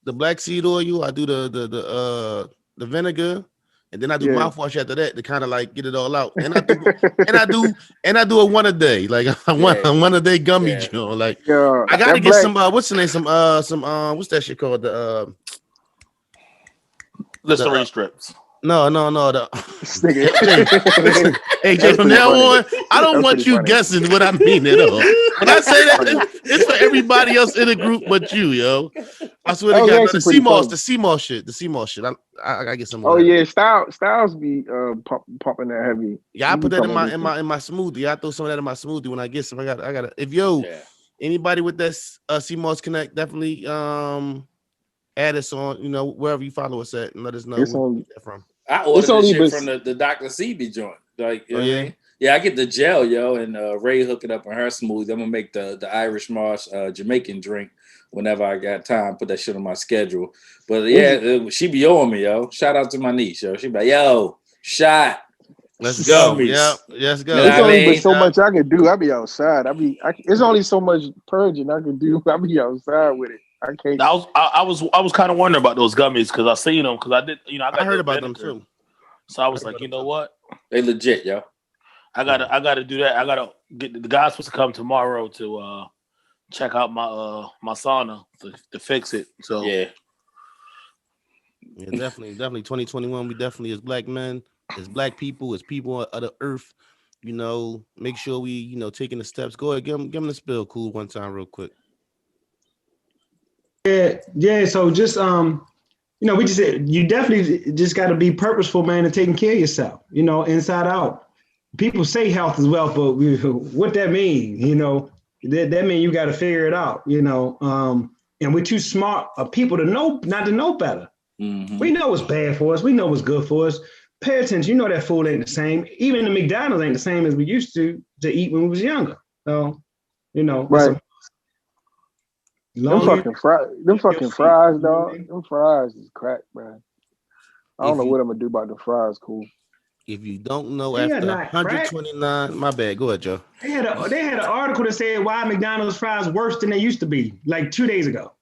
the black seed oil. I do the vinegar, and then I do mouthwash after that to kind of like get it all out. And I do it one a day, like one a day gummy joint. Like I gotta get some what's the name? Some what's that shit called? The Listerine strips. No. Hey, Jay, from now on, I don't want you guessing what I mean at all. When I say that, it's for everybody else in the group but you, yo. I swear to God, the CMOS shit. I gotta get some more. Oh yeah, Styles be pumping that heavy. Yeah, I put that in my smoothie. I throw some of that in my smoothie when I get some. I got. If anybody with that CMOS Connect, definitely add us on. Wherever you follow us at, and let us know where you get from. I ordered this shit from the Dr. CB joint. Like, you know what I mean? Yeah, I get the gel, yo, and Ray hook it up on her smoothie. I'm gonna make the Irish Moss Jamaican drink whenever I got time. Put that shit on my schedule. But she be owing me, yo. Shout out to my niece, yo. She be like, yo, shot. Let's go. Yeah, let's go. There's only so much I can do. I be outside. There's only so much purging I can do. I be outside with it. I can't. I was kind of wondering about those gummies because I seen them because I did. I heard about them too. So I was like, you know what? They legit, yo. I gotta do that. I gotta get the guy's supposed to come tomorrow to check out my sauna to fix it. So yeah, definitely 2021. We definitely as black men, as black people, as people of the earth, make sure we taking the steps. Go ahead, give them the spill, cool, one time real quick. Yeah. So just we just you definitely just got to be purposeful, man, and taking care of yourself. Inside out. People say health is wealth, but what that mean? That mean you got to figure it out. And we're too smart of people to know not to know better. Mm-hmm. We know what's bad for us. We know what's good for us. Pay attention. That food ain't the same. Even the McDonald's ain't the same as we used to eat when we was younger. So, right. Them fucking fries, dog. Them fries is crack, man. I don't know what I'm gonna do about the fries, cool. If you don't know, after 129, my bad. Go ahead, Joe. They had an article that said why McDonald's fries worse than they used to be, like 2 days ago.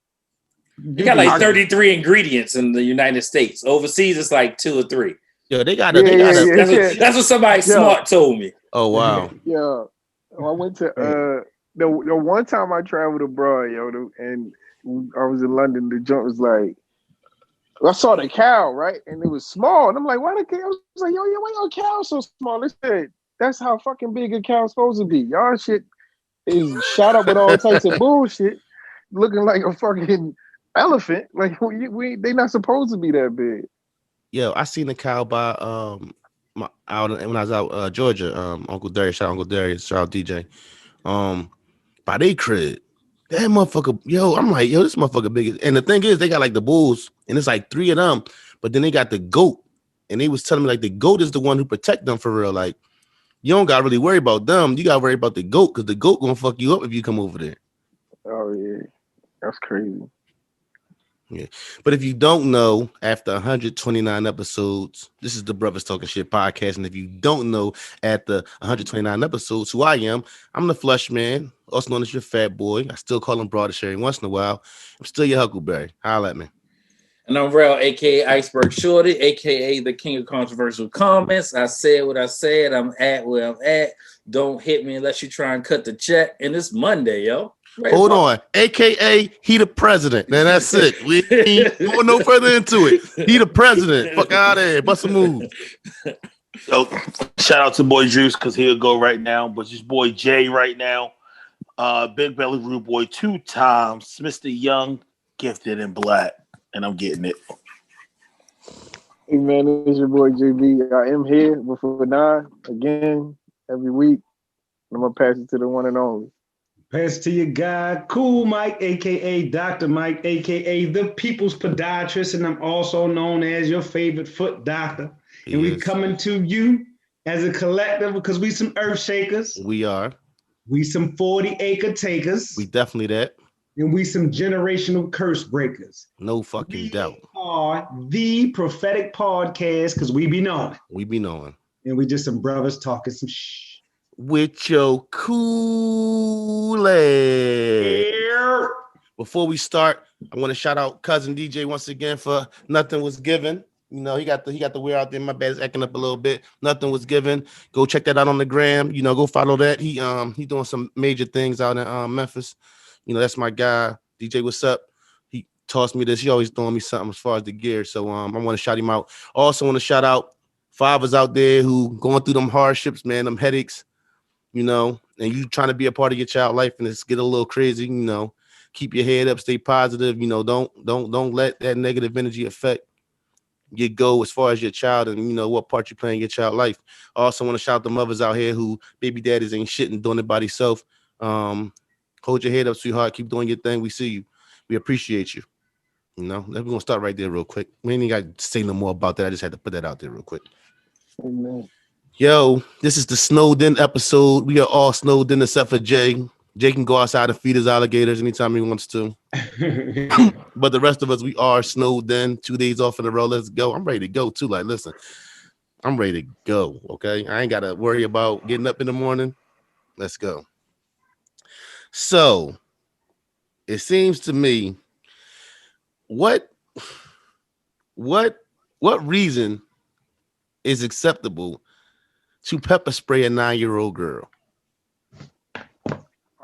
You got like 33 ingredients in the United States. Overseas, it's like 2 or 3. Yo, they got That's what somebody smart told me. Oh wow. Yeah, I went to the one time I traveled abroad, and I was in London. The joint was like, I saw the cow, right, and it was small, and I'm like, why the cow? I was like, yo, why your cow so small? They said that's how fucking big a cow's supposed to be. Y'all shit is shot up with all types of bullshit, looking like a fucking elephant. Like they not supposed to be that big. Yo, I seen the cow by when I was out Georgia. Uncle Darius, shout out Uncle Darius, shout out DJ. By they crib, that motherfucker. Yo, I'm like, this motherfucker big. And the thing is, they got like the bulls, and it's like 3 of them. But then they got the goat, and they was telling me like the goat is the one who protect them for real. Like you don't gotta really worry about them. You gotta worry about the goat because the goat gonna fuck you up if you come over there. Oh yeah, that's crazy. Yeah, but if you don't know, after 129 episodes, this is the Brothers Talking Shit podcast. And if you don't know, after 129 episodes, who I am, I'm the Flush Man, also known as your fat boy. I still call him Broadish every once in a while. I'm still your Huckleberry. Holla at me. And I'm Rel, aka Iceberg Shorty, aka the King of Controversial Comments. I said what I said. I'm at where I'm at. Don't hit me unless you try and cut the check. And it's Monday, yo. Hold on, aka he the president. Man, that's it. We ain't going no further into it. He the president. Fuck out of here. Bust a move. So, shout out to boy Juice because he'll go right now. But his boy Jay right now. Big Belly Rude Boy 2 times. Mr. Young, Gifted and Black. And I'm getting it. Hey man, it's your boy JB. I am here before 9 again every week. I'm gonna pass it to the one and only. Pass to your guy, Cool Mike, a.k.a. Dr. Mike, a.k.a. the People's Podiatrist, and I'm also known as your favorite foot doctor. And we coming to you as a collective because we some earth shakers. We are. We some 40-acre takers. We definitely that. And we some generational curse breakers. No fucking doubt. We are the prophetic podcast because we be knowing. We be knowing. And we just some brothers talking some shh. With your Kool-Aid. Before we start, I want to shout out cousin DJ once again for Nothing Was Given. You know, he got the wear out there. My bad is acting up a little bit. Nothing Was Given. Go check that out on the gram. You know, go follow that. He doing some major things out in Memphis. You know, that's my guy. DJ, what's up? He tossed me this. He always throwing me something as far as the gear. So I want to shout him out. Also want to shout out fathers out there who going through them hardships, man, them headaches, you know, and you trying to be a part of your child life and it's get a little crazy, you know. Keep your head up, stay positive, you know, don't let that negative energy affect your goal as far as your child and, you know, what part you play in your child life. I also want to shout out the mothers out here who baby daddies ain't shit and doing it by themselves. Hold your head up, sweetheart. Keep doing your thing. We see you. We appreciate you. You know, we're going to start right there real quick. We ain't got to say no more about that. I just had to put that out there real quick. Amen. Yo, this is the Snowed In episode. We are all snowed in except for Jay. Jay can go outside and feed his alligators anytime he wants to. But the rest of us, we are snowed in. 2 days off in a row. Let's go. I'm ready to go too. Like, listen, I'm ready to go. Okay. I ain't got to worry about getting up in the morning. Let's go. So it seems to me, what reason is acceptable to pepper spray a 9-year-old girl?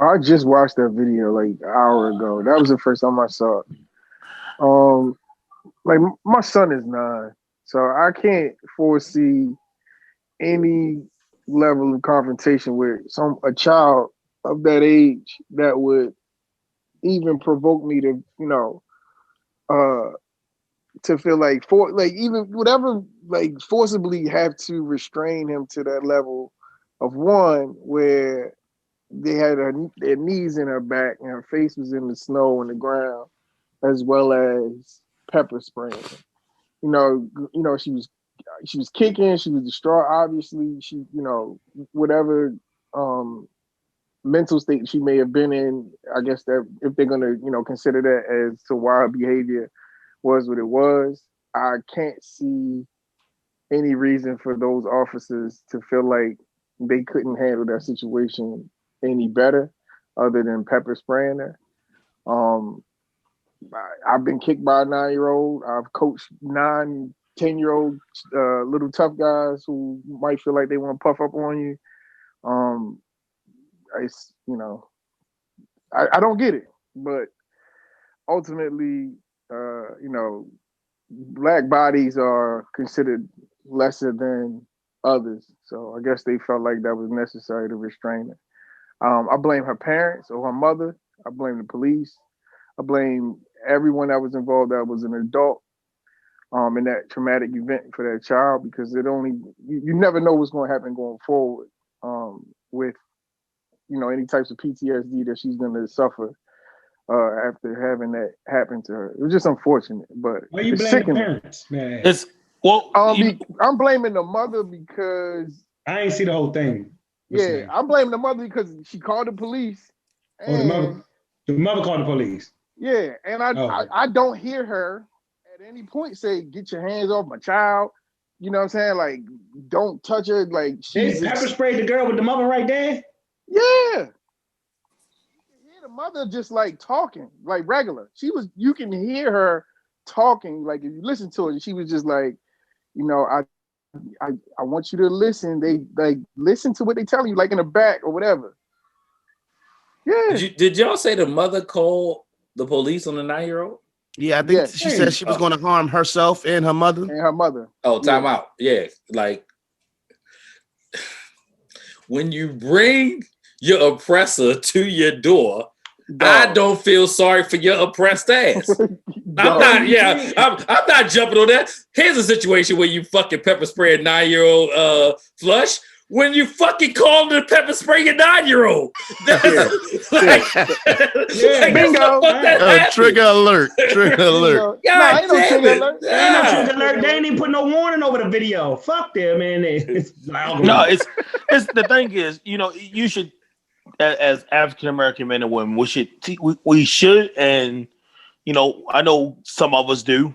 I just watched that video like an hour ago. That was the first time I saw it. Like my son is 9, so I can't foresee any level of confrontation with a child of that age that would even provoke me to, you know, to feel like even whatever, like forcibly have to restrain him to that level of one where they had their knees in her back and her face was in the snow and the ground, as well as pepper spraying. You know, she was kicking, she was distraught. Obviously, she, you know, whatever mental state she may have been in. I guess that if they're gonna, you know, consider that as to why her behavior was what it was, I can't see any reason for those officers to feel like they couldn't handle that situation any better other than pepper spraying her. I've been kicked by a 9-year-old. I've coached 9, 10-year-old little tough guys who might feel like they want to puff up on you. It's, you know, I don't get it, but ultimately, you know, black bodies are considered lesser than others. So I guess they felt like that was necessary to restrain her. I blame her parents or her mother. I blame the police. I blame everyone that was involved that was an adult in that traumatic event for that child, because you never know what's going to happen going forward with, you know, any types of PTSD that she's going to suffer after having that happen to her. It was just unfortunate, but why you blame the parents, man? I'm blaming the mother because I ain't see the whole thing. Yeah, I'm blaming the mother because she called the police. The mother called the police. Yeah, and I don't hear her at any point say, "Get your hands off my child." You know what I'm saying? Like, don't touch her. Like, she pepper sprayed the girl with the mother right there. Yeah, you can hear the mother just like talking like regular. You can hear her talking like if you listen to it. She was just like, you know, I want you to listen. They like listen to what they tell you, like in the back or whatever. Yeah. Did y'all say the mother called the police on the 9-year-old? Yeah, I think she said she was going to harm herself and her mother. Oh, time out. Yeah, like when you bring your oppressor to your door, I don't feel sorry for your oppressed ass. I'm not jumping on that. Here's a situation where you fucking pepper spray a 9-year-old flush when you fucking call the pepper spray a 9-year-old. Bingo. Trigger alert. Trigger alert. Ain't no trigger alert. They ain't even put no warning over the video. Fuck them, man. It's the thing is, you know, you should, as African American men and women, we should, and you know, I know some of us do,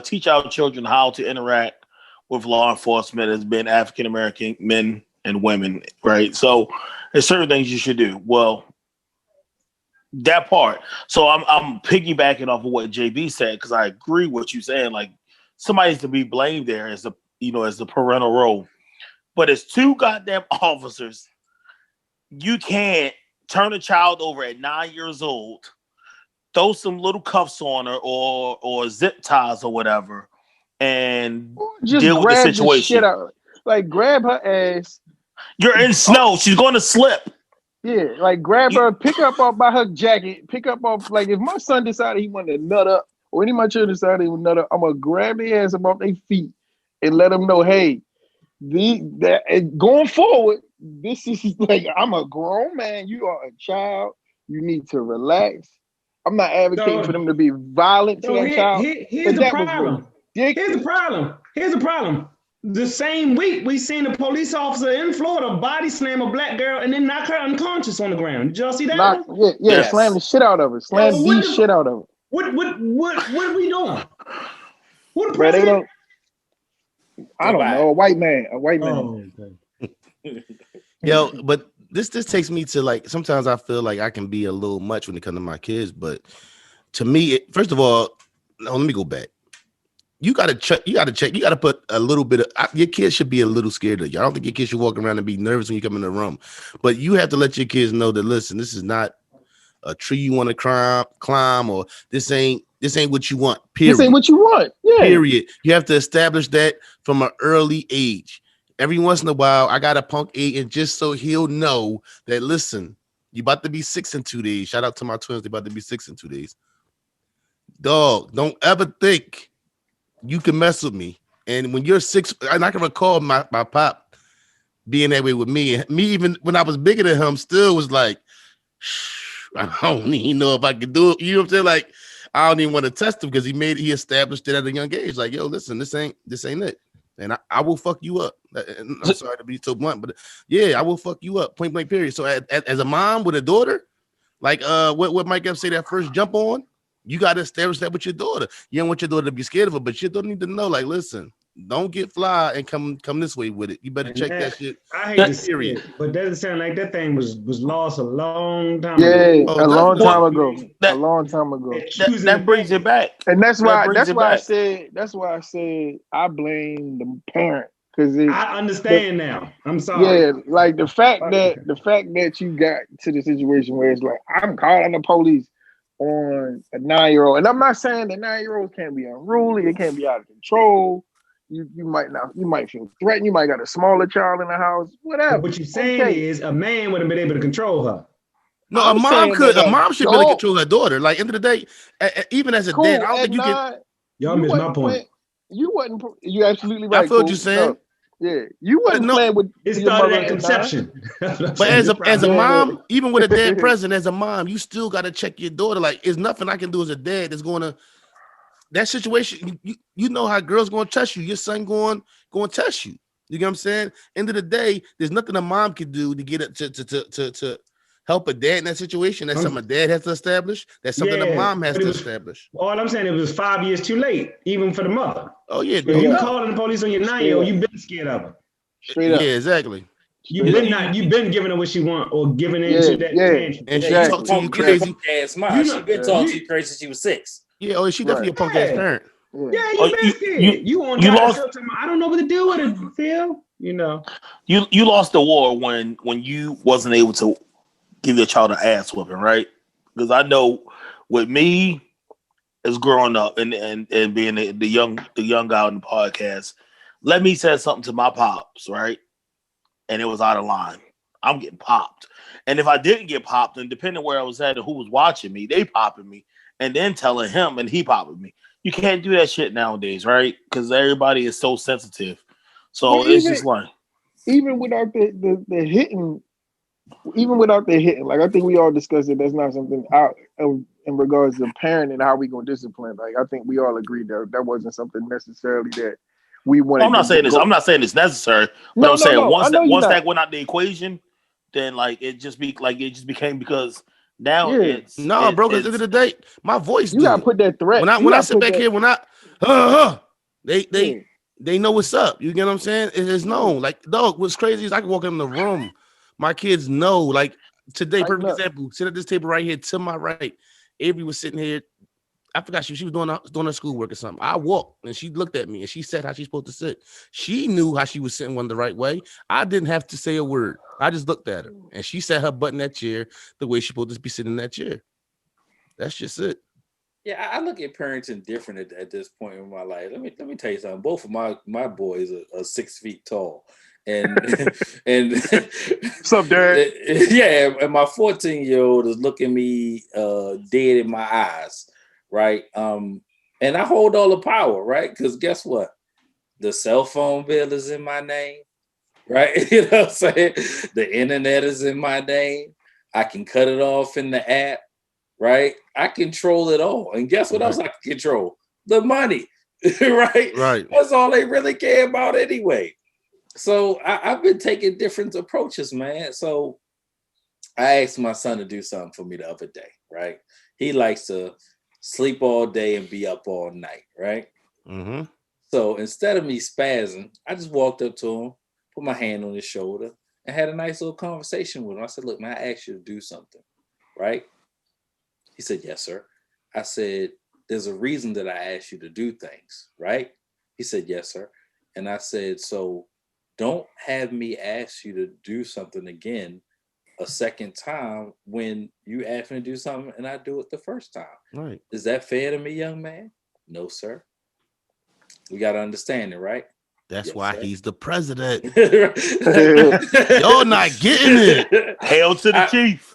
teach our children how to interact with law enforcement as being African American men and women, right? So there's certain things you should do. Well, That part. So I'm piggybacking off of what JB said because I agree with what you're saying. Like somebody's to be blamed there as the parental role. But as two goddamn officers, you can't turn a child over at 9 years old, throw some little cuffs on her or zip ties or whatever, and just deal with the situation. Like grab her ass. You're in snow. She's going to slip. Yeah, like grab her, pick up off by her jacket, pick up off. Like if my son decided he wanted to nut up, or any of my children decided he would nut up, I'm gonna grab their ass above their feet and let them know, hey, going forward, this is like I'm a grown man. You are a child. You need to relax. I'm not advocating for them to be violent to that child. Here's the problem. Here's the problem. The same week, we seen a police officer in Florida body slam a black girl and then knock her unconscious on the ground. Did y'all see that? Yes. Slam the shit out of her. Slam the shit out of her. What are we doing? What the president? I don't know. A white man. Oh, okay. Yo, but this takes me to like sometimes I feel like I can be a little much when it comes to my kids, but to me, first of all, let me go back. You gotta check. You gotta put a little bit of your kids should be a little scared of you. I don't think your kids should walk around and be nervous when you come in the room. But you have to let your kids know that listen, this is not a tree you want to climb, or this ain't what you want. Period. This ain't what you want. Yeah. Period. You have to establish that from an early age. Every once in a while, I got a punk 8, and just so he'll know that listen, you about to be 6 in 2 days. Shout out to my twins, they about to be 6 in 2 days. Dog, don't ever think you can mess with me. And when you're 6, and I can recall my pop being that way with me. And me, even when I was bigger than him, still was like, I don't even know if I can do it. You know what I'm saying? Like, I don't even want to test him because he established it at a young age. Like, yo, listen, this ain't it. And I will fuck you up. I'm sorry to be so blunt, but yeah, I will fuck you up. Point blank period. So as a mom with a daughter, like what Mike F say, that first jump on, you got to establish that with your daughter. You don't want your daughter to be scared of her, but your daughter need to know, like, listen, don't get fly and come this way with it. You better check that shit. I hate to say it, but doesn't sound like that thing was lost a long time ago. Yeah, a long time ago. A long time ago. That brings it back. And that's why I said I blame the parent. Because I understand now. I'm sorry. Yeah, like the fact that you got to the situation where it's like, I'm calling the police on a 9-year-old. And I'm not saying that 9-year-olds can't be unruly, it can't be out of control. You might feel threatened, you might got a smaller child in the house, whatever. But what you're saying is a man would have been able to control her. No, a mom should be able to control her daughter. Like, end of the day, even as a dad, I don't think you can. Y'all missed my point. You absolutely right. I feel what you're saying. Yeah, you wasn't playing with. It started at conception. But as a mom, even with a dad present, as a mom, you still got to check your daughter. Like, there's nothing I can do as a dad that's going to that situation. You know how girls going to test you. Your son going to test you. You get what I'm saying? End of the day, there's nothing a mom can do to get it to help a dad in that situation. That's something a dad has to establish. That's something a mom has to establish. All I'm saying, it was 5 years too late, even for the mother. Oh yeah, you calling the police on your 9-year-old, you've been scared of her. Straight up. Yeah, exactly. You've been giving her what she want or giving into that tangent. And she talked to you crazy. Ass mom. She's been talking to you crazy since she was 6. Yeah, she definitely a punk ass parent. Yeah, you've been scared. You lost. I don't know what to do with it, Phil. You know. You lost the war when you wasn't able to give your child an ass whooping, right? Because I know with me as growing up and being the young guy on the podcast, let me say something to my pops, right? And it was out of line. I'm getting popped. And if I didn't get popped, and depending where I was at and who was watching me, they popping me and then telling him and he popping me. You can't do that shit nowadays, right? Because everybody is so sensitive. So it's just like even without the hitting. Even without the hitting, like I think we all discussed it. That's not something out in regards to parenting, how we gonna discipline. Like I think we all agreed that wasn't something necessarily that we wanted. I'm not saying it's necessary, but I'm saying once that went out the equation, then like it just became because now it's bro. Because at the end of the day, my voice. You gotta put that threat. When I sit back here, they know what's up. You get what I'm saying? It's known. Like, dog, what's crazy is I can walk in the room. My kids know, like, today, Tighten perfect up. example. Sit at this table right here to my right. Avery was sitting here. I forgot she was doing her schoolwork or something. I walked and she looked at me and she said how she's supposed to sit. She knew how she was sitting one the right way. I didn't have to say a word. I just looked at her and she sat her butt in that chair the way she's supposed to be sitting in that chair. That's just it. Yeah, I look at parenting different at this point in my life. Let me tell you something. Both of my boys are 6 feet tall. And and What's up, Dad? yeah, and my 14-year-old is looking me dead in my eyes, right? And I hold all the power, right? Because guess what? The cell phone bill is in my name, right? You know what I'm saying? The internet is in my name. I can cut it off in the app, right? I control it all. And guess what else I can control? The money, right? Right. That's all they really care about anyway. So I've been taking different approaches, man. So I asked my son to do something for me the other day, right? He likes to sleep all day and be up all night, right? Mm-hmm. So instead of me spazzing, I just walked up to him, put my hand on his shoulder, and had a nice little conversation with him. I said, look, man, I asked you to do something, right? He said, yes, sir. I said, there's a reason that I asked you to do things, right? He said, yes, sir. And I said, so don't have me ask you to do something again a second time when you ask me to do something and I do it the first time. Right. Is that fair to me, young man? No, sir. We got to understand it, right? That's Yes, why sir. he's the president. Y'all Y'all not getting it. Hail to the chief.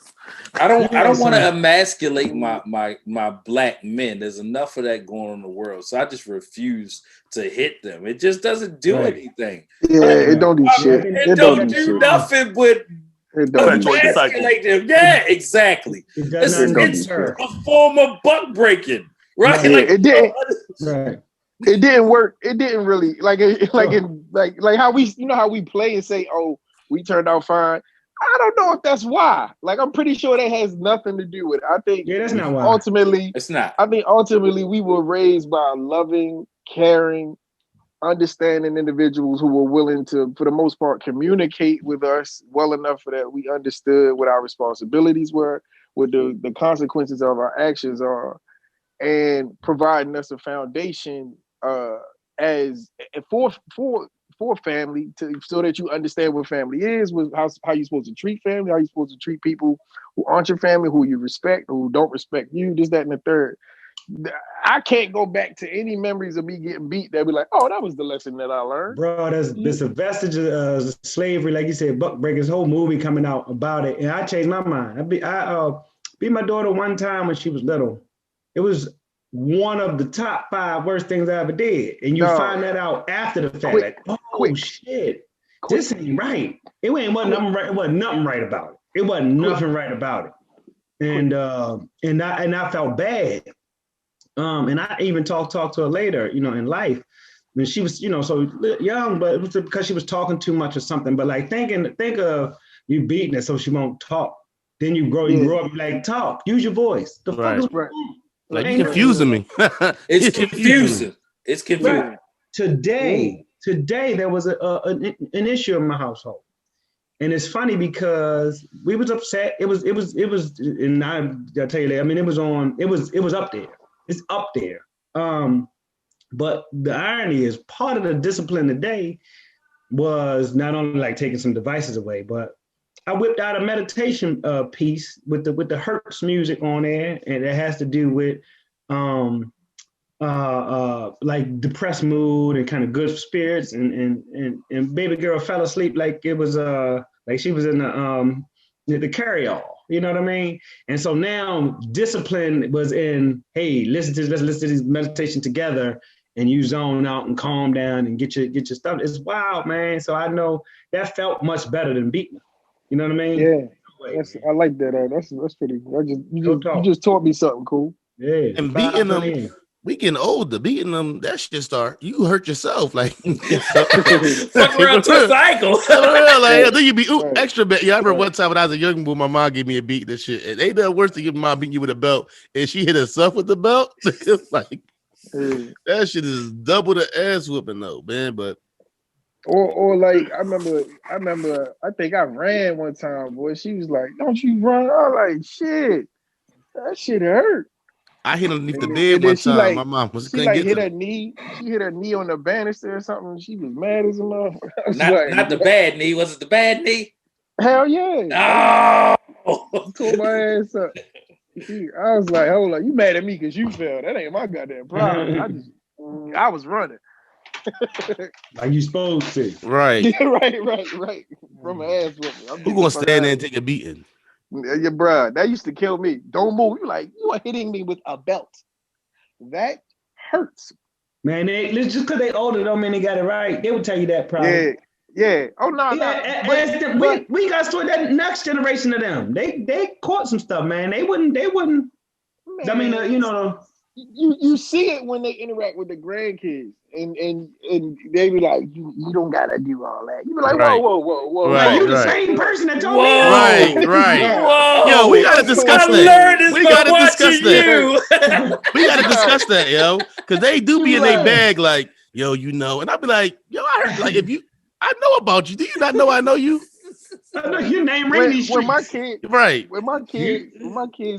I don't want to emasculate my black men. There's enough of that going on in the world. So I just refuse to hit them. It just doesn't do anything. Yeah, it don't do shit. It don't do nothing but emasculate them. Yeah, exactly. It's a form of buck breaking. Right? Yeah, Like, it didn't. Right. It didn't work. It didn't really like how we, you know, how we play and say, oh, we turned out fine. I don't know if that's why. Like, I'm pretty sure that has nothing to do with it. I think that's not why. Ultimately, it's not. I think ultimately we were raised by loving, caring, understanding individuals who were willing to, for the most part, communicate with us well enough so that we understood what our responsibilities were, what the consequences of our actions are, and providing us a foundation as for family, so that you understand what family is, how you're supposed to treat family, how you're supposed to treat people who aren't your family, who you respect, who don't respect you, this, that, and the third. I can't go back to any memories of me getting beat that be like, oh, that was the lesson that I learned. Bro, there's a vestige of slavery, like you said, Buck Breakers, whole movie coming out about it, and I changed my mind. I beat my daughter one time when she was little. It was one of the top 5 worst things I ever did. And you find that out after the fact. Shit, this ain't right. It wasn't nothing right. It wasn't nothing right about it. It wasn't nothing right about it. And I felt bad. And I even talked to her later, you know, in life. When she was, you know, so young, but it was because she was talking too much or something. But like think of you beating her so she won't talk. Then you grow up, you like, talk, use your voice. The fuck is right. Like, you're confusing me. It's confusing. It's confusing. Right. Today there was an issue in my household, and it's funny because we was upset. It was, and I'll tell you that. I mean, it was up there. It's up there. But the irony is, part of the discipline today was not only like taking some devices away, but I whipped out a meditation piece with the Hertz music on there, and it has to do with like depressed mood and kind of good spirits, and baby girl fell asleep like it was like she was in the carry-all, you know what I mean? And so now discipline was in, hey, let's listen to this meditation together, and you zone out and calm down and get your stuff. It's wild, man. So I know that felt much better than beating her. You know what I mean? Yeah, I like that. That's pretty. You just taught me something cool. Yeah, and beating them, we getting older. Beating them, that shit start. You hurt yourself, like fuck around, twist the ankle. Like, then you be extra bad. Yeah, I remember one time when I was a young boy, my mom gave me a beat. This shit, and ain't nothing worse than your mom beating you with a belt, and she hit herself with the belt. Like that shit is double the ass whooping though, man. But Or like I remember I think I ran one time, boy. She was like, "Don't you run?" I was like, "Shit, that shit hurt." I hit underneath the And bed then one she time. like My mom was she couldn't like get hit to her me. knee. She hit her knee on the banister or something. She was mad as a motherfucker. I was Not the bad knee. Was it the bad knee? hell yeah. Oh, Tore my ass up. I was like, hold on, you mad at me because you fell. That ain't my goddamn problem. I was running. Like you supposed to. Right. Yeah, right. From an ass whooping. Who gonna stand there and take a beating? Yeah, bruh, that used to kill me. Don't move. You like, you are hitting me with a belt. That hurts. Man, just because they older don't mean they got it right. They would tell you that probably. Yeah. Oh no, we got to that next generation of them. They caught some stuff, man. They wouldn't. Man, I mean, you see it when they interact with the grandkids, and they be like, you don't gotta do all that. You be like, Right. whoa. Right, you the same person that told me. Right. Whoa. Yo, we gotta discuss I that. learned this We by gotta discuss watching that. you. We gotta discuss that, yo, because they do be in their bag, like, yo, you know, and I'll be like, yo, I heard, like, I know about you. Do you not know I know you? I know your name ring these when my streets. kid, Right. when my kids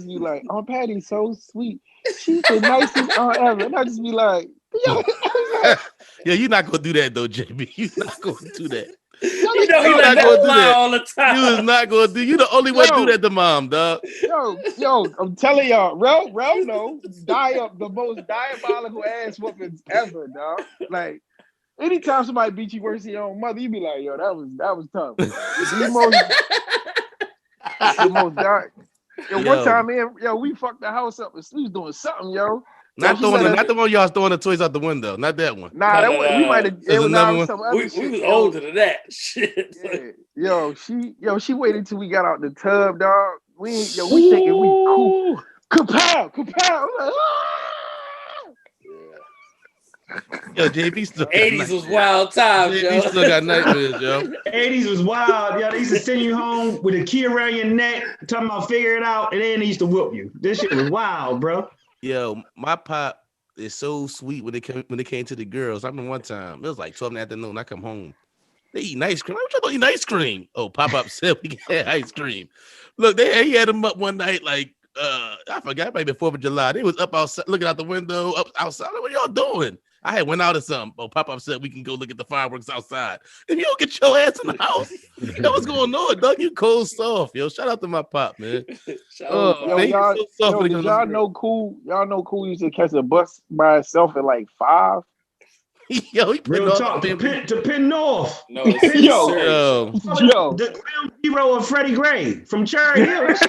be like, Aunt Patty's so sweet. She's the nicest aunt ever. And I just be like, yo, Yeah, you're not gonna do that though, JB. You're not gonna do that. You know he let that fly all the time. You is not gonna do. You the only one do that to mom, dog. Yo, I'm telling y'all, Rel no, the most diabolical ass whoopings ever, dog. Like anytime somebody beat you worse than your own mother, you be like, yo, that was tough. The most dark. One time, man, we fucked the house up. We was doing something, yo. Not the one y'all was throwing the toys out the window. Not that one. Nah, we might have. It was another one. Some other we shit, was older than that. Shit. Yeah. She waited till we got out the tub, dog. We thinking we cool. Kapow. Like, Yo, JB still 80s was wild times, yo. JB still got nightmares, yo. 80s was wild, yo. They used to send you home with a key around your neck, talking about figure it out, and then they used to whoop you. This shit was wild, bro. Yo, my pop is so sweet when it came to the girls. I remember one time, it was like 12 in the afternoon. I come home. They eating ice cream. What y'all eating ice cream? Oh, Pop-Up said we can have ice cream. Look, he had them up one night, like, I forgot, maybe 4th of July. They was up outside, looking out the window, up outside. Like, what y'all doing? I had went out or something. Oh, Pop-Up said we can go look at the fireworks outside. If you don't get your ass in the house, what's going on, Doug? You cold soft, yo. Shout out to my pop, man. Y'all know Cool used to catch a bus by itself at like 5. Yo, he real talk to Penn North. No, yo, the ground zero of Freddie Gray from Cherry Hill. That's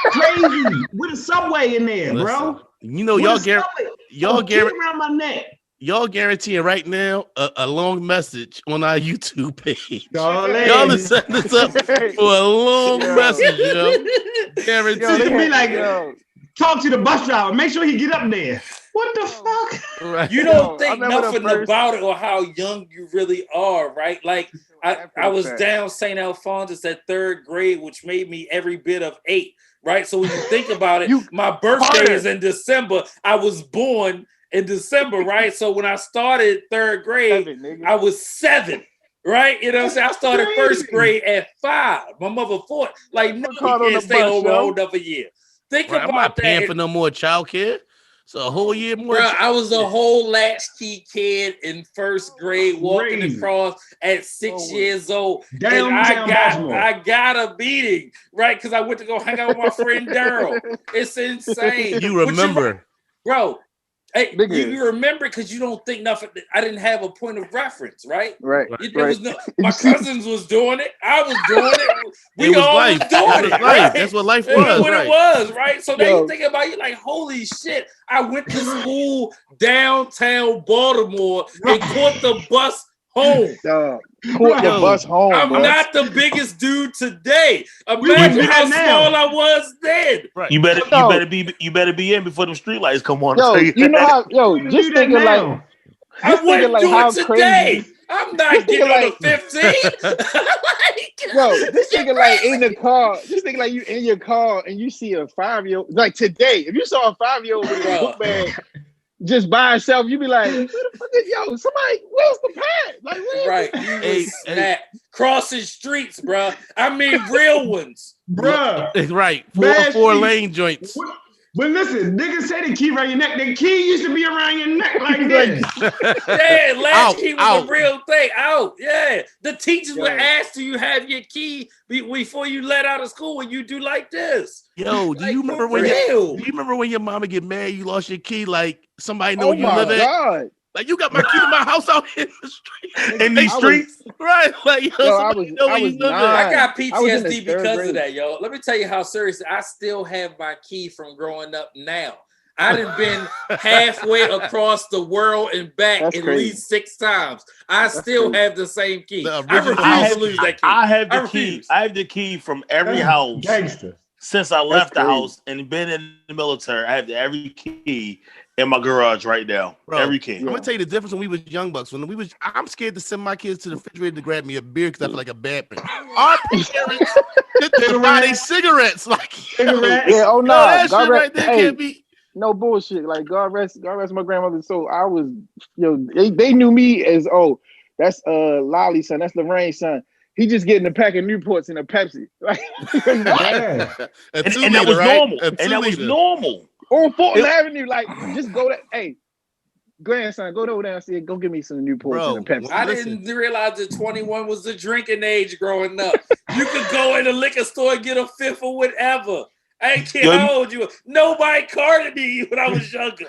crazy with a subway in there, bro. You know, y'all guarantee around my neck. Y'all guaranteeing right now a long message on our YouTube page. Y'all is setting this up for a long message, yo. Guarantee. It'll be like, talk to the bus driver. Make sure he get up there. What the fuck? Right. You don't think nothing about it or how young you really are, right? Like I was down St. Alphonsus at 3rd grade, which made me every bit of 8, right? So when you think about it, my birthday is in December. I was born in December, right? So when I started 3rd grade, I was 7. Right, you know what I'm saying? I started 1st grade at 5. My mother fought like no, you can't stay over another year. Think about I'm not that. paying for no more child care. So a whole year more. Bro, I was a whole latchkey kid in 1st grade, walking across at 6 years old. And I got a beating, right? Because I went to go hang out with my friend Daryl. It's insane. You remember, bro? Hey, you remember because you don't think nothing. I didn't have a point of reference, right? Right. There was no. My cousins was doing it. I was doing it. We all was doing it. Right? That's what life was. What it was, right? So now you think about it, like, holy shit! I went to school downtown Baltimore and caught the bus home. Caught the bus home. I'm not the biggest dude today. Imagine how small I was then. Right. You better be in before them streetlights come on. You know how? Just thinking like. I wouldn't do it today. I'm not getting on the 15. Just thinking like in the car. Just thinking like you in your car and you see a 5-year-old. Like today, if you saw a 5-year-old with a book bag. just by itself, you be like, where the fuck is somebody, where's the pad? Like, right. Crossing streets, bro. I mean, real ones. Bruh. Right. Bad Four streets. lane joints. But listen, niggas say the key around your neck. The key used to be around your neck like this. Yeah, latchkey was a real thing. Out. Yeah. The teachers would ask, do you have your key before you let out of school and you do like this? Yo, do you remember when your mama get mad you lost your key? Like somebody know you live at? Like you got my key to my house out in the street. In these streets? Right. Like I got PTSD because of that, yo. Let me tell you how serious I still have my key from growing up now. I done been halfway across the world and back at least 6 times. I still have the same key. I refuse to lose that key. I have the key. I have the key from every house. Gangster. Since I left the house and been in the military, I have every key in my garage right now. Bro, every key. I'm gonna tell you the difference when we was young bucks. I'm scared to send my kids to the refrigerator to grab me a beer because I feel like a bad parent. Our parents to buy they cigarettes. Like, that shit right there can't be. No bullshit. Like God rest my grandmother. So I was, they knew me as that's Lolly's son, that's Lorraine's son. He just getting a pack of Newports and a Pepsi. Like, and that was normal. And that was normal. On Fulton Avenue, like just go to grandson, go over there and say, go give me some Newports and a Pepsi. I didn't realize that 21 was the drinking age growing up. You could go in a liquor store and get a fifth or whatever. I ain't care how old you were. Nobody carded me when I was younger.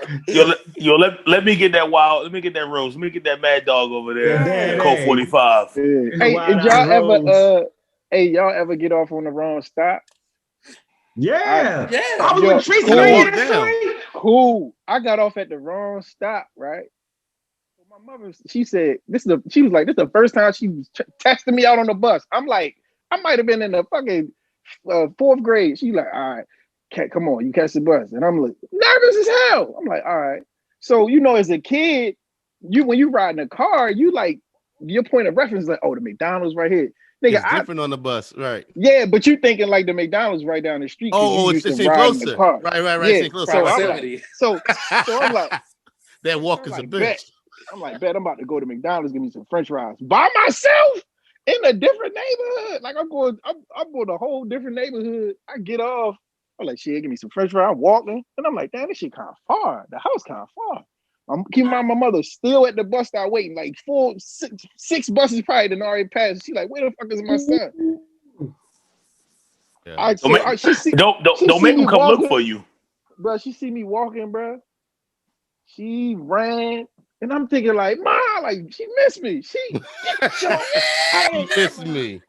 Let me get that wild. Let me get that Rose. Let me get that Mad Dog over there. Colt 45. Hey, y'all ever get off on the wrong stop? Yeah. I was with Tracy. Cool. I got off at the wrong stop, right? So my mother, she said, this is the first time she was testing me out on the bus. I'm like, I might have been in the fucking 4th grade. She's like, all right, come on, you catch the bus. And I'm like, nervous as hell. I'm like, all right. So, as a kid, when you ride in a car, you like, your point of reference is like, the McDonald's right here. Nigga, it's different on the bus, right? Yeah, but you thinking like the McDonald's right down the street. It's closer. Right. Yeah, so I'm like, that walk is a bitch. I'm like, bet I'm about to go to McDonald's, give me some French fries by myself in a different neighborhood. Like I'm going a whole different neighborhood. I get off. I'm like, shit, give me some French fries. I'm walking, and I'm like, damn, this shit kind of far. The house kind of far. I'm keeping my mother still at the bus stop waiting, like 6 buses probably done already passed. She's like, where the fuck is my son? Yeah. Don't make him come look for you. Bro, she see me walking, bro. She ran, and I'm thinking like, Ma, like she missed me. She missed me.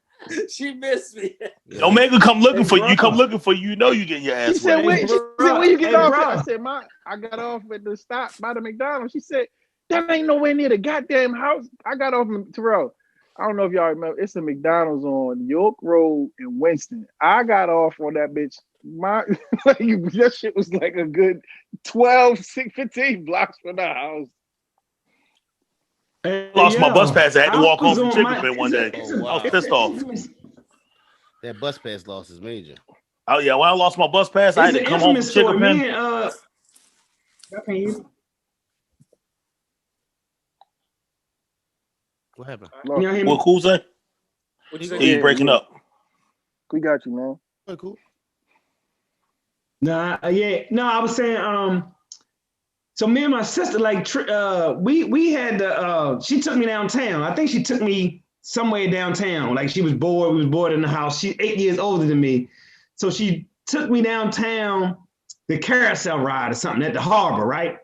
She missed me. Don't make her come looking for you. You come looking for you. You know you get your ass. She said, where you get off at? I said, Ma, I got off at the stop by the McDonald's. She said, that ain't nowhere near the goddamn house. I got off in Terrell. I don't know if y'all remember. It's a McDonald's on York Road in Winston. I got off on that bitch. That shit was like a good 15 blocks from the house. Lost my bus pass. I had to walk home from Chicken Fin one day. I was pissed off. That bus pass loss is major. Oh yeah, when I lost my bus pass, I had to come home from Chicken Fin. What happened? What cool say? What you say? You breaking up? We got you, man. Oh, cool. I was saying, so me and my sister, like, we had she took me downtown. I think she took me somewhere downtown. Like, she was bored. We was bored in the house. She's 8 years older than me. So she took me downtown, the carousel ride or something at the harbor, right?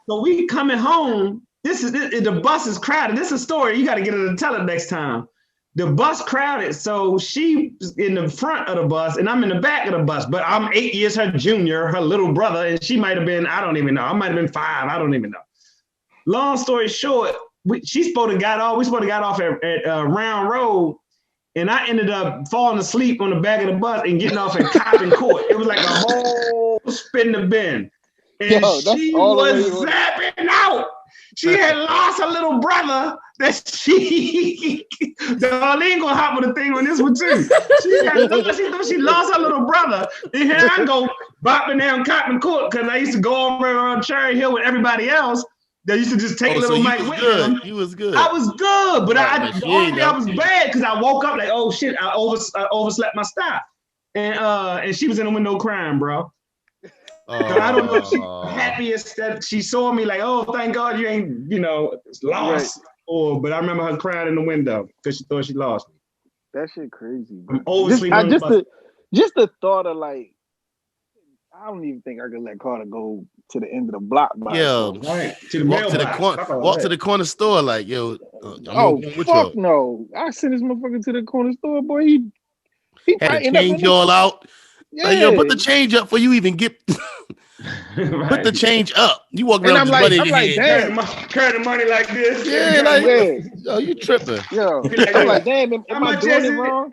So we coming home. The bus is crowded. This is a story. You got to get her to tell it next time. The bus crowded, so she's in the front of the bus, and I'm in the back of the bus. But I'm 8 years her junior, her little brother, and she might have been, I don't even know. I might have been 5. I don't even know. Long story short, we supposed to got off at Round Road, and I ended up falling asleep on the back of the bus and getting off at Coppin Court. It was like a whole spin the bin. And she was zapping out. She had lost her little brother that Darlene gonna hop on the thing on this one too. She thought she lost her little brother. And here I go bopping down Cotton Court because I used to go over around Cherry Hill with everybody else. They used to just take little Mike with them. You was good. I was good, but I was bad because I woke up like, oh shit, I overslept my stop. And she was in the window crying, bro. I don't know if she's happiest that she saw me like, oh, thank God you ain't, lost. Right. But I remember her crying in the window because she thought she lost me. That shit crazy. Just the thought of like, I don't even think I could let Carter go to the end of the block. Yo, right. Walk to the corner store like, yo. Fuck no! I sent this motherfucker to the corner store, boy. He had to change you all out. Yeah. Like, yo, put the change up for you even get. Right. Put the change up. You walk around with money in your hand. Carry the money like this. Yo, you tripping. Yo, I'm like, damn, am I doing it wrong?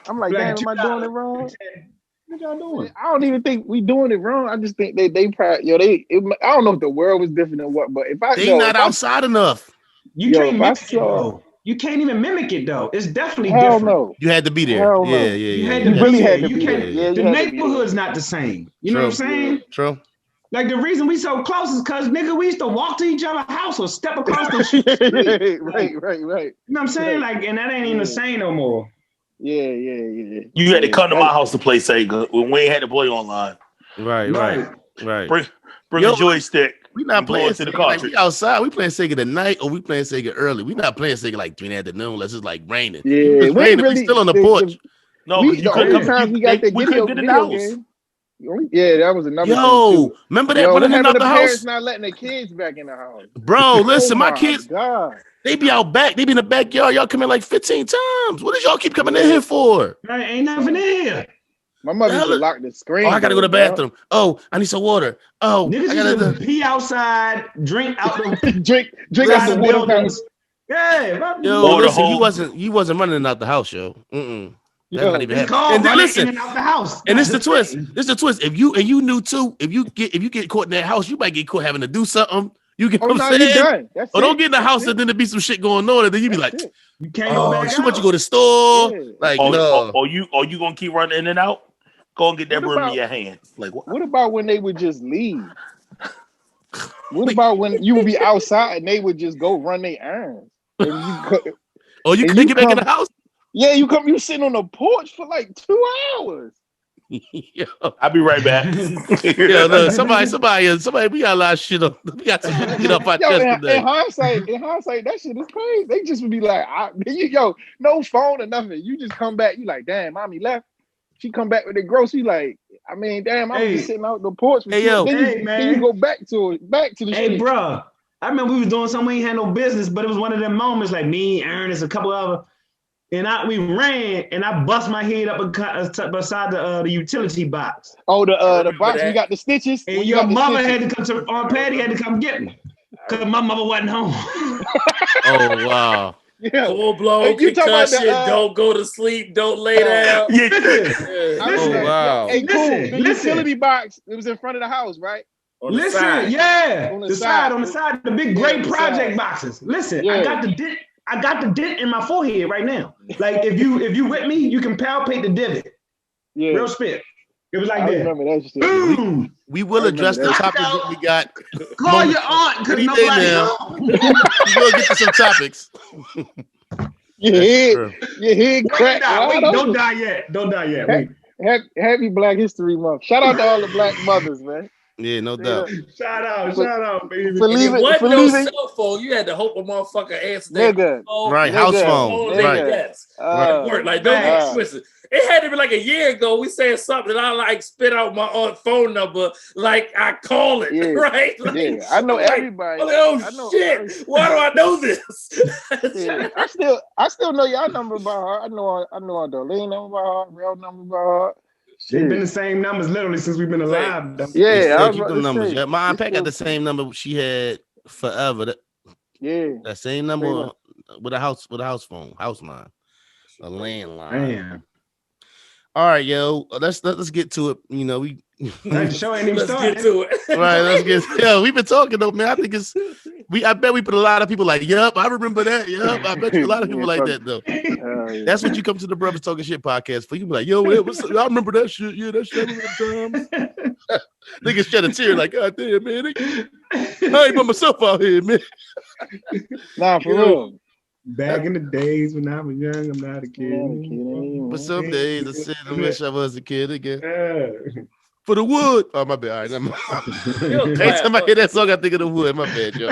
I'm like, damn, am I doing it wrong? What y'all doing? I don't even think we doing it wrong. I just think they probably, I don't know if the world was different or what, but they not outside enough. You can't mimic it though. You can't even mimic it though. It's definitely different. No. You had to be there. Yeah. You really had to be there. The neighborhood's not the same. You know what I'm saying? True. Like the reason we so close is because nigga, we used to walk to each other's house or step across the street. Right. You know what I'm saying? Like, and that ain't even the same no more. Yeah. You had to come to my house to play Sega when we ain't had to play online. Right. Bring a joystick. We not playing to the Sega, car. like, we outside. We playing Sega tonight or we playing Sega early. We not playing Sega like 3 in the afternoon unless it's like raining. Yeah, we still on the porch. The only time we got the video game. Yeah, that was another thing too. Remember that running out the house? Parents not letting their kids back in the house. Bro, listen, my kids, God. They be out back. They be in the backyard. Y'all come in like 15 times. What did y'all keep coming in here for? Ain't nothing in here. My mother used to lock the screen. Oh, I gotta go to the bathroom. Oh, I need some water. Oh, niggas I gotta pee outside, drink out the drink out the buildings. Yeah, yo, listen, you wasn't running out the house, yo. That's not even happening. And listen, in and out the house. And it's the twist. It's the twist. If you knew too, if you get caught in that house, you might get caught having to do something. You get what I'm saying? Don't get in the house and then there be some shit going on, and then you be like, you can't go back. She want you to go to the store. Yeah. Like, no. You gonna keep running in and out? Go and get that broom in your hand. Like, what about when they would just leave? What about when you would be outside and they would just go run their errands? You couldn't get back in the house? Yeah, you sitting on the porch for like 2 hours. Yo. I'll be right back. Look, somebody, we got a lot of shit on. We got some shit to get off our chest today. In hindsight, that shit is crazy. They just would be like, no phone or nothing. You just come back. You like, damn, mommy left. She come back with the grocery. Like, I mean, damn, I was just sitting out the porch. Then you go back to the street. Hey, bro, I remember we was doing something we ain't had no business, but it was one of them moments like me, Ernest, a couple of and we ran, and I bust my head up beside the utility box. Oh, the box we got the stitches. And your mother had to come to Aunt Patty had to come get me because my mother wasn't home. Oh wow. Yeah. Full blown concussion. Don't go to sleep. Don't lay down. Oh wow. Hey, cool. The utility box. It was in front of the house, right? On the side, the big great project boxes. Listen, I got the dent in my forehead right now. Like if you with me, you can palpate the divot. Yeah. Real spit. It was like that. Remember that shit. We will address the topics that we got. Call your aunt because nobody knows. We will get to some topics. Your head cracked. Don't die yet. Wait. Happy Black History Month. Shout out to all the black mothers, man. Yeah, no doubt. Shout out, baby. For leaving cell phone, you had to hope a motherfucker answered that. Right, house phone. Right. Yes. Work. Like, don't get twisted. It had to be like a year ago. We said something, and I like spit out my aunt's phone number, like I call it, right? Like, I know everybody. Shit! Why do I know this? I still know y'all number by heart. I know our Darlene number by heart, real number by heart. They've been the same numbers literally since we've been alive. Yeah, I keep the numbers. Yeah, my Aunt Pat got the same number she had forever. That same number with a house phone, house line, a landline. Damn. All right, yo, let's get to it. You know, that show ain't even started. Let's get to it. Right, we've been talking though, man. I think it's I bet we put a lot of people like, yup, I remember that. Yup, I bet you a lot of people like that though. Yeah. That's what you come to the Brothers Talking Shit podcast for. You be like, yo, I remember that shit. Yeah, that shit. I remember the times. Niggas shed a tear like, God damn, man. I ain't by myself out here, man. Nah, for real. Back in the days when I was young, I'm not a kid. But some days I said I wish I was a kid again. Yeah. For the wood. Oh, my bad. All right, every time I hear that song, I think of the wood. My bad, yo.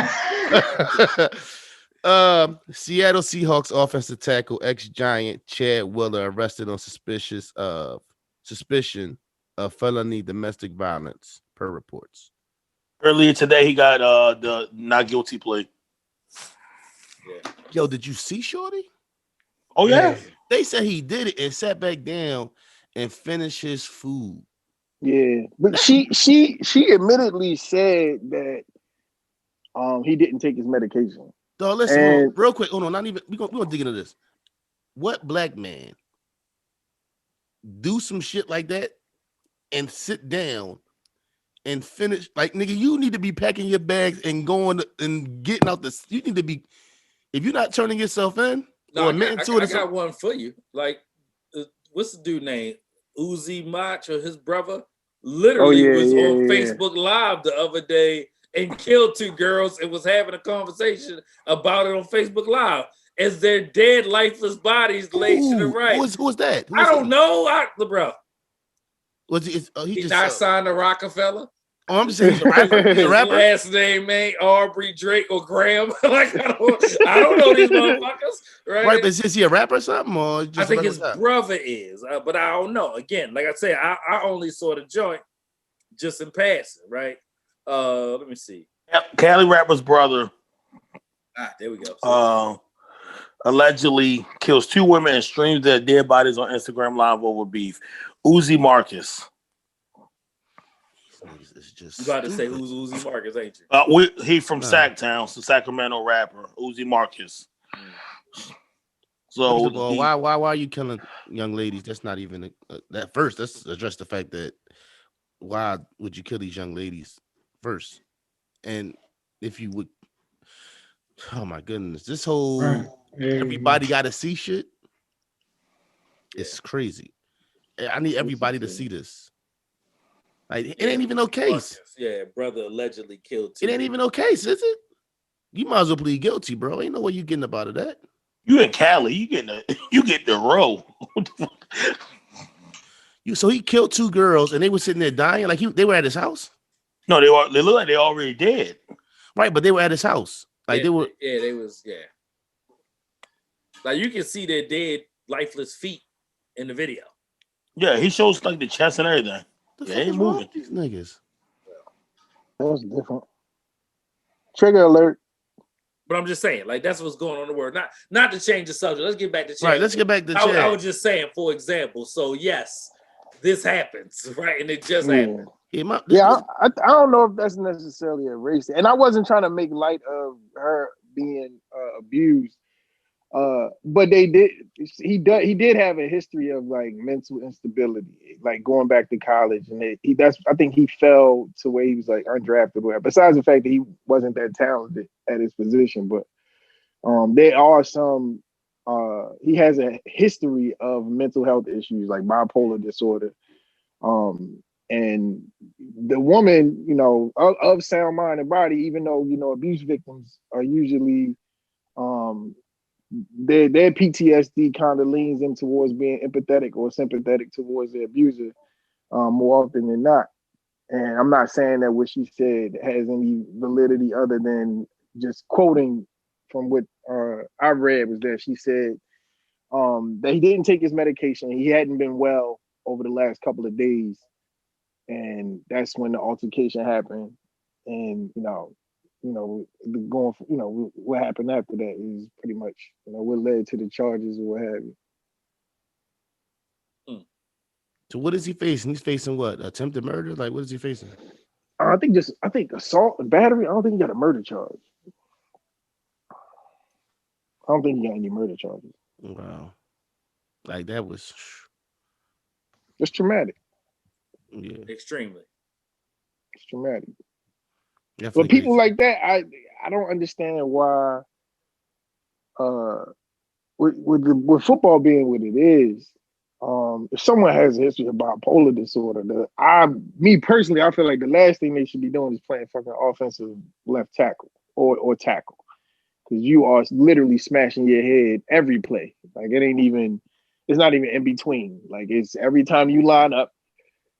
Seattle Seahawks offensive tackle ex-Giant Chad Wheeler arrested on suspicion of felony domestic violence, per reports. Earlier today, he got the not guilty plea. Yeah. Yo, did you see Shorty? Oh yeah. They said he did it and sat back down and finished his food. Yeah, but she admittedly said that he didn't take his medication. Dog, listen, real quick. Hold on, we're gonna dig into this. What black man do some shit like that and sit down and finish? Like, nigga, you need to be packing your bags and going and getting out this. You need to be, if you're not turning yourself in or admitting to it. I got one for you. Like, what's the dude name? Uzi Mach or his brother literally was on Facebook Live the other day and killed 2 girls and was having a conversation about it on Facebook Live as their dead, lifeless bodies laid to the right. Who was that? I don't know, bro. Was he? He He just not signed to Rockefeller. Oh, I'm just saying he's a rapper. He's a rapper. Last name ain't Aubrey, Drake, or Graham. Like I don't know these motherfuckers, right? Right, but is he a rapper or something? Or just I think his brother is, but I don't know. Again, like I said, I only saw the joint just in passing, right? Let me see. Yep, Cali rapper's brother. There we go. Allegedly kills 2 women and streams their dead bodies on Instagram Live over beef. Uzi Marcus. You about to say who's Uzi Marcus, ain't you? He from Sacktown, so Sacramento rapper, Uzi Marcus. So why are you killing young ladies? That's not even that first. Let's address the fact that why would you kill these young ladies first? And if you would, oh my goodness, this whole everybody got to see shit. It's crazy. I need everybody to see this. Like, it ain't even no case. Yeah, brother allegedly killed 2. It ain't even no case, is it? You might as well plead guilty, bro. Ain't no way you getting up out of that. You in Cali, you get the row. So he killed 2 girls and they were sitting there dying, like they were at his house. No, they look like they already dead. Right, but they were at his house. Like they were. Yeah, they was. Yeah. Like you can see their dead, lifeless feet in the video. Yeah, he shows like the chest and everything. The fuck is wrong with these niggas? That was different. Trigger alert. But I'm just saying, like that's what's going on in the world. Not to change the subject. Let's get back to Chad. Right. Let's get back to Chad. I was just saying, for example. So yes, this happens, right? And it just happened. I don't know if that's necessarily a race, and I wasn't trying to make light of her being abused. But he did have a history of like mental instability, like going back to college, and I think he fell to where he was like undrafted. Besides the fact that he wasn't that talented at his position, but there are some. He has a history of mental health issues like bipolar disorder, and the woman, of sound mind and body, even though abuse victims are usually their PTSD kind of leans them towards being empathetic or sympathetic towards the abuser more often than not. And I'm not saying that what she said has any validity other than just quoting from what I read was that she said that he didn't take his medication. He hadn't been well over the last couple of days. And that's when the altercation happened. And, going for, what happened after that is pretty much, what led to the charges or what have you. So what is he facing? He's facing what? Attempted murder? Like, what is he facing? I think assault and battery. I don't think he got a murder charge. I don't think he got any murder charges. Wow. Like, that was... It's traumatic. Yeah. Extremely. It's traumatic. Definitely but people like that, I don't understand why. With football being what it is, if someone has a history of bipolar disorder, me personally, I feel like the last thing they should be doing is playing fucking offensive left tackle or tackle, because you are literally smashing your head every play. Like it's not even in between. Like it's every time you line up,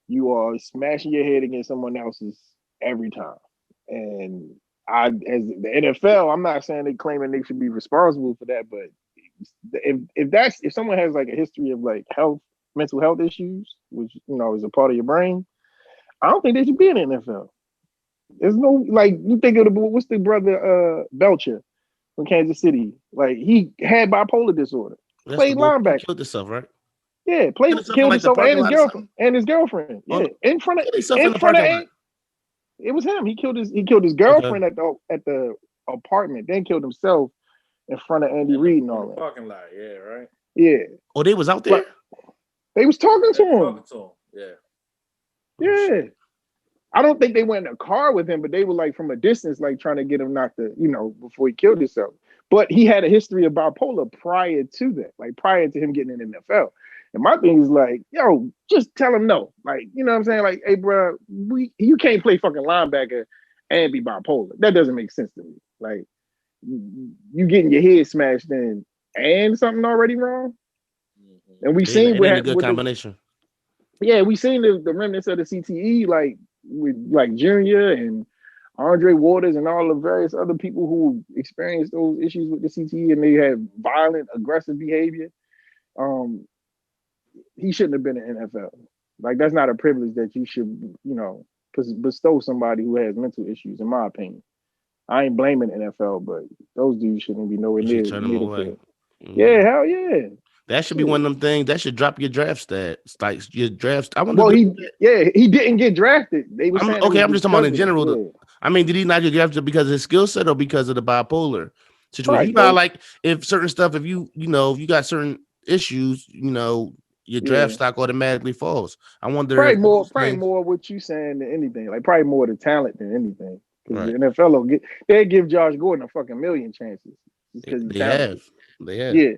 you are smashing your head against someone else's every time. And as the NFL, I'm not saying they claiming they should be responsible for that, but if someone has like a history of like mental health issues, which is a part of your brain, I don't think they should be in the NFL. There's no, like, you think of what's the brother Belcher from Kansas City? Like, he had bipolar disorder. Played linebacker. He killed himself, right? Yeah, killed himself and his girlfriend. Yeah, in front of it was him. He killed his girlfriend at the apartment, then killed himself in front of Andy Reid and all that. Parking lot, yeah, right. Yeah. Oh, they was out there. They was talking to him. Yeah. Yeah. I don't think they went in a car with him, but they were like from a distance, like trying to get him not to, before he killed himself. But he had a history of bipolar prior to that, like prior to him getting in the NFL. And my thing is like, yo, just tell him no. Like, you know what I'm saying? Like, hey, bro, you can't play fucking linebacker and be bipolar. That doesn't make sense to me. Like, you getting your head smashed in and something already wrong. And we seen what happened. A good combination. We seen the remnants of the CTE, like with like Junior and Andre Waters and all the various other people who experienced those issues with the CTE, and they had violent, aggressive behavior. He shouldn't have been in the NFL. Like, that's not a privilege that you should, bestow somebody who has mental issues, in my opinion. I ain't blaming the NFL, but those dudes shouldn't be nowhere near the field. Yeah, hell yeah. That should be one of them things that should drop your draft stats. Like your draft. He didn't get drafted. They were saying I'm just talking about in general. Yeah. I mean, did he not get drafted because of his skill set or because of the bipolar situation? Right. You know, like if certain stuff, if you got certain issues, your draft stock automatically falls. I wonder. Probably more what you saying than anything. Like probably more the talent than anything. Because the NFL they give Josh Gordon a fucking million chances. They have. Yeah.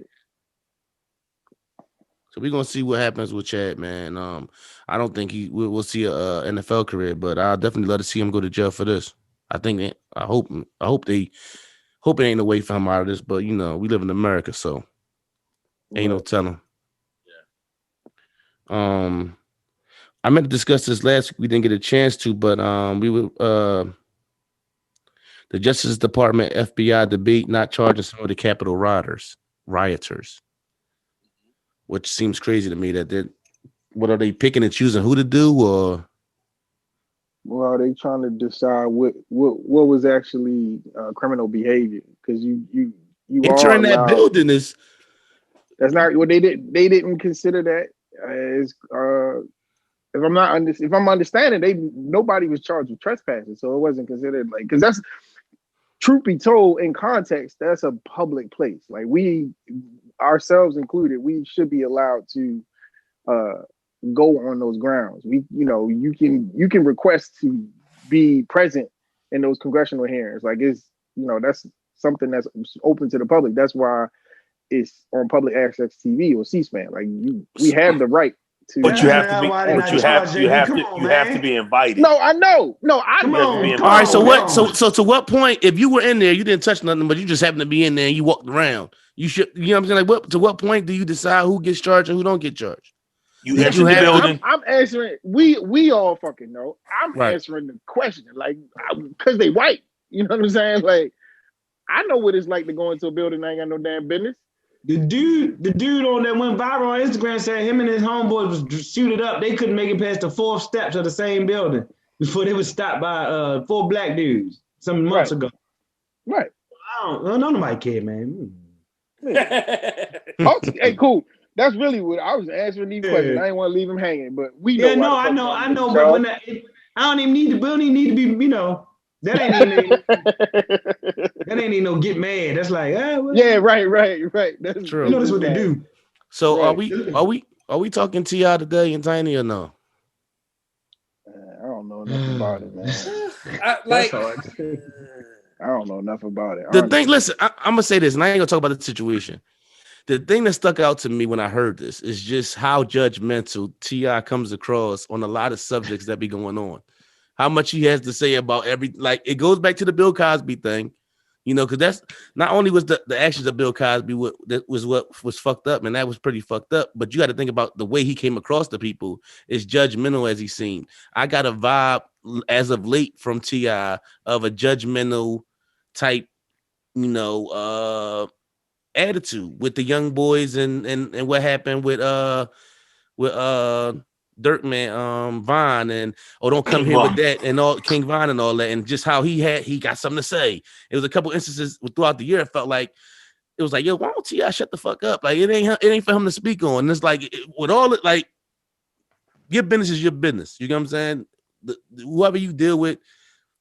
So we're gonna see what happens with Chad, man. I don't think we'll see a NFL career, but I'll definitely love to see him go to jail for this. I hope it ain't no way for him out of this, but we live in America, so ain't no telling. Yeah. I meant to discuss this last week. We didn't get a chance to, but we were the Justice Department FBI debate not charging some of the Capitol rioters. Which seems crazy to me what are they picking and choosing who to do, or? Well, they trying to decide what was actually criminal behavior, because you entering that building is. That's not what they did. They didn't consider that as if I'm understanding, nobody was charged with trespassing, so it wasn't considered like, because that's, truth be told, in context, that's a public place. Like, we ourselves included, we should be allowed to go on those grounds. You can request to be present in those congressional hearings. Like, it's that's something that's open to the public. That's why it's on public access TV or C-SPAN. Like, we have the right to. But you have to be invited. No, I know. No, I know. All right. So what? So to what point? If you were in there, you didn't touch nothing, but you just happened to be in there and you walked around. You should. You know what I'm saying? Like, to what point do you decide who gets charged and who don't get charged? You enter the building. I'm answering. We all fucking know. I'm answering the question, like, because they white. You know what I'm saying? Like, I know what it's like to go into a building. I ain't got no damn business. The dude on that went viral on Instagram said him and his homeboys was suited up. They couldn't make it past the 4th steps of the same building before they was stopped by 4 black dudes some months ago. Right. Nobody care, man. Hey, cool. That's really what I was answering these questions. I didn't want to leave them hanging, but we know. Yeah, I know. But when I don't even need to be, that ain't even no get mad. That's like, right. That's true. That's what they do. So are we talking T.I. today and Tiny or no? I don't know nothing about it, man. I don't know enough about it. The thing, listen, I'm gonna say this, and I ain't gonna talk about the situation. The thing that stuck out to me when I heard this is just how judgmental T.I. comes across on a lot of subjects that be going on. How much he has to say about like it goes back to the Bill Cosby thing, you know, because that's not only was the actions of Bill Cosby that was what was fucked up, and that was pretty fucked up. But you got to think about the way he came across to people is judgmental as he seemed. I got a vibe as of late from T.I. of a judgmental type, you know, attitude with the young boys and what happened with Dirkman, Vine, and don't come here with that, and all King Vine and all that, and just how he got something to say. It was a couple instances throughout the year. It felt like it was like, yo, why don't T.I. shut the fuck up? Like it ain't for him to speak on. And it's like with all it, like your business is your business. You know what I'm saying? Whoever you deal with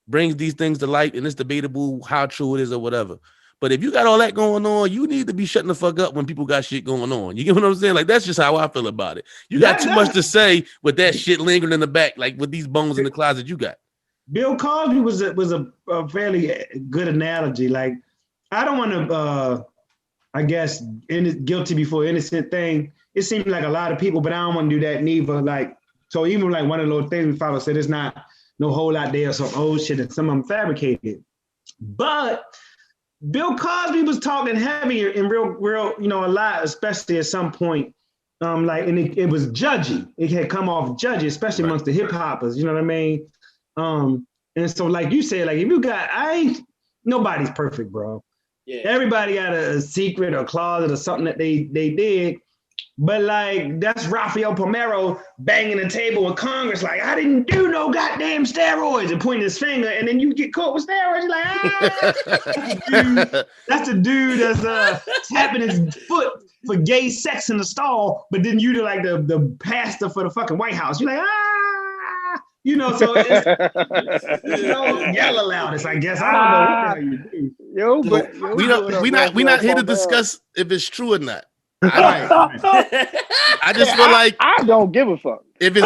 brings these things to light, and it's debatable how true it is or whatever. But if you got all that going on, you need to be shutting the fuck up when people got shit going on. You get what I'm saying? Like, that's just how I feel about it. You got too much to say with that shit lingering in the back, like with these bones in the closet you got. Bill Cosby was a fairly good analogy. Like, I don't want to, I guess, guilty before innocent thing. It seems like a lot of people, but I don't want to do that neither. Like, so even like one of those things we follow said, it's not no whole lot there, some old shit and some of them fabricated. But Bill Cosby was talking heavier and real, you know, a lot, especially at some point. Like, and it was judgy. It had come off judgy, especially amongst the hip hoppers. You know what I mean? And so, like you said, like if you got, nobody's perfect, bro. Yeah. Everybody got a secret or closet or something that they did. But like that's Rafael Palmeiro banging the table with Congress, like I didn't do no goddamn steroids and pointing his finger, and then you get caught with steroids. You're like, that's the dude that's tapping his foot for gay sex in the stall, but then you do like the pastor for the fucking White House. You're like, you know, so it's you know, yell loudest, I guess. I don't know what the hell you do. Yo, but we not here to discuss if it's true or not. I just feel like I don't give a fuck. If it's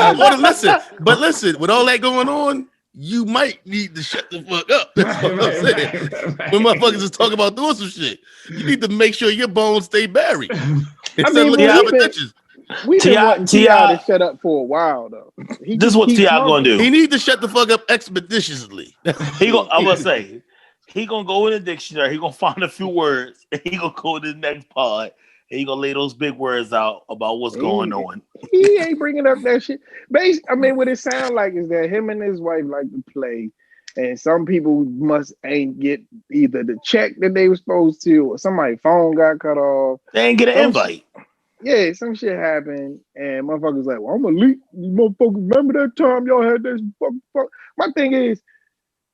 listen, with all that going on, you might need to shut the fuck up. That's what I'm saying. When motherfuckers is talking about doing some shit, you need to make sure your bones stay buried. We've been wanting T.I. to shut up for a while though. This is what T.I. gonna do. He need to shut the fuck up expeditiously. I'm gonna say he gonna go in the dictionary. He gonna find a few words, and he gonna go to the next pod. And he gonna lay those big words out about what's going on. He ain't bringing up that shit. I mean, what it sounds like is that him and his wife like to play, and some people ain't get either the check that they were supposed to, or somebody's phone got cut off. They ain't get an invite. Yeah, some shit happened, and motherfuckers like, well, I'm gonna leak. You motherfuckers, remember that time y'all had this? Fuck. My thing is.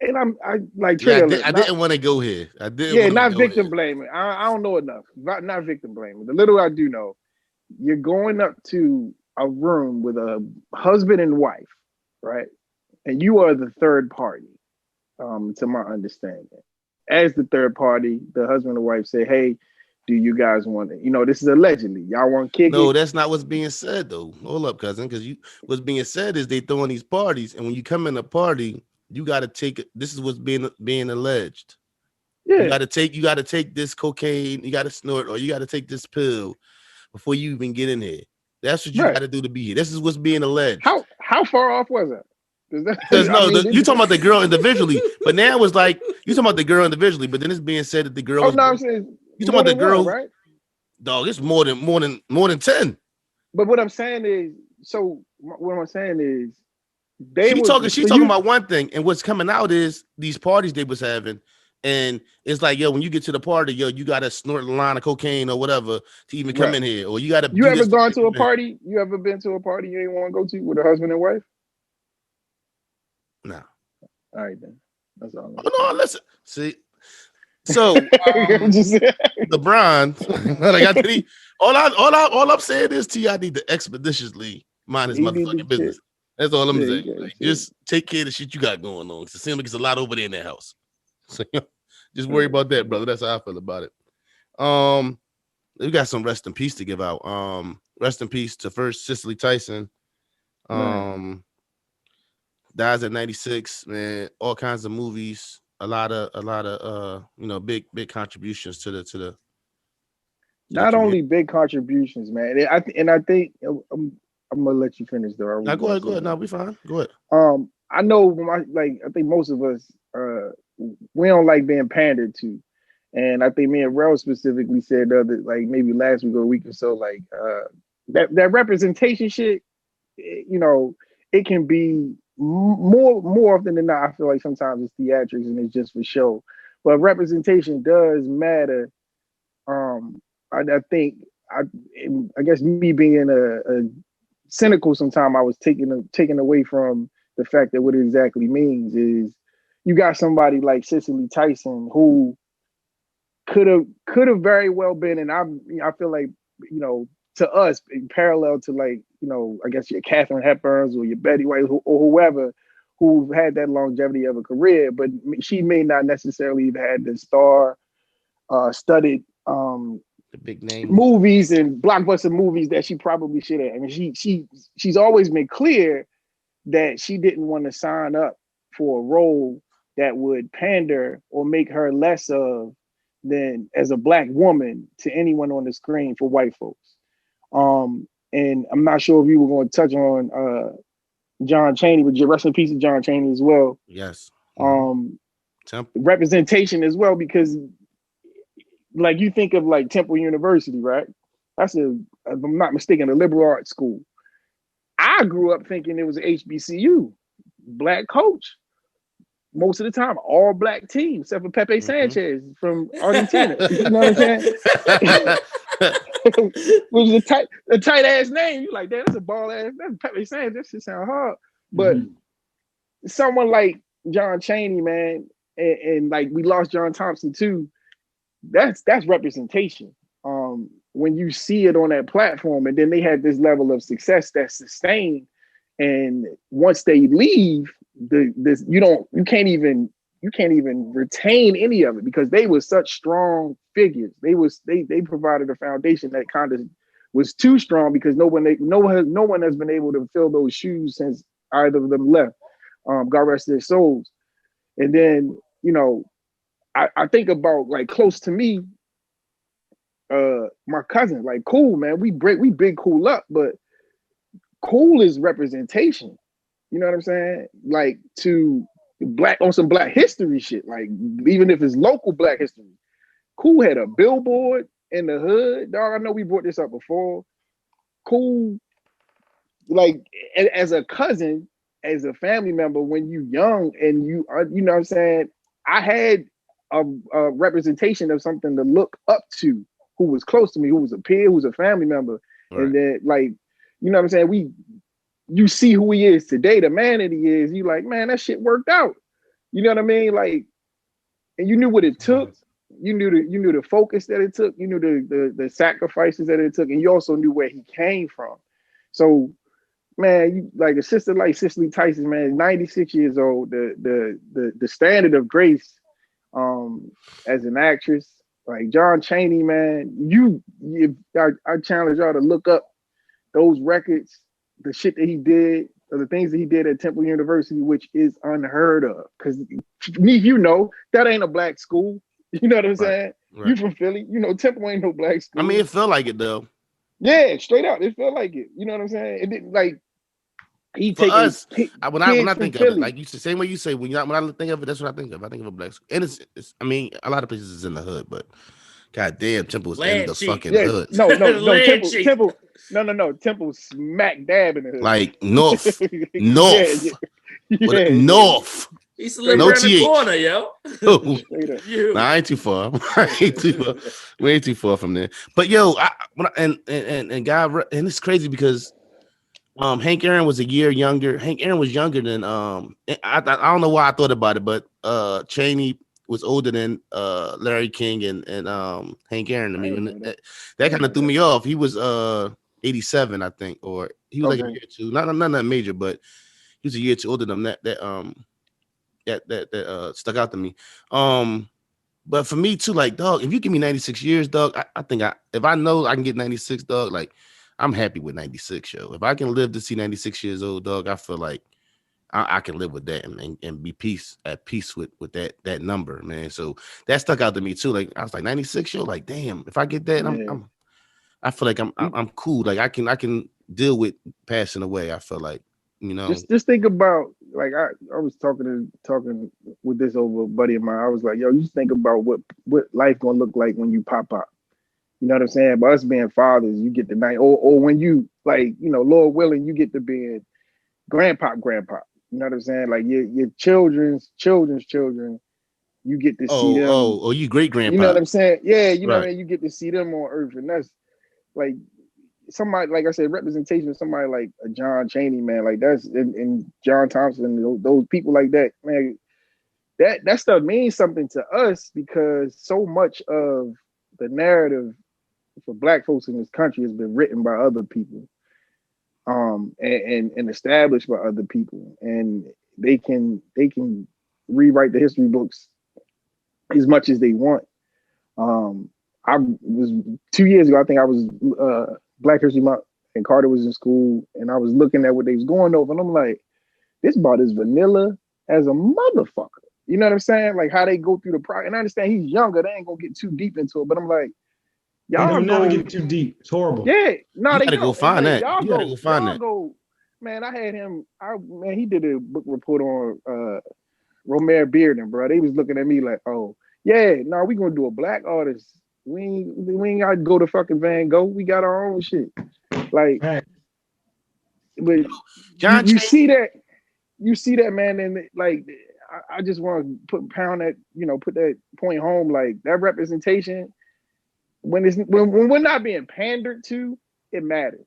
And I didn't want to go here. I didn't. Yeah, not victim blaming. I don't know enough. Not victim blaming. The little I do know, you're going up to a room with a husband and wife, right? And you are the third party, to my understanding. As the third party, the husband and wife say, "Hey, do you guys want it? You know, this is allegedly. Y'all want to kick it?" No, that's not what's being said though. Hold up, cousin, because what's being said is they throwing these parties, and when you come in a party. You got to take. This is what's being alleged. Yeah. You got to take this cocaine. You got to snort, or you got to take this pill before you even get in here. That's what you got to do to be here. This is what's being alleged. How far off was that? Because you talking about the girl individually, but now it's like you talking about the girl individually, but then it's being said that the girl. I'm saying you talking about the girl, right? Dog, it's more than 10. But what I'm saying is, She's talking about one thing, and what's coming out is these parties they was having, and it's like, yo, when you get to the party, yo, you gotta snort a line of cocaine or whatever to even come in here, or you gotta. You ever gone to a party? You ever been to a party you ain't want to go to with a husband and wife? No. All right then. That's all. Oh no, listen. See, so LeBron, like all I'm saying is T.I. need to expeditiously mind his motherfucking business. That's all I'm saying. Like, just take care of the shit you got going on. It seems like it's a lot over there in that house. So just worry about that, brother. That's how I feel about it. We got some rest in peace to give out. Rest in peace to first Cicely Tyson. Dies at 96, man. All kinds of movies. a lot of big contributions to the Not community. only big contributions, man. I think I'm gonna let you finish though. Now go ahead. No, we fine. Go ahead. I know I think most of us we don't like being pandered to. And I think me and Rel specifically said the other, like maybe last week or a week or so, like that representation shit, it can be more often than not. I feel like sometimes it's theatrics and it's just for show, but representation does matter. I think I guess me being a cynical, sometimes I was taken away from the fact that what it exactly means is you got somebody like Cicely Tyson who could have very well been, and I feel like to us in parallel to like I guess your Katharine Hepburns or your Betty White or whoever who had that longevity of a career, but she may not necessarily have had the star studded the big name movies and blockbuster movies that she probably should have. I mean, she's always been clear that she didn't want to sign up for a role that would pander or make her less of than as a Black woman to anyone on the screen for white folks. And I'm not sure if you were going to touch on John Chaney, but rest in peace to John Chaney as well. Yes. Representation as well, because like you think of like Temple University, right? That's if I'm not mistaken, a liberal arts school. I grew up thinking it was an HBCU, Black coach. Most of the time, all Black team, except for Pepe Sanchez from Argentina. You know what I'm saying? Which is a tight ass name. You're like, damn, that's a ball ass. That's Pepe Sanchez. That shit sound hard. But someone like John Chaney, man, and like we lost John Thompson too. That's representation. When you see it on that platform, and then they had this level of success that's sustained, and once they leave, you can't even retain any of it because they were such strong figures. They provided a foundation that kind of was too strong because no one has been able to fill those shoes since either of them left. God rest their souls. And then I think about like close to me, my cousin, like Cool, man, we big Cool up, but Cool is representation. You know what I'm saying? Like to Black on some Black history shit. Like even if it's local Black history, Cool had a billboard in the hood. Dog, I know we brought this up before. Cool, like as a cousin, as a family member, when you young and you know what I'm saying, I had a representation of something to look up to, who was close to me, who was a peer, who was a family member. Right. And then like, you know what I'm saying? You see who he is today, the man that he is, you like, man, that shit worked out. You know what I mean? Like, and you knew what it took. You knew the focus that it took. You knew the sacrifices that it took, and you also knew where he came from. So, man, you like a sister like Cicely Tyson, man, 96 years old. The standard of grace, as an actress, like John Chaney, man, I challenge y'all to look up those records, the shit that he did, or the things that he did at Temple University, which is unheard of. Because that ain't a Black school. You know what I'm saying? Right. You from Philly, Temple ain't no Black school. I mean, it felt like it though. Yeah, straight out, it felt like it. You know what I'm saying? It didn't like. For us, when I think of it, like you the same way you say when I think of it, that's what I think of. I think of a Black school, and it's I mean, a lot of places is in the hood, but God damn, Temple is in the fucking hood. No, Temple. No. Temple smack dab in the hood. Like north. North. He used to live around the corner, yo. Nah, I ain't too far. We ain't too far from there. But yo, and God, and it's crazy because Hank Aaron was a year younger. Hank Aaron was younger than I don't know why I thought about it, but Chaney was older than Larry King and Hank Aaron. I mean, that kind of threw me off. He was 87, I think, or he was like a year or two. Not that major, but he was a year or two older than that stuck out to me. But for me too, like, dog, if you give me 96 years, dog, I think if I know I can get 96, dog, like I'm happy with 96, yo. If I can live to see 96 years old, dog, I feel like I can live with that and be at peace with that number, man. So that stuck out to me too. Like I was like 96, yo, like damn, if I get that, I feel like I'm cool. Like I can deal with passing away. I feel like, you know. Just think about, like, I was talking with this over a buddy of mine. I was like, yo, you just think about what life gonna look like when you pop up. You know what I'm saying? But us being fathers, you get the night, or when you, like, you know, Lord willing, you get to being grandpa. You know what I'm saying? Like your children's children, you get to see them. Oh, you great grandpa. You know what I'm saying? Yeah, you know right. what I mean? You get to see them on earth, and that's like somebody, like I said, representation of somebody like a John Chaney, man. Like that's and John Thompson, those people like that, man. That stuff means something to us because so much of the narrative for Black folks in this country has been written by other people. And established by other people, and they can rewrite the history books as much as they want. I was 2 years ago, I think I was Black History Month, and Carter was in school, and I was looking at what they was going over, and I'm like, this about as vanilla as a motherfucker. You know what I'm saying? Like how they go through the process. And I understand he's younger, they ain't gonna get too deep into it, but I'm like, y'all never get too deep. It's horrible. Yeah, no, they gotta go find that. You gotta go find that. Man, I had him. He did a book report on Romare Bearden, bro. They was looking at me like, oh yeah, no, we gonna do a Black artist. We ain't gotta go to fucking Van Gogh. We got our own shit. Like, right. But you see that, man, and like, I just want to put that point home. Like that representation. When we're not being pandered to, it matters.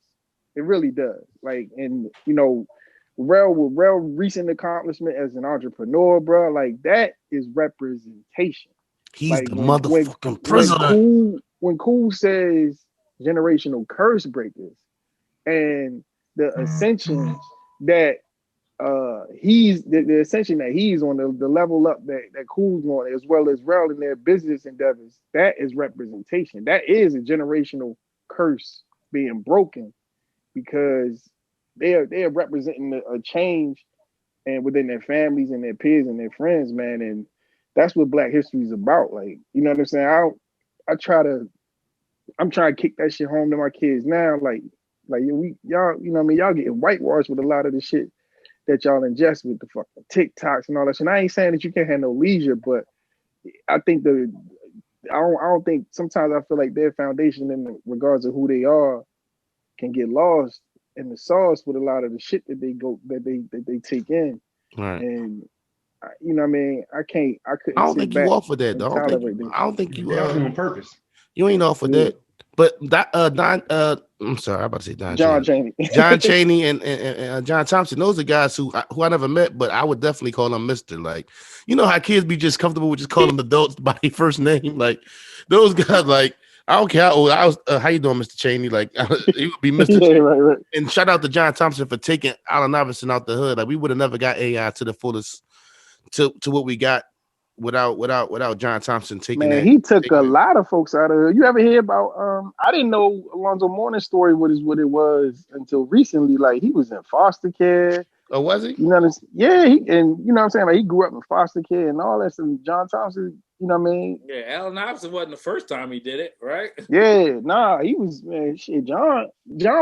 It really does. Like, and you know, Rel recent accomplishment as an entrepreneur, bro. Like that is representation. He's like, the motherfucking president. When Cool says generational curse breakers, and the ascension that he's the ascension that he's on, the level up that Cool's on, as well as Rel in their business endeavors, that is representation. That is a generational curse being broken, because they are representing a change and within their families and their peers and their friends, man. And that's what Black history is about. Like, you know what I'm saying? I'm trying to kick that shit home to my kids now. Like y'all, you know what I mean? Y'all getting whitewashed with a lot of the shit that y'all ingest with the fucking TikToks and all that shit. And I ain't saying that you can't have no leisure, but I think I don't think, sometimes I feel like their foundation in regards of who they are can get lost in the sauce with a lot of the shit that they take in. Right. And you know what I mean? I couldn't. I don't think you offer that though. I don't think you on purpose. You ain't offer that. But I'm sorry, I'm about to say John Chaney. John Chaney and John Thompson, those are guys who I never met, but I would definitely call them Mr. Like, you know how kids be just comfortable with just calling adults by their first name? Like, those guys, like, I don't care how old I was. How you doing, Mr. Chaney? Like, he would be Mr. Yeah, right. And shout out to John Thompson for taking Allen Iverson out the hood. Like, we would have never got AI to the fullest, to what we got without John Thompson taking. Man, he took a lot of folks out of here. You ever hear about? I didn't know Alonzo Mourning's story. What it was until recently. Like, he was in foster care. Oh, was he? You know what I'm saying? Yeah, and you know what I'm saying? Like, he grew up in foster care and all that stuff. John Thompson, you know what I mean? Yeah, Allen Iverson wasn't the first time he did it, right? Yeah, nah, he was, man, shit. John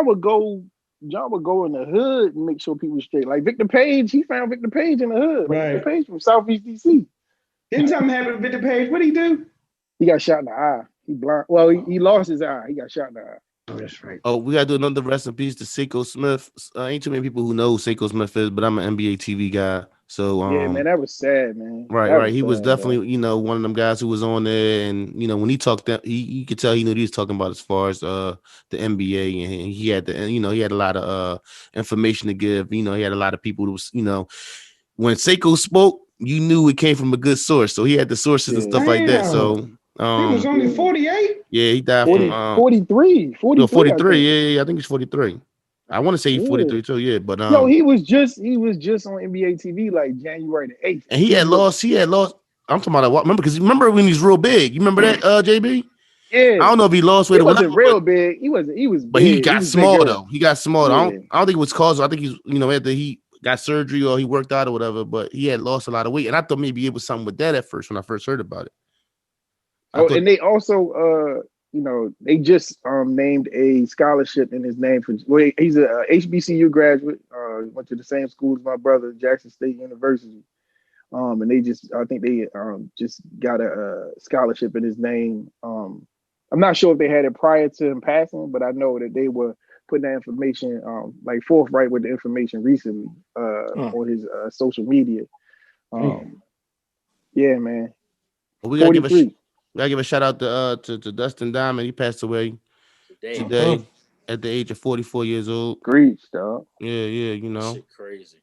would go in the hood and make sure people were straight. Like Victor Page, he found Victor Page in the hood. Like, right. Victor Page from Southeast DC. Didn't something happen to Victor Page? What did he do? He got shot in the eye. He blind. Well, he lost his eye. He got shot in the eye. Oh, that's right. Oh, we gotta do another rest in peace to Seiko Smith. Ain't too many people who know who Seiko Smith is, but I'm an NBA TV guy. So yeah, man, that was sad, man. Right. He was definitely, you know, one of them guys who was on there, and you know, when he talked, you could tell he knew what he was talking about as far as the NBA, and he had a lot of information to give. You know, he had a lot of people who was, you know, when Seiko spoke, you knew it came from a good source. So he had the sources and stuff like that. So he was only 48. Yeah, he died 43. 43. Yeah, I think he's 43. I want to say he's 43 too. Yeah, but no, he was just on NBA TV like January the 8th. And he had lost. I'm talking about remember when he's real big. You remember that, JB? Yeah. I don't know if he lost weight. He wasn't real big. He was. But big. he got small though. He got small. Yeah. I don't think it was causal. I think he's, you know, after he got surgery or he worked out or whatever, but he had lost a lot of weight. And I thought maybe it was something with that at first when I first heard about it. And they also they just named a scholarship in his name for he's a HBCU graduate, went to the same school as my brother, Jackson State University. And I think they just got a scholarship in his name. I'm not sure if they had it prior to him passing, but I know that they were putting that information like forthright with the information recently on his social media. Yeah, man. Well, we gotta give a shout out to Dustin Diamond. He passed away today at the age of 44 years old. Screech, dog. Yeah, you know. Shit crazy.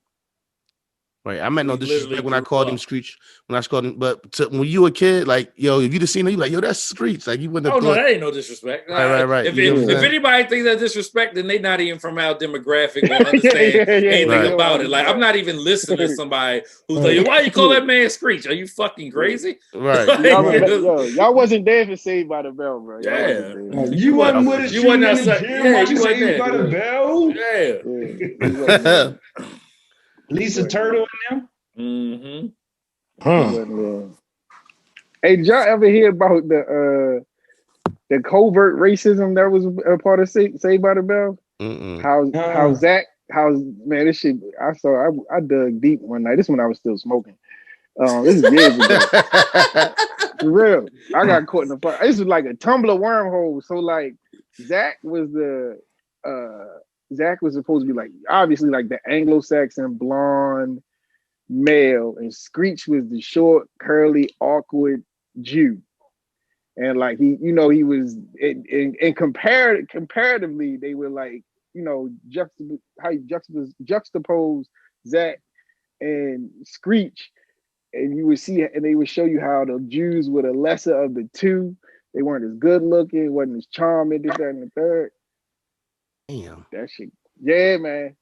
Right, I meant no disrespect when I called him Screech. When I called him, but when you a kid, like yo, if you'd have seen him, you like yo, that's Screech. Like you wouldn't have. No, that ain't no disrespect. Right. If anybody thinks that disrespect, then they not even from our demographic or understand anything about it. Like I'm not even listening to somebody who's like, why you call that man Screech? Are you fucking crazy? Right. Y'all wasn't there for Saved by the Bell, bro. Yeah. You wasn't with us. You wasn't outside. Yeah, you wasn't Saved by the Bell. Yeah. Lisa Turtle in them. Hey, did y'all ever hear about the covert racism that was a part of Saved by the Bell? How Zach, man, this shit. I dug deep one night. This when I was still smoking. This is years ago. For real, I got caught in the fire. This was like a Tumblr wormhole. So like, Zach was supposed to be like obviously like the Anglo-Saxon blonde male, and Screech was the short, curly, awkward Jew. And like he was in comparatively, they were like, juxtapose Zach and Screech, and you would see, and they would show you how the Jews were the lesser of the two. They weren't as good looking, wasn't as charming, this, that, and the third. Damn. That shit. Yeah, man.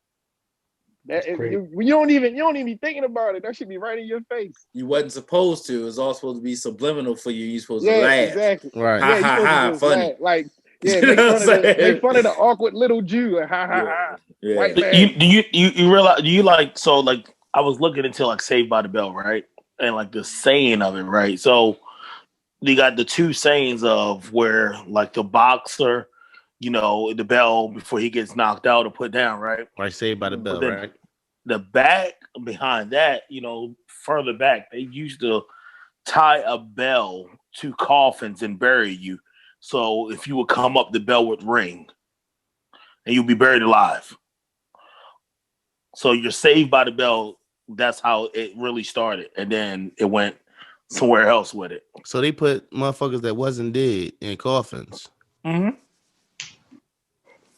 You don't even be thinking about it. That should be right in your face. You wasn't supposed to. It's all supposed to be subliminal for you. You're supposed to laugh. Exactly. Right. Ha, funny. Laugh. Like, make fun of the awkward little Jew. Like, ha. Yeah. White man. You realize? Do you like? So like, I was looking into like Saved by the Bell, right? And like the saying of it, right? So you got the two sayings of where like the boxer, the bell before he gets knocked out or put down, right? Right, Saved by the Bell, right? The back behind that, further back, they used to tie a bell to coffins and bury you. So if you would come up, the bell would ring and you'd be buried alive. So you're saved by the bell. That's how it really started. And then it went somewhere else with it. So they put motherfuckers that wasn't dead in coffins. Mm-hmm.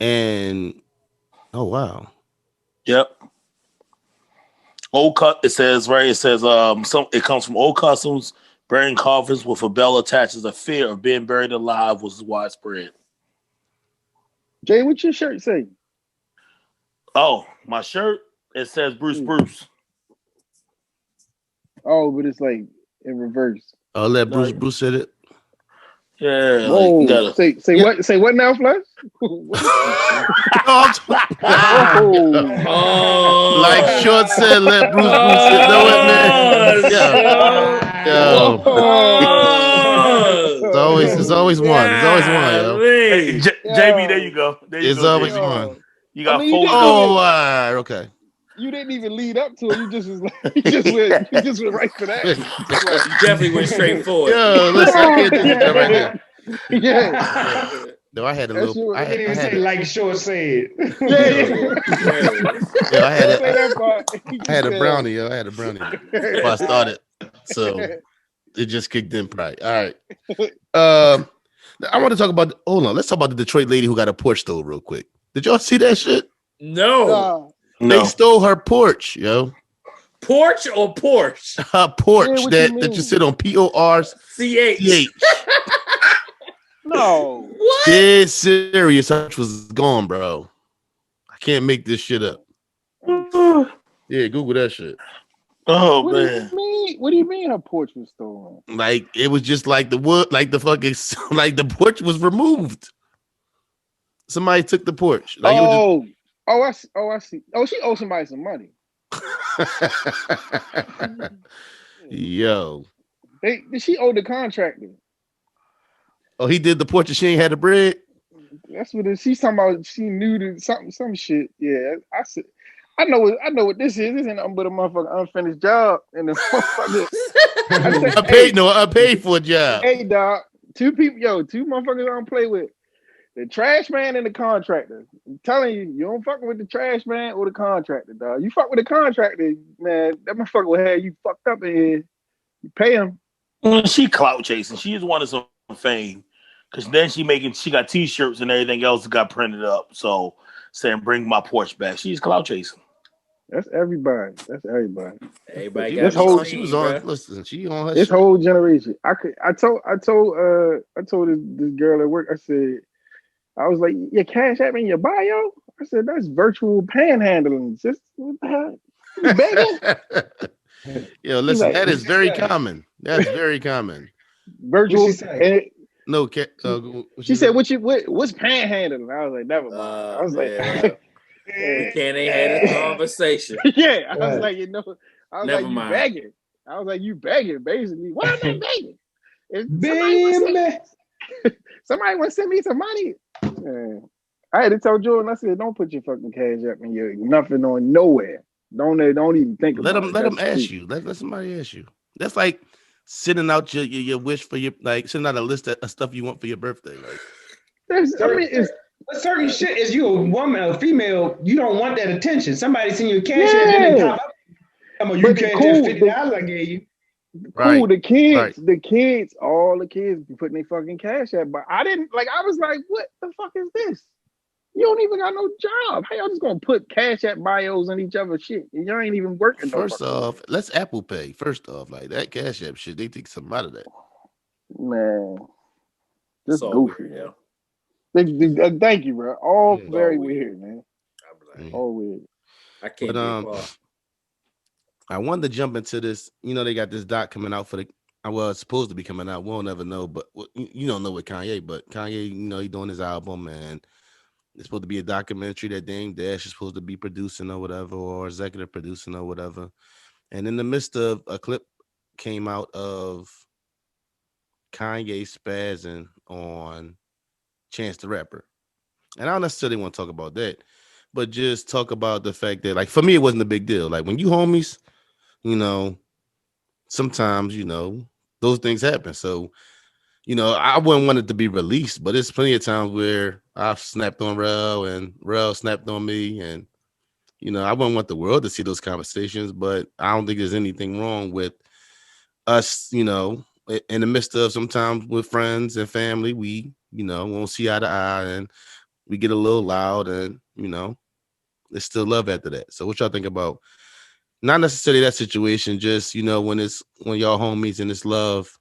And oh wow. Yep. It says it comes from old customs. Burying coffins with a bell attaches a fear of being buried alive was widespread. Jay, what's your shirt say? Oh, my shirt, it says Bruce. Oh, but it's like in reverse. Oh, let Bruce said it. Yeah. Whoa. Like, what? Say what now, Flash? Like Short said, let Bruce it. Know it, man. Yo. It's always one. Yo. Hey, JB, there you go. It's always one. You got okay. You didn't even lead up to it. You just was like, you just went right for that. You definitely went straight forward. Yo, listen, I can't do that right there. Yeah. No, I had a little. I didn't say like Short said. Yeah, I had a brownie. Yo, I had a brownie before I started, so it just kicked in pride. All right. I want to talk about. Hold on, let's talk about the Detroit lady who got a porch stole real quick. Did y'all see that shit? No. They stole her porch, yo. Porch or Porsche? Her porch that you sit on PORCH. No. What? Dead serious. Which was gone, bro. I can't make this shit up. Yeah, Google that shit. Oh, what man. What do you mean her porch was stolen? Like, it was just like the wood, like the fucking, like the porch was removed. Somebody took the porch. Like, I see. Oh, she owed somebody some money. Yo. She owed the contractor. Oh, he did the portrait. She ain't had the bread. That's what she's talking about. She knew some shit. Yeah, I said, I know what this is. This ain't nothing but a motherfucker unfinished job. And the motherfucker, I paid for a job. Hey, dog, two motherfuckers I don't play with. The trash man and the contractor. I'm telling you, you don't fuck with the trash man or the contractor, dog. You fuck with the contractor, man, that motherfucker will have you fucked up in here. You pay him. She clout chasing. She just wanted some fame. Because then she got t-shirts and everything else got printed up. So saying, bring my Porsche back. She's clout chasing. That's everybody. Everybody got she was on. Listen, she on her. This shit. whole generation. I told this girl at work. I was like, your Cash App in your bio. I said that's virtual panhandling. Just what the hell? You begging? Yo, listen, like, that is very common. That's very common. Virtual. No, she said, "What's panhandling?" I was like, "Never mind." I was like, "We can't have a conversation." Yeah, I was like, never mind. You begging. I was like, "You begging, basically." Why am I begging? Somebody want to send me some money. I had to tell Jordan. I said, "Don't put your fucking Cash App in your nothing on nowhere. Don't even think about it." Let them ask you. Let somebody ask you. That's like sending out your wish for your, like, sending out a list of stuff you want for your birthday. Like, certain shit is you a woman or female, you don't want that attention. Somebody send you a Cash App and then pop up. You can't just $50 I gave you. Cool, the kids, all the kids be putting their fucking Cash App, but I didn't, like, I was like, what the fuck is this? You don't even got no job. How y'all just gonna put Cash App bios on each other shit? Y'all ain't even working. First off, let's Apple Pay. First off, like that Cash App shit, they take something out of that. Man, just goofy. Yeah. Thank you, bro. All very weird, man. All weird. I can't. But, I wanted to jump into this. You know, they got this doc coming out for the. Well, it's supposed to be coming out. We'll never know, but you don't know with Kanye. But Kanye, you know, he doing his album, and it's supposed to be a documentary that Dame Dash is supposed to be producing or whatever, or executive producing or whatever. And in the midst of a clip came out of Kanye spazzing on Chance the Rapper. And I don't necessarily want to talk about that, but just talk about the fact that, like, for me, it wasn't a big deal. Like, when you homies, you know, sometimes, you know, those things happen. So, you know, I wouldn't want it to be released, but there's plenty of times where I've snapped on Rel and Rel snapped on me. And, you know, I wouldn't want the world to see those conversations, but I don't think there's anything wrong with us, you know, in the midst of sometimes with friends and family, we, you know, won't see eye to eye and we get a little loud and, you know, there's still love after that. So what y'all think about, not necessarily that situation, just, you know, when y'all homies and it's love,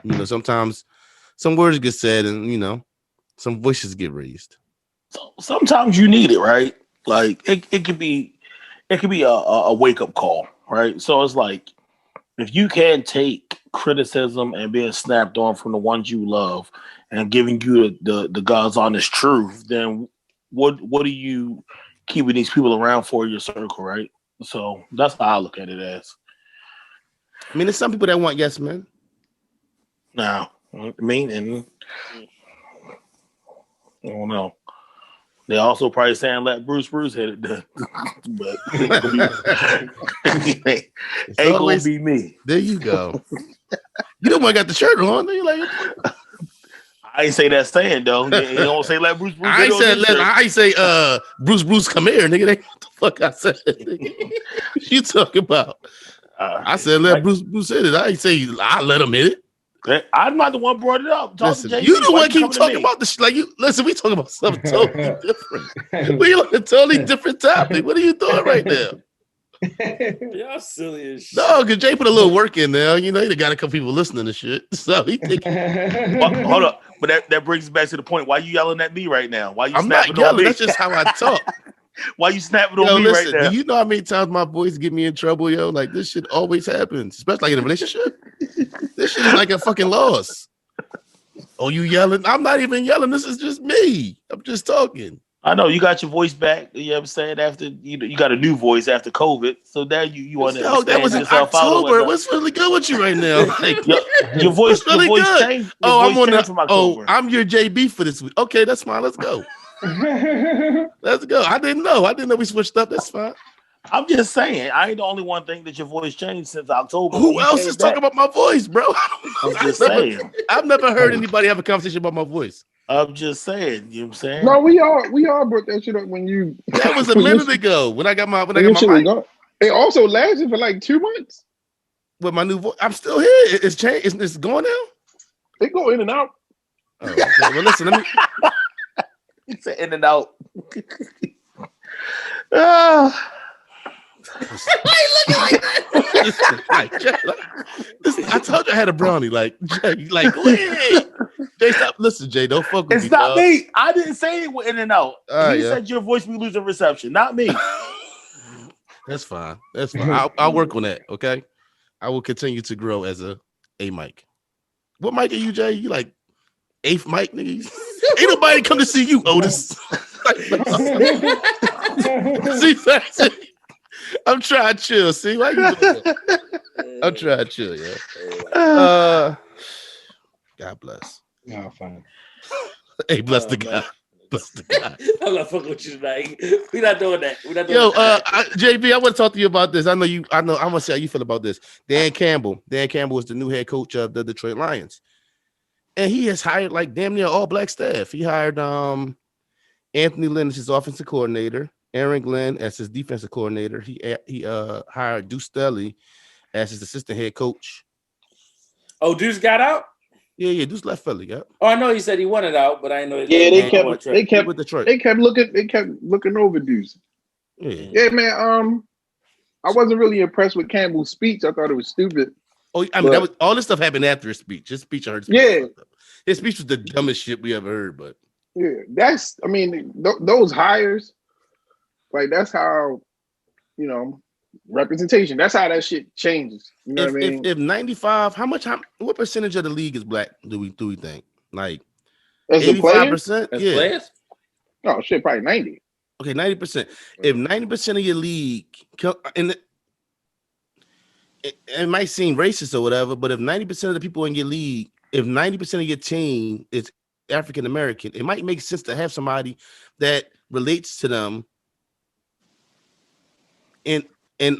you know, sometimes some words get said and, you know, some voices get raised. So sometimes you need it, right? Like it could be a wake up call, right? So it's like, if you can't take criticism and being snapped on from the ones you love and giving you the God's honest truth, then what are you keeping these people around for your circle, right? So that's how I look at it as. I mean, there's some people that want yes men. No, I mean, and I don't know. They also probably saying let Bruce hit it, but ain't gonna be me. There you go. You don't want to got the shirt on. You like? I ain't say that saying though. You don't say let Bruce. I ain't say Bruce come here, nigga. What the fuck I said? You talking about? I said let Bruce hit it. I ain't say I let him hit it. I'm not the one brought it up. Listen, you the one keep talking about this. Like, you listen, we talking about something totally different. We on a totally different topic. What are you doing right now? Y'all silly as shit. No, because Jay put a little work in there. You know, he got a couple people listening to shit. So he think. Hold up, but that brings us back to the point. Why you yelling at me right now? Why you? I'm not yelling. That's just how I talk. Why you snapping on me right now? Do you know how many times my boys get me in trouble, yo? Like, this shit always happens, especially in a relationship. This shit is like a fucking loss. Oh, you yelling? I'm not even yelling. This is just me. I'm just talking. I know you got your voice back. You know what I'm saying? After you got a new voice after COVID, so now you want to that was in October. What's really good with you right now? Like, your voice, really your voice good. changed. I'm on the. From October. I'm your JB for this week. Okay, that's fine. Let's go. Let's go. I didn't know we switched up. That's fine. I'm just saying, I ain't the only one think that your voice changed since October. Who else is talking about my voice, bro? I'm just saying. I've never heard anybody have a conversation about my voice. I'm just saying. You know what I'm saying? No, we all brought that shit up when you. That was a minute ago when I got my mic. It also lasted for like 2 months. With my new voice, I'm still here. It's changed. It's going now. They go in and out. Oh, okay. Well, listen. Let me. It's in and out. Listen, I told you I had a brownie. Like, Jay, wait. Jay, stop. Listen, Jay, don't fuck with me. It's not me. I didn't say it went in and out. He said your voice be losing reception, not me. That's fine. That's fine. I'll work on that. Okay, I will continue to grow as a mic. What mic are you, Jay? You like 8th mic, nigga? Ain't nobody come to see you, Otis. See, I'm trying to chill. See, why you doing that? I'm trying to chill, yeah. God bless. No, fine. Hey, bless the God. Bless the God. I'm not fucking with you tonight. We're not doing that. JB, I want to talk to you about this. I know. I'm gonna see how you feel about this. Dan Campbell is the new head coach of the Detroit Lions, and he has hired like damn near all black staff. He hired Anthony Lynn as his offensive coordinator, Aaron Glenn as his defensive coordinator. He hired Deuce Staley as his assistant head coach. Oh, Deuce got out? Yeah, Deuce left Philly. Yeah. Oh, I know he said he wanted out, but I know. They kept with Detroit. They kept looking over Deuce. Yeah, man. I wasn't really impressed with Campbell's speech. I thought it was stupid. Oh, I mean, all this stuff happened after his speech. His speech, I heard. His speech was the dumbest shit we ever heard. But yeah, those hires, like that's how, representation. That's how that shit changes. You know what I mean? If 95, what percentage of the league is black? Do we think like 85%? Yeah. Players? Oh shit, probably 90. Okay, 90%. If 90% of your league, and it might seem racist or whatever, but if 90% of the people in your league, if 90% of your team is African American, it might make sense to have somebody that relates to them. And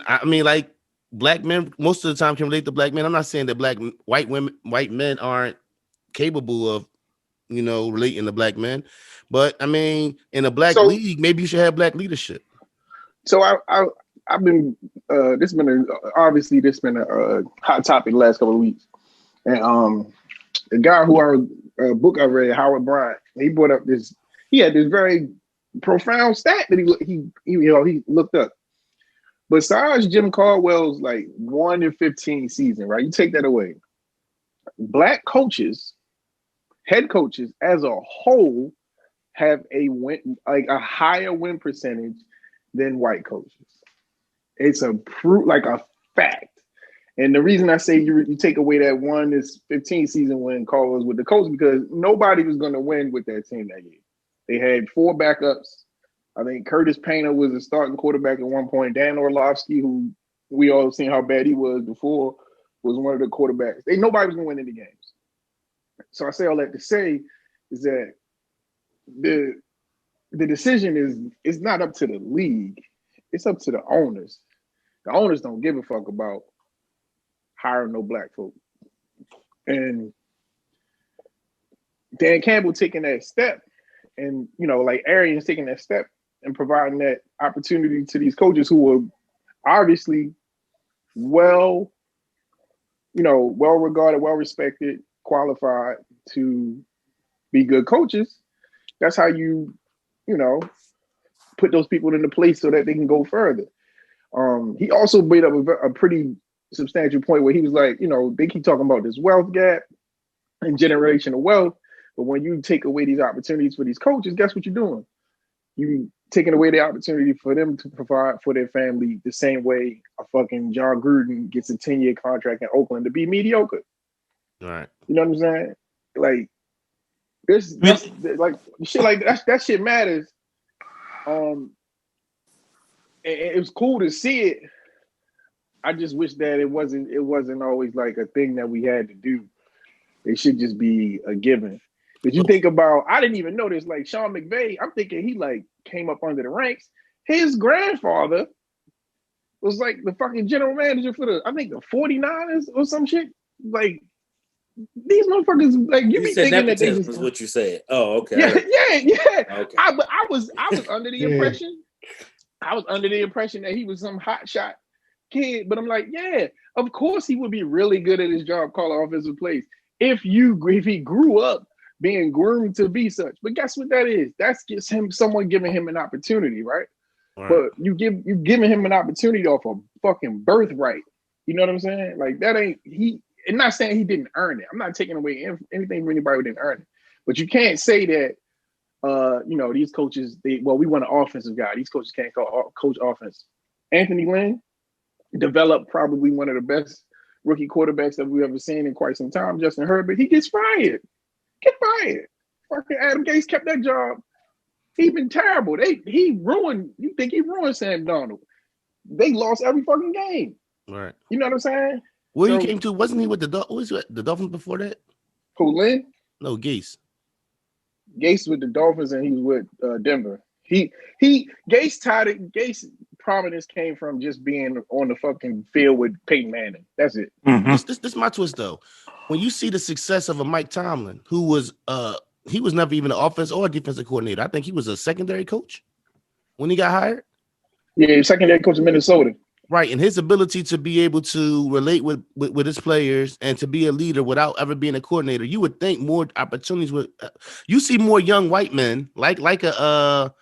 I mean, like black men, most of the time can relate to black men. I'm not saying that white men aren't capable of, relating to black men, but I mean, in a black league, maybe you should have black leadership. So I've been this has been a hot topic the last couple of weeks, and the guy who book I read, Howard Bryant, he brought up this. He had this very profound stat that he looked up. Besides Jim Caldwell's like 1-15 season, right? You take that away. Black coaches, head coaches as a whole, have a higher win percentage than white coaches. It's a fact. And the reason I say you take away that 1-15 season when Caldwell was with the coach, because nobody was going to win with that team that year. They had 4 backups. I think Curtis Painter was a starting quarterback at one point. Dan Orlovsky, who we all seen how bad he was before, was one of the quarterbacks. Nobody was going to win any games. So I say all that to say is that the decision is not up to the league. It's up to the owners. The owners don't give a fuck about hiring no black folk. And Dan Campbell taking that step, and like Arians taking that step and providing that opportunity to these coaches who are obviously well regarded, well respected, qualified to be good coaches. That's how you put those people into place so that they can go further. He also made up a pretty substantial point where he was like, they keep talking about this wealth gap and generational wealth, but when you take away these opportunities for these coaches, guess what you're doing? You taking away the opportunity for them to provide for their family the same way a fucking John Gruden gets a 10-year contract in Oakland to be mediocre. All right. You know what I'm saying? Like this like shit like that shit matters it was cool to see it. I just wish that it wasn't always like a thing that we had to do. It should just be a given. But you think about, I didn't even know this, like Sean McVay, I'm thinking he like came up under the ranks. His grandfather was like the fucking general manager for the 49ers or some shit. Like, these motherfuckers, like, you be thinking that they just... is what you said. Oh, okay. Yeah. Okay. I was under the impression, that he was some hotshot kid, but I'm like, yeah, of course he would be really good at his job calling offensive plays if he grew up being groomed to be such. But guess what that is? That's just someone giving him an opportunity, right? But you giving him an opportunity off a fucking birthright. You know what I'm saying? Like, that ain't he. I'm not saying he didn't earn it. I'm not taking away anything from anybody who didn't earn it. But you can't say that these coaches, we want an offensive guy. These coaches can't coach offense. Anthony Lynn developed probably one of the best rookie quarterbacks that we've ever seen in quite some time. Justin Herbert, he gets fired. Fucking Adam Gase kept that job. He been terrible. You think he ruined Sam Darnold. They lost every fucking game. Right. You know what I'm saying? Where you came to, wasn't he with the Dolphins before that? Who, Lynn? No, Gase. Gase with the Dolphins and he was with Denver. Gase prominence came from just being on the fucking field with Peyton Manning. That's it. Mm-hmm. This is my twist though. When you see the success of a Mike Tomlin, who was he was never even an offense or a defensive coordinator. I think he was a secondary coach when he got hired. Yeah, secondary coach in Minnesota. Right, and his ability to be able to relate with his players and to be a leader without ever being a coordinator, you would think more opportunities would. You see more young white men like a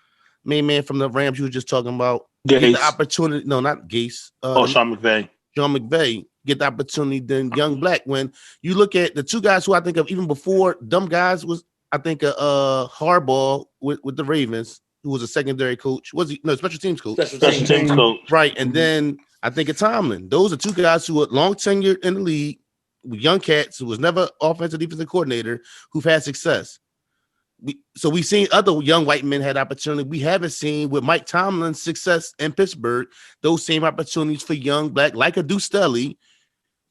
main man from the Rams you were just talking about. Get the opportunity. No, not Gase. Sean McVay. Sean McVay get the opportunity than young black. When you look at the two guys who I think of even before dumb guys was I think Harbaugh with the Ravens. Who was a secondary coach? Was he? No, special teams coach. Special teams coach. Right, and then I think of Tomlin. Those are two guys who are long tenured in the league, with young cats who was never offensive defensive coordinator who've had success. We've seen other young white men had opportunity. We haven't seen with Mike Tomlin's success in Pittsburgh those same opportunities for young black like a Deuce Staley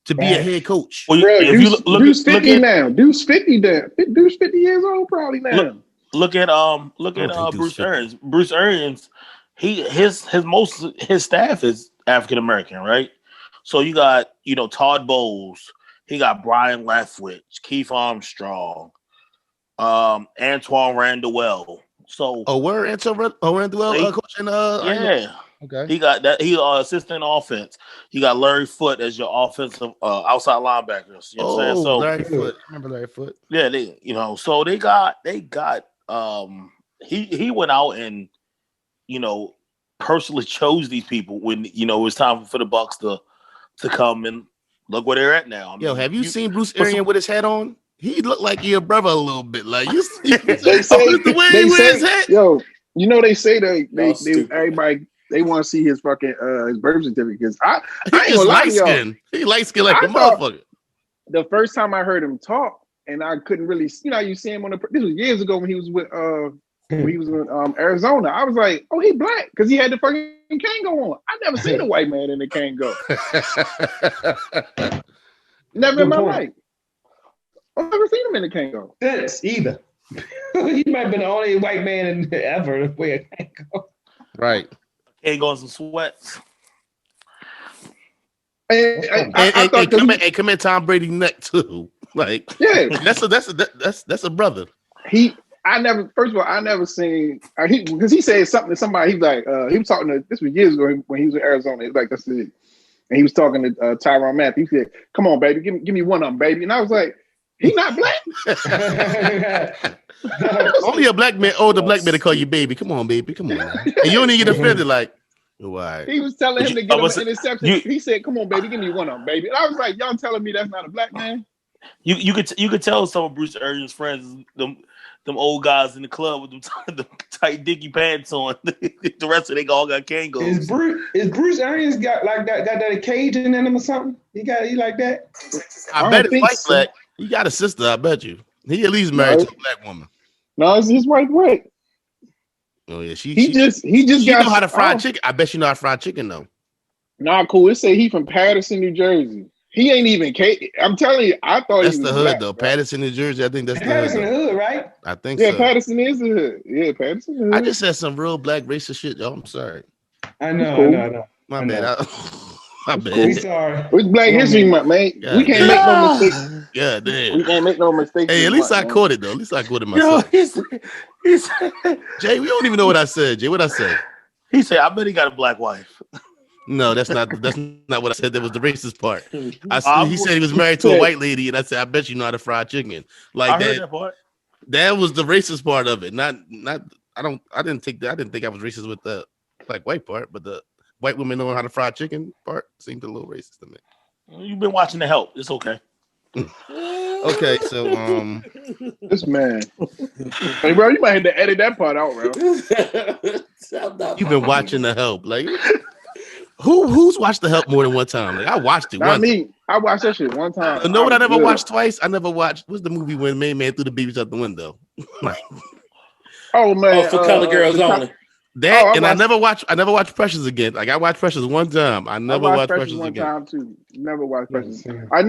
to be a head coach. Well, Deuce 50 now. Deuce 50 there. Deuce 50 years old probably now. Look at Bruce Arians. Bruce Arians, his staff is African American, right? So you got Todd Bowles, he got Brian Leftwich, Keith Armstrong, Antoine Randall. So where Antoine Randall coaching? Yeah. Okay. He got that. He assistant offense. You got Larry Foote as your offensive outside linebackers. You know what I'm saying? So Larry Foote. Remember Larry Foote? Yeah, so they got he went out and personally chose these people when it was time for the Bucs to come and look where they're at now. I mean, have you seen Bruce Arians with his hat on? He looked like your brother a little bit. Like you see, they say the way he wears his hat. Yo, they say they everybody. They want to see his fucking his birth certificate because I ain't gonna lie to y'all. He light skin like a motherfucker. The first time I heard him talk, and I couldn't really, you see him this was years ago when he was with when he was in Arizona. I was like, oh, he black because he had the fucking Kango on. I never seen a white man in the Kango. Never in my life. I've never seen him in the Kango. Since either. He might have been the only white man ever to wear a Kango. Right. Kango and some sweats. And come in Tom Brady neck too. Like that's a brother. I never seen because he said something to somebody. He was like he was talking to this was years ago when he was in Arizona. He was like that's it, and he was talking to Tyrann Mathieu. He said, "Come on, baby, give me one of them, baby." And I was like, "He not black." Only a black man, older black man to call you baby. Come on, baby, come on. And you don't even get offended like. Why? He was telling him to get him an interception. He said, "Come on, baby, give me one of them, baby." And I was like, "Y'all telling me that's not a black man?" You could tell some of Bruce Arians' friends, them old guys in the club with them tight dicky pants on. The rest of they all got Kangos. Is Bruce Arians got like that? Got that Cajun in him or something? He like that? I bet it's white black. He got a sister. I bet you. He at least married to a black woman. No, it's his white. Oh yeah, he just she got know how to fry chicken. I bet you know how to fry chicken though. Nah, cool. It say he from Patterson, New Jersey. He ain't even I'm telling you, I thought That's he was the hood black, though. bro. Patterson, New Jersey. I think that's the Patterson hood. the hood, right? I think Yeah, so. Patterson is the hood. Yeah, Patterson the hood. I just said some real black racist shit, y'all. I'm sorry. I know, cool. I know. My bad. My bad. Cool. We sorry. It's Black History Month, man. God We can't damn. make no mistakes. Yeah, damn. We can't make no mistakes. Hey, at least I caught it though. At least I caught it myself. Jay, we don't even know what I said. Jay, what I say? He said, "I bet he got a black wife." No, that's not what I said. That was the racist part. He said he was married to a white lady, and I said, I bet you know how to fry chicken. Like I heard that part. That was the racist part of it. Not. I didn't think I was racist with the black white part, but the white women knowing how to fry chicken part seemed a little racist to me. You've been watching The Help. It's okay. Okay, so this man. Hey, bro, you might have to edit that part out, bro. You've been watching The Help, like. Who's watched The Help more than one time? Like I watched it. Not me. I watched that shit one time. You know what I never watched twice? I never watched. What's the movie when main man threw the babies out the window? Oh man, for Color Girls Only. That I never watched Precious again. Like I watched Precious one time. I never watched Precious one again. time too. Never watched Precious. I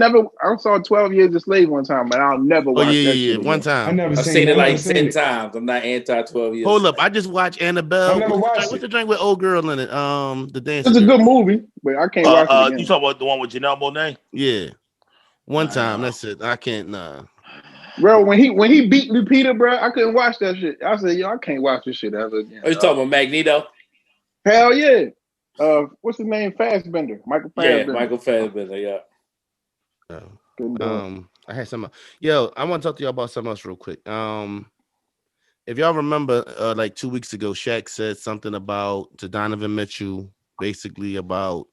saw 12 Years a Slave one time, but I'll never watch that shit one time. I've seen it like 10 times. I'm not anti 12 years. Hold up, I just watched Annabelle. I never watched What's the drink with old girl in it? The dance. It's a good movie, but I can't watch it again. You talking about the one with Janelle Monáe? Yeah, one time. That's it. I can't. Bro, when he beat Lupita, bro, I couldn't watch that shit. I said, yo, I can't watch this shit ever again. Are you talking about Magneto? Hell yeah. What's his name? Fassbender. Michael Fassbender. Yeah, Michael Fassbender, yeah. I had some. Yo, I want to talk to y'all about something else real quick. If y'all remember, like 2 weeks ago, Shaq said something to Donovan Mitchell, basically about,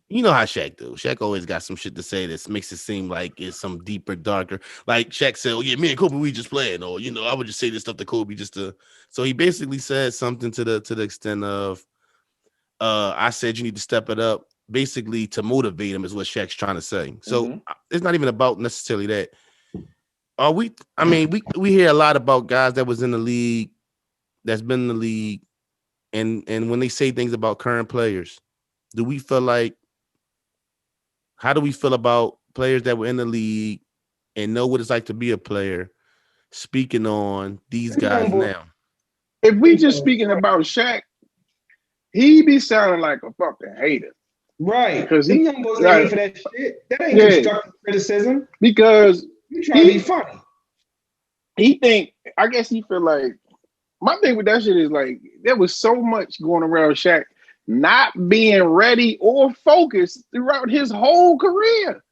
you know how Shaq do. Shaq always got some shit to say that makes it seem like it's some deeper, darker. Like Shaq said, "Oh yeah, me and Kobe, we just playing," or I would just say this stuff to Kobe just to. So he basically said something to the extent of, "I said you need to step it up." Basically, to motivate him is what Shaq's trying to say. So it's not even about necessarily that. We hear a lot about guys that was in the league, that's been in the league, and when they say things about current players, how do we feel about players that were in the league and know what it's like to be a player, speaking on these guys now? If we just speaking about Shaq, he be sounding like a fucking hater. Right. Because he almost hate for that shit. That ain't constructive criticism. Because you trying to be funny. I guess he feel like, my thing with that shit is like, there was so much going around Shaq not being ready or focused throughout his whole career.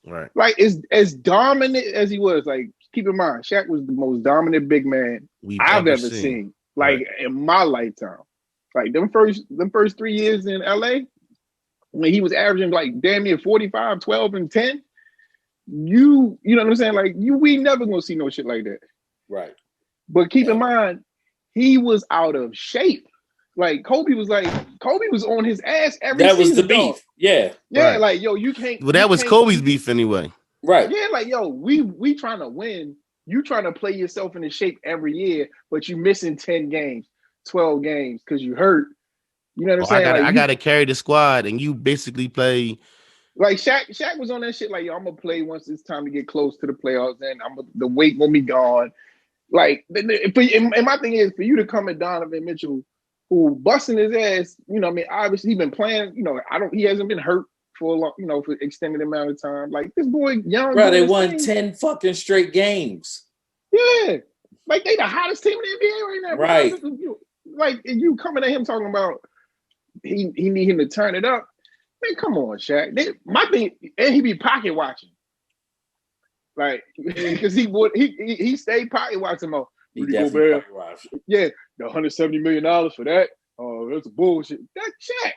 Right. Like, as dominant as he was, like, keep in mind, Shaq was the most dominant big man I've ever seen. Like, in my lifetime. Like, them first 3 years in LA, when he was averaging like damn near 45, 12, and 10, you know what I'm saying? Like, we never gonna see no shit like that. Right. But keep in mind, he was out of shape. Like, Kobe was on his ass every season. That was the beef. Yeah. Yeah, right. like, yo, you can't. Well, that was Kobe's beef anyway. Right. Yeah, like, yo, we trying to win. You trying to play yourself into shape every year, but you missing 10 games, 12 games because you hurt. You know what I'm saying? I gotta carry the squad, and you basically play. Like Shaq was on that shit. Like, yo, I'm gonna play once it's time to get close to the playoffs, and the weight will be gone. Like, and my thing is, for you to come at Donovan Mitchell, who busting his ass. You know, I mean, obviously he's been playing. You know, he hasn't been hurt for a long, for extended amount of time. Like, this boy young. Bro, they won 10 fucking straight games. Yeah, like they the hottest team in the NBA right now. Right. Like, you coming at him talking about he need him to turn it up. Man, come on, Shaq. My thing, and he be pocket watching. Like, because he stayed pocket watching more. He definitely pocket watch. Yeah, the $170 million for that. Oh, that's bullshit. That Shaq.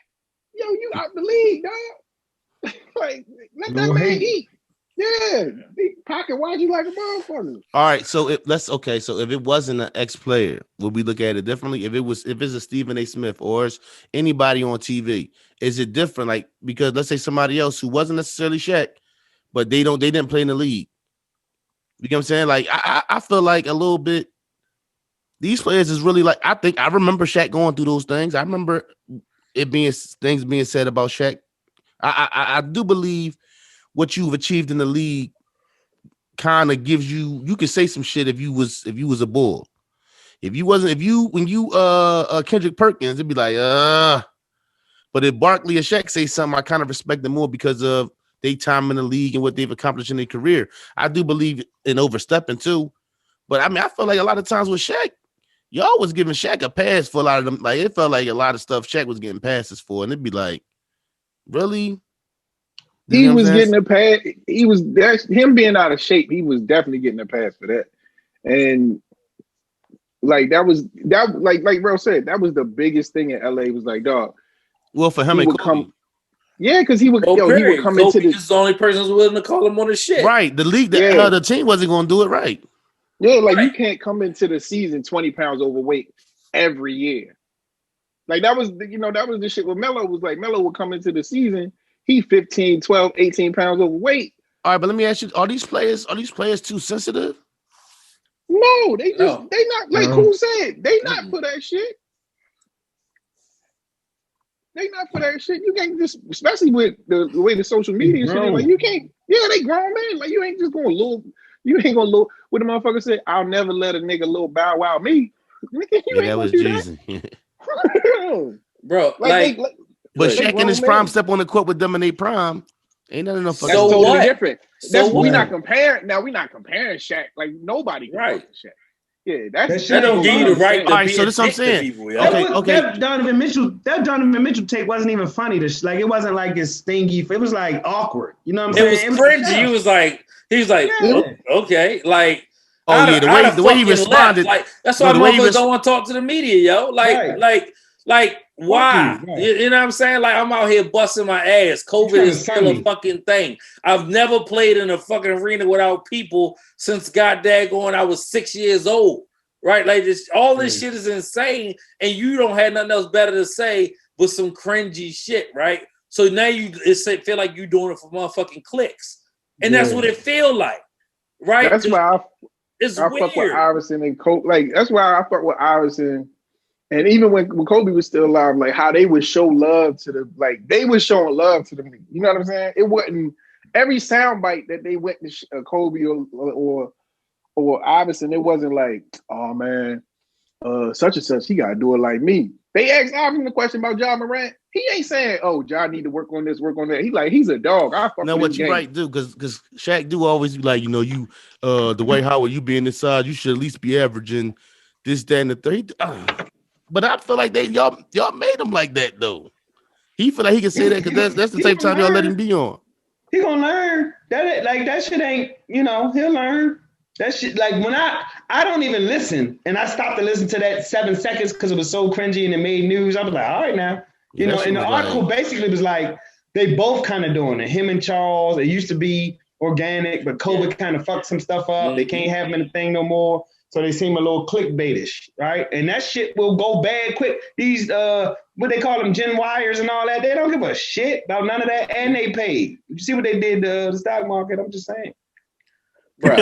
Yo, you out the league, dog. Like, let that man eat. Yeah, he pocket watch you like a motherfucker. All right, so if it wasn't an ex-player, would we look at it differently? If it's a Stephen A. Smith or it's anybody on TV, is it different? Like, because let's say somebody else who wasn't necessarily Shaq, but they didn't play in the league. You know what I'm saying? Like, I feel like a little bit. these players is really like, I remember Shaq going through those things. I remember it being things being said about Shaq. I do believe what you've achieved in the league kind of gives you can say some shit if you was a Bull. When you Kendrick Perkins, it'd be like, but if Barkley or Shaq say something, I kind of respect them more because of their time in the league and what they've accomplished in their career. I do believe in overstepping too. But I mean, I feel like a lot of times with Shaq, y'all was giving Shaq a pass for a lot of them. Like, it felt like a lot of stuff Shaq was getting passes for, and it'd be like, really? He was getting a pass. That's him being out of shape. He was definitely getting a pass for that. And like like bro said, that was the biggest thing in LA. Was like, dog. Well, for him, he would come. Yeah, because he would come into the. He's the only person who's willing to call him on his shit. Right, the league, the team wasn't going to do it right. Yeah, like you can't come into the season 20 pounds overweight every year. Like that was the shit with Melo. Was like Melo would come into the season, he 15, 12, 18 pounds overweight. All right, but let me ask you, are these players too sensitive? No, they not like who said they not for that shit. They not for that shit. You can't just, especially with the way the social media shit is, like you can't. Yeah, they grown man. Like you ain't just gonna little. You ain't gonna little. What the motherfucker said? I'll never let a nigga little bow wow me. That was Jeezy. Bro, but Shaq in his prime step on the court with them in their prime. Ain't nothing no fucking. That's totally different. We not comparing. Now we not comparing Shaq. Like nobody compares Shaq. Yeah, that don't give you the right. All right, so that's what I'm saying. Okay. That Donovan Mitchell take wasn't even funny. It wasn't like it's stingy. It was like awkward. You know what I'm saying? It was cringy. He was like, okay, like. The way he responded. Like that's why motherfuckers don't want to talk to the media, yo. Like why? You know what I'm saying? Like I'm out here busting my ass. COVID is still a fucking thing. I've never played in a fucking arena without people since goddamn I was 6 years old. Right? Like all this shit is insane, and you don't have nothing else better to say but some cringy shit, right? So now it feel like you doing it for motherfucking clicks, and that's what it feel like, right? That's why it's I weird. fuck with Iverson and Kobe. Like that's why I fuck with Iverson, and even when Kobe was still alive, like how they would show love to they were showing love to them. You know what I'm saying? It wasn't every soundbite that they went to Kobe or Iverson. It wasn't like, oh man, such and such, he gotta do it like me. They asked Iverson the question about Ja Morant. He ain't saying, "Oh, Ja need to work on this, work on that." He's a dog. I fuck know with what you right do because Shaq do always be like, Dwight Howard, you being this size, you should at least be averaging this, that, and the third. But I feel like y'all made him like that though. He feel like he can say that because that's the same time y'all let him be on. He gonna learn that shit ain't. He'll learn. That shit, like when I don't even listen, and I stopped to listen to that 7 seconds because it was so cringy and it made news. I was like, all right now, and the article basically was like they both kind of doing it. Him and Charles, it used to be organic, but COVID kind of fucked some stuff up. They can't have him in the thing no more, so they seem a little clickbaitish, right? And that shit will go bad quick. These what they call them, Gen Wires and all that, they don't give a shit about none of that, and they paid. You see what they did to the stock market? I'm just saying. Bro,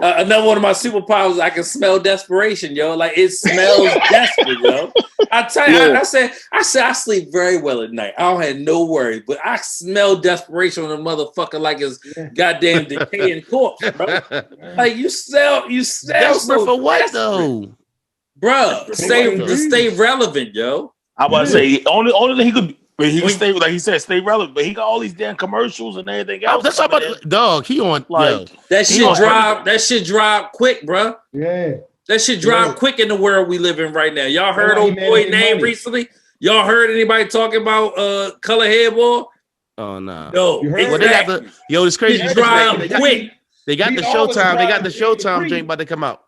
another one of my superpowers, I can smell desperation, yo. Like it smells desperate, yo. I tell you, I said I sleep very well at night. I don't have no worry, but I smell desperation on a motherfucker like it's goddamn decaying corpse, bro. Like you smell desperate for what though, bro? Stay relevant, yo. I was to say only thing he could. But he stay, like he said, stay relevant. But he got all these damn commercials and everything else. That's about dog. He on that shit drop. That shit drop quick, bro. Yeah, that shit drop quick in the world we live in right now. Y'all heard old boy name recently? Y'all heard anybody talking about Color Head Boy? Oh no. No. Well, they got it's crazy. It drop quick. They got the Showtime. They got the Showtime drink about to come out.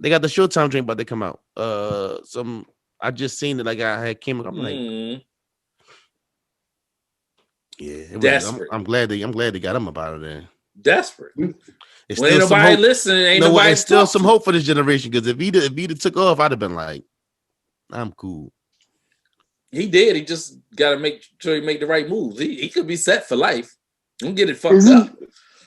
They got the Showtime drink about to come out. I just seen it. Like I had came. I'm like. Yeah, desperate. I'm glad they got him up out of there. Desperate. When ain't nobody listening, ain't nobody. There's still some hope for this generation because if he'd took off, I'd have been like, I'm cool. He did. He just got to make sure he make the right moves. He could be set for life. Don't get it fucked up.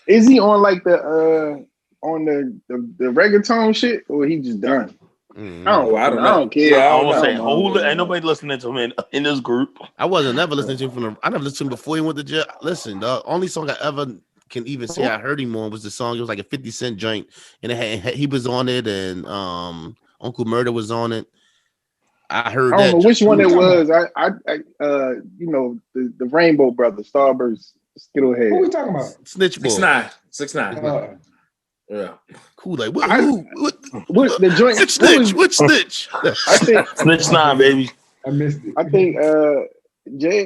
Is he on like the on the reggaeton shit, or he just done? Mm. I don't care. Yeah, I was saying, ain't nobody listening to him in this group. I wasn't never listening to him I never listened to him before he went to jail. Listen, the only song I ever can even say I heard him on was the song. It was like a 50 Cent joint, and he was on it, and Uncle Murder was on it. I heard. I don't know which one it was. I you know, the Rainbow Brothers, Starburst, Skittlehead. Who we talking about? Snitch Boy. 6ix9ine. Yeah. Cool. Like what the joint? Which snitch? Which snitch? I think Snitch 9, baby. I missed it. I think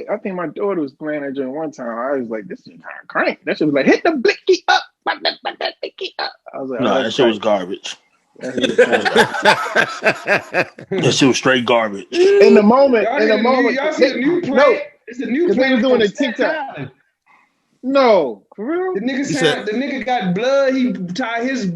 I think my daughter was playing that joint one time. I was like, this is kind of crank. That shit was like, hit the blicky up, that blicky up. I was like, no, that shit was garbage. That shit was straight garbage. In the moment, y'all see the new play? No, it's a new play. They was doing a TikTok. No, for real. The nigga got blood. He tied his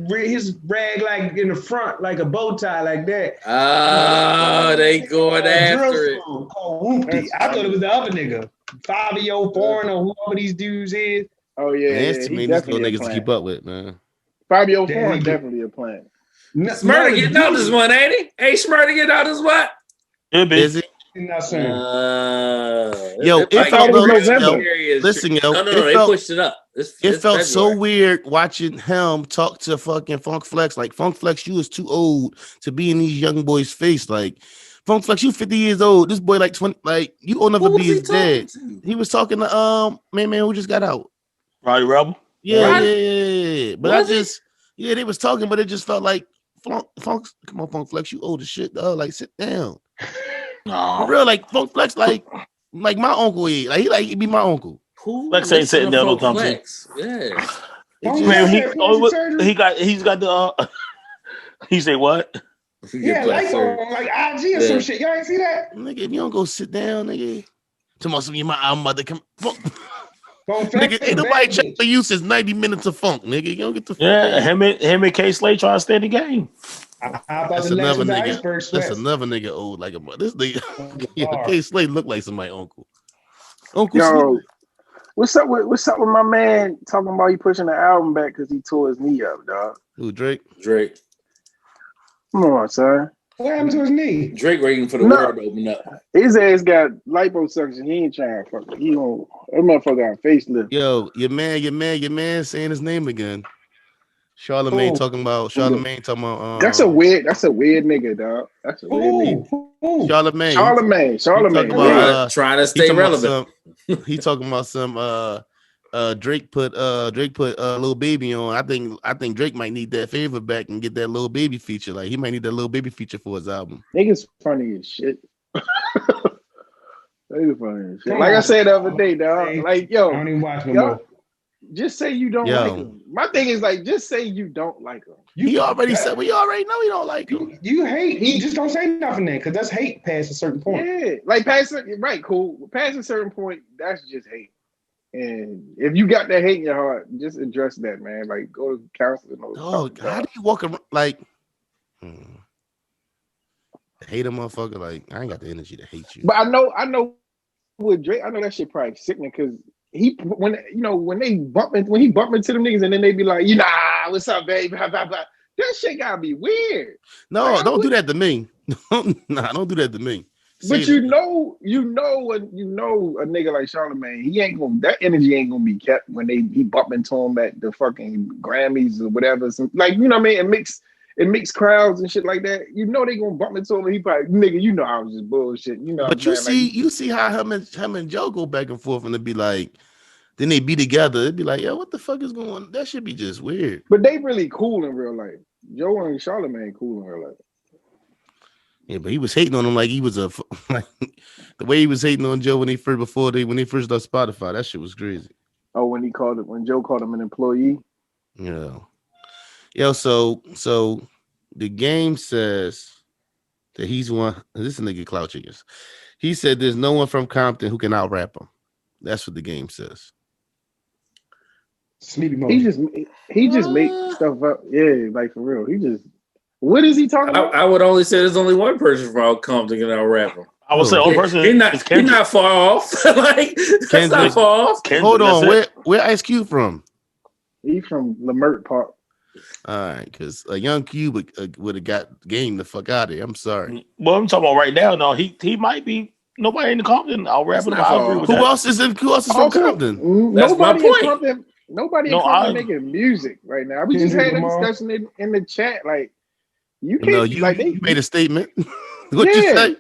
rag like in the front, like a bow tie, like that. Oh, they going after it. Called Whoopty. I thought it was the other nigga, Fabio Foreign or whoever these dudes is. Oh yeah, it's too many little niggas to keep up with, man. Fabio Foreign definitely a plan. Smurda getting out this one, ain't he? Hey, Smurda getting out this what? Yeah, busy. Yo, it felt November. Listen, yo, no, they pushed it up. It felt so weird watching him talk to fucking Funk Flex. Like, Funk Flex, you was too old to be in these young boys' face. Like, Funk Flex, you 50 years old. This boy like 20. Like, you old enough to be his dad. He was talking to man who just got out. Roddy Rebel. Yeah. But they was talking, but it just felt like Funk. Come on, Funk Flex, you old as shit, dog. Like, sit down. No, for real, like Funk Flex, like my uncle is. Like he be my uncle. Flex ain't sitting down no time. Yeah. Man, he's got the he say what? Yeah, like IG or some shit. Y'all ain't see that? Nigga, if you don't go sit down, nigga. Tomorrow you my album about to come. Nigga, ain't nobody check for you since 90 minutes of funk, nigga. You don't get the him and K Slade trying to stay in the game. That's another nigga. That's another nigga old like a this nigga. K Slade look like somebody's uncle. Yo, what's up with my man talking about he pushing the album back because he tore his knee up, dog? Who, Drake? Come on, son. What happened to his knee? Drake waiting for the world to open up. His ass got liposuction. He ain't trying to fuck it. He don't. That motherfucker got facelift. Yo, your man saying his name again. Charlamagne talking about. That's a weird nigga, dog. That's a weird nigga. Charlamagne. Trying to stay relevant. He talking about some. Drake put Lil Baby on. I think Drake might need that favor back and get that Lil Baby feature. Like, he might need that Lil Baby feature for his album. Niggas funny as shit. Niggas funny as shit. Like I said the other day, dog. Like, yo, I don't even watch no more. Just say you don't like him. My thing is like, just say you don't like him. He already said we already know you don't like him. You hate. He just don't say nothing then, because that's hate past a certain point. Yeah, like past a certain point, that's just hate. And if you got that hate in your heart, just address that, man. Like, go to counseling. Oh, how do you walk around like hate a motherfucker? Like, I ain't got the energy to hate you. But I know with Drake, I know that shit probably sickening because when he bump into them niggas and then they be like, what's up, baby? That shit gotta be weird. No, like, don't do that to me. Nah, don't do that to me. But you know a nigga like Charlamagne, that energy ain't gonna be kept when he bump into him at the fucking Grammys or whatever. Like, you know what I mean? It mix crowds and shit like that. You know they gonna bump into him and he probably, nigga, I was just bullshit. But you see how him and Joe go back and forth and it'd be like, then they be together. It'd be like, yo, what the fuck is going on? That should be just weird. But they really cool in real life. Joe and Charlamagne cool in real life. Yeah, but he was hating on him like he was like the way he was hating on Joe when he first started Spotify. That shit was crazy. Oh, when Joe called him an employee. Yeah. Yo, so the game says that he's one. This is a nigga Clout Chickens. He said there's no one from Compton who can out rap him. That's what the game says. Sleepy mode. He just make stuff up. Yeah, like for real. What is he talking about? I would only say there's only one person from Compton can out rap him. I would say one person. He's not far off. Like, that's not far off. Hold on, where Ice Cube from? He from Lamert Park. All right, because a young Q would have got game the fuck out of here. I'm sorry. Well, I'm talking about right now. No, he might be nobody in the Compton. I'll wrap it up. I agree with Who that. else is from Compton? That's my Nobody in point. Compton. Nobody in Compton making music right now. We just had a discussion in the chat. Like you can't. No, you made a statement. What you say?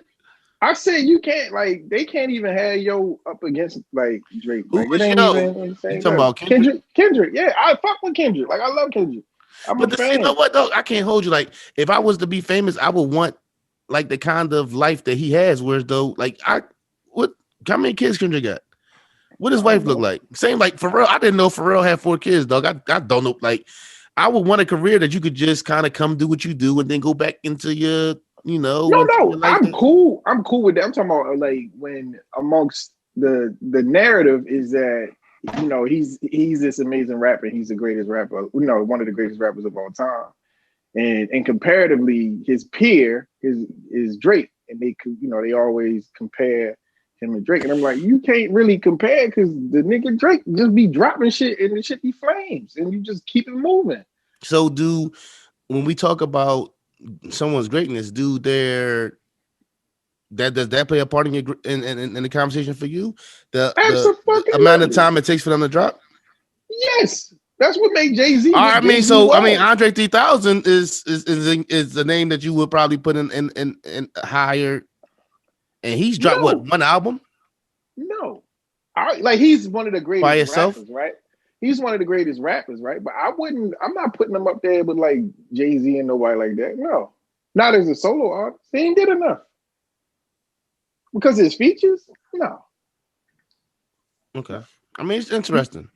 I said you can't. Like they can't even have yo up against like Drake. Like Who it is ain't yo? even the same. You talking about Kendrick? Kendrick. Yeah, I fuck with Kendrick. Like I love Kendrick. I'm a fan. You know what though? I can't hold you. Like if I was to be famous, I would want like the kind of life that he has. Whereas though, like how many kids Kendrick got? What his wife look like? Same like Pharrell. I didn't know Pharrell had 4 kids, dog. I don't know. Like I would want a career that you could just kind of come do what you do and then go back into your, No, I'm cool. I'm cool with that. I'm talking about like when amongst the narrative is that he's this amazing rapper. He's the greatest rapper. One of the greatest rappers of all time. And comparatively, his peer is Drake, and they always compare him and Drake, and I'm like, you can't really compare because the nigga Drake just be dropping shit and the shit be flames, and you just keep it moving. So when we talk about someone's greatness, does that play a part in your in the conversation for you? The amount of time it takes for them to drop? Yes. That's what made Jay-Z. Andre 3000 is the name that you would probably put in higher, and he's dropped one album? No, he's one of the greatest by himself, rappers, right? He's one of the greatest rappers, right? But I'm not putting him up there with like Jay-Z and nobody like that. No, not as a solo artist. He ain't did enough because his features. No. Okay, I mean it's interesting.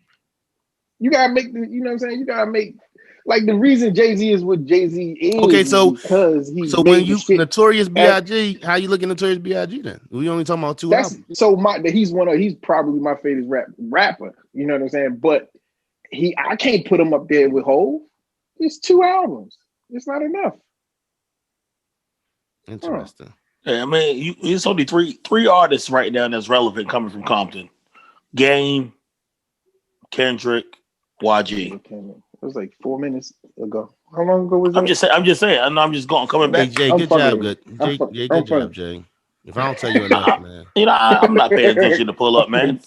You gotta make you know what I'm saying? You gotta make like the reason Jay-Z is what Jay-Z is. Okay, so because he when you Notorious B.I.G., how you looking at Notorious B.I.G. then? We only talking about 2 albums. So he's probably my favorite rapper. You know what I'm saying? But I can't put him up there with Hov. It's 2 albums. It's not enough. Interesting. Yeah, I mean, it's only three artists right now that's relevant coming from Compton: Game, Kendrick, YG. It was like 4 minutes ago. How long ago was that? I'm just saying. I'm just coming back. Jay, good job, good job, Jay. If I don't tell you enough, man. I'm not paying attention to pull up, man.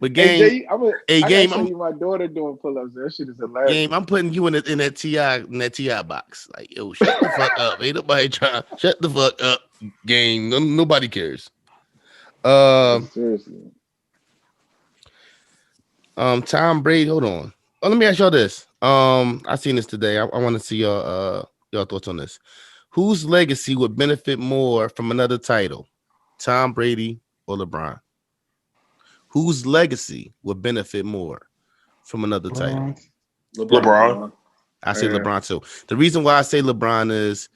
But Game, Game, I'm my daughter doing pull-ups. That shit is hilarious. Game, I'm putting you in that TI box. Like, yo, shut the fuck up. Ain't nobody trying. Shut the fuck up, Game. Nobody cares. Seriously. Tom Brady. Hold on. Oh, let me ask y'all this. I seen this today. I want to see y'all thoughts on this. Whose legacy would benefit more from another title, Tom Brady or LeBron? Whose legacy would benefit more from another title? LeBron. I say LeBron too. The reason why I say LeBron is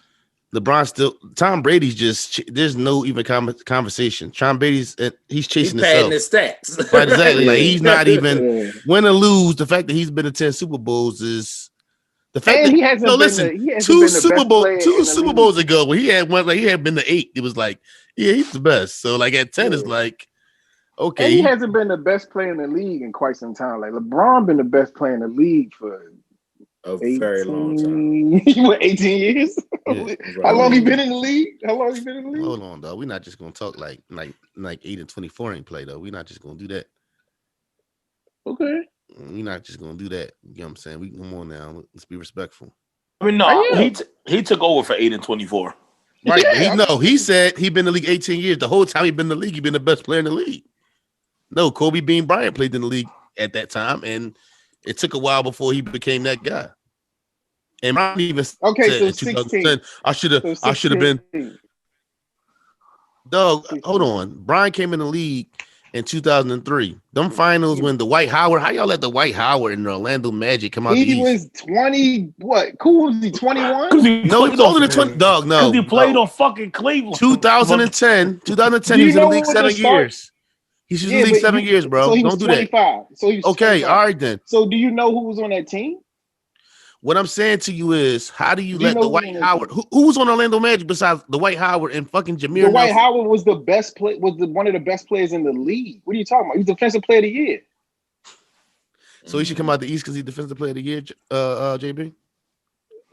Tom Brady's just there's no even conversation. Tom Brady's he's chasing himself. His stats. Right, exactly. Like he's not even win or lose. The fact that he's been to 10 Super Bowls is the fact that he hasn't. No, listen. Two Super Bowls ago when he had one, like he had been to 8. It was like, yeah, he's the best. So like at 10, it's like, okay. And he hasn't been the best player in the league in quite some time. Like LeBron been the best player in the league for a very long time. 18 years? Yeah, How long he been in the league? Hold on, though. We're not just gonna talk like 8 and 24 ain't play though. We're not just gonna do that. Okay. We're not just gonna do that. You know what I'm saying? We come on now. Let's be respectful. I mean, no, he took over for 8 and 24. Right. Yeah, he said he been in the league 18 years. The whole time he been in the league, he been the best player in the league. No, Kobe Bean Bryant played in the league at that time, and it took a while before he became that guy. And I even so 16. I should have been. Dog, hold on. Brian came in the league in 2003. Them finals when Dwight Howard. How y'all let Dwight Howard and the Orlando Magic come out? He was 20. What? Cool. Was he 21? No, he was older than 20. Dog, no. Because he played on fucking Cleveland. 2010. 2010. He was in the league 7 years. He's in the league 7 years, bro. So don't do 25. that. So he was okay. 25. All right then. So do you know who was on that team? What I'm saying to you is, how do you let Dwight Howard, who was on Orlando Magic besides Dwight Howard and fucking Jameer Dwight Howard was the best one of the best players in the league. What are you talking about? He was defensive player of the year. So he should come out the East because he's defensive player of the year. JB.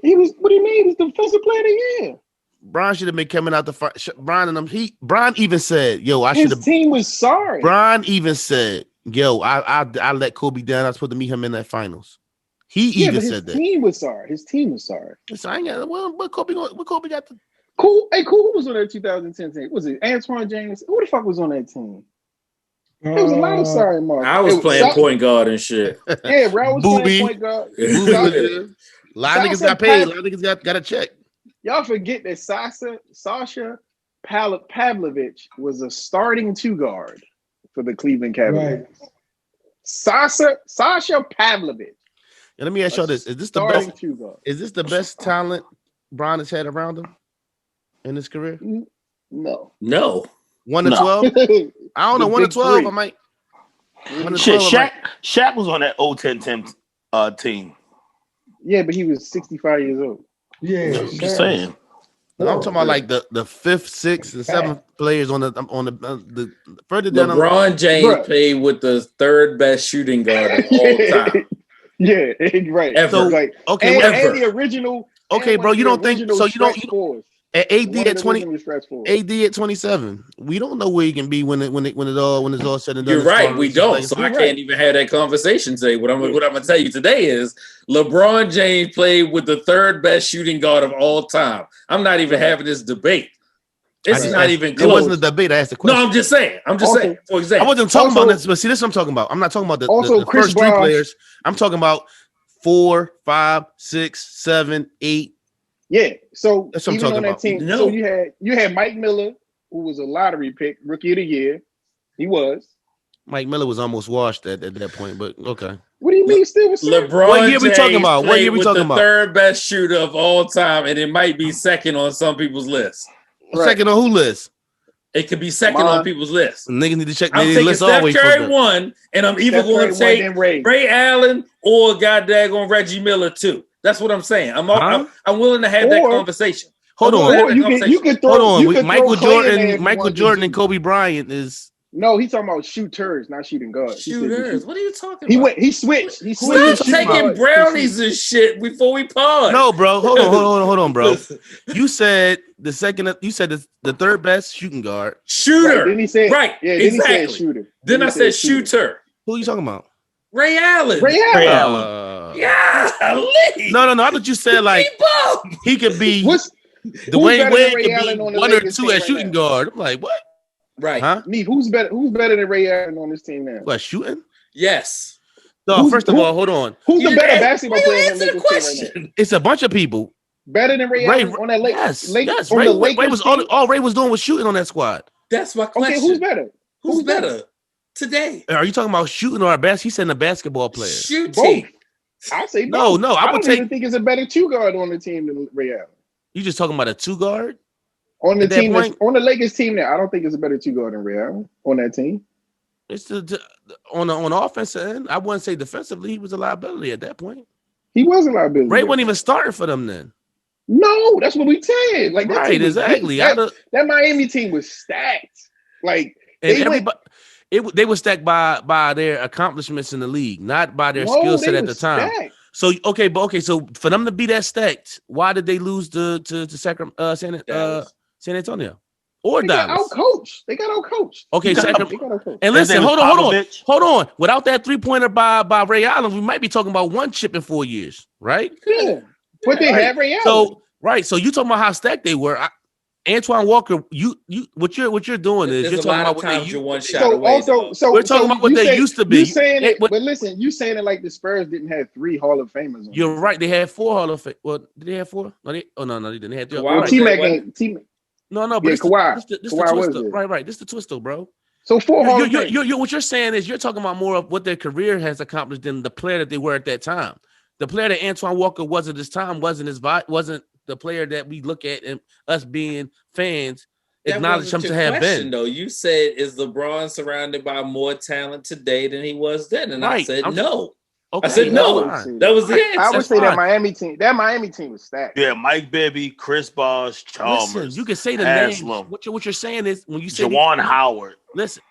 He was. What do you mean? He's defensive player of the year. Bron should have been coming out the fight. Bron and them. Bron even said, "Yo, I should have." His team was sorry. Bron even said, "Yo, I let Kobe down. I was supposed to meet him in that finals." He even said that. His team was sorry. His team was sorry. So I ain't got what Kobe got to. Cool. Hey, cool. Who was on that 2010 team? Was it Antoine James? Who the fuck was on that team? There was a lot of sorry marks. I was playing point guard and shit. Yeah, bro, I was playing point guard. A lot of niggas got paid. A lot of niggas got a check. Y'all forget that Sasha Pavlovich was a starting 2 guard for the Cleveland Cavaliers. Right. Sasha Pavlovich. And let me ask y'all this: Is this the best? Is this the best talent Bron has had around him in his career? No. 1 to 12. I don't know. 1 to 12. I might. Shit, Shaq was on that 0-10 team. Yeah, but he was 65 years old. Yeah, I'm just saying. I'm talking about like the 5th, 6th, and 7th players on the further down. LeBron James played with the 3rd best shooting guard of all time. Yeah, right. Ever. So, like, okay, and the original. Okay, bro, you don't think so? You don't. At AD at 20, AD at 27, we don't know where he can be when it's all said and done. You're right, we don't. So I can't even have that conversation today. What I'm gonna tell you today is LeBron James played with the 3rd best shooting guard of all time. I'm not even having this debate. It's not even close. It wasn't a debate. I asked the question. No, I'm just saying. For example, I wasn't talking about this, but see, this is what I'm talking about. I'm not talking about the first 3 players. I'm talking about 4, 5, 6, 7, 8. Yeah, so that's what even on that about. team, so you had Mike Miller, who was a lottery pick, rookie of the year. He was. Mike Miller was almost washed at that point, but okay. What do you mean still was LeBron what year we talking about? What year we talking about? 3rd best shooter of all time, and it might be second on some people's list. Right. Second on who list? It could be second on people's list. Niggas need to check. I'm taking Steph Curry 1, and I'm either going to take Ray Allen or goddamn Reggie Miller 2. That's what I'm saying. I'm willing to have that conversation. Hold on. You can throw. Michael Jordan and Kobe Bryant is. No, he's talking about shooters, not shooting guards. Shooters. What are you talking about? He switched. Stop taking brownies and shit before we pause. No, bro. Hold on, bro. You said the 3rd best shooting guard. Shooter. Right, then he said, right. Yeah, exactly. Then he said shooter. Then I said shooter. Who are you talking about? Ray Allen. Yeah. No. I thought you said like he could be Dwayne Wade could be 1 or 2 at shooting guard. I'm like, what? Right. Huh? Me, who's better than Ray Allen on this team now? What, shooting? Yes. No, first of all, hold on. Who's the better basketball player on the Lakers team right now? It's a bunch of people. Better than Ray Allen on that Lakers. Yes. Ray was all Ray was doing was shooting on that squad. That's my question. Okay, who's better? Who's better today? Are you talking about shooting or he said a basketball player? Shooting. I say both. No. I would even think it's a better 2 guard on the team than Ray Allen. You just talking about a 2 guard? On the team, on the Lakers team now, I don't think it's a better 2 guard than Ray Allen on that team. It's on the offensive end. I wouldn't say defensively. He was a liability at that point. He was a liability. Ray wasn't even starting for them then. No, that's what we said. Like right, exactly. That Miami team was stacked. Like they were stacked by their accomplishments in the league, not by their skill set at the time. Stacked. So so for them to be that stacked, why did they lose to San Antonio or Dallas? They got out coached. Okay, and listen, hold on. Without that 3-pointer by Ray Allen, we might be talking about 1 chip in 4 years, right? Yeah, but they have Ray Allen. So you talking about how stacked they were? Antoine Walker, what you're doing is you're talking about what they used to be. We're talking about what they used to be. But listen, you saying it like the Spurs didn't have 3 Hall of Famers. You're right. They had 4 Hall of Fame. Well, did they have 4? No, they didn't. They had 3. T-Mac. No, but Kawhi. This the twist, right. This the twist, bro. So 4 Hall of Fame. What you're saying is you're talking about more of what their career has accomplished than the player that they were at that time. The player that Antoine Walker was at this time wasn't the player that we look at and us being fans acknowledge him to have been. Though you said, is LeBron surrounded by more talent today than he was then? And I said no. Okay, I said no. That was the answer. I would say that Miami team was stacked. Yeah, Mike Bibby, Chris Bosh, Chalmers. Listen, you can say the names. What you're saying is when you say Juwan Howard. Listen,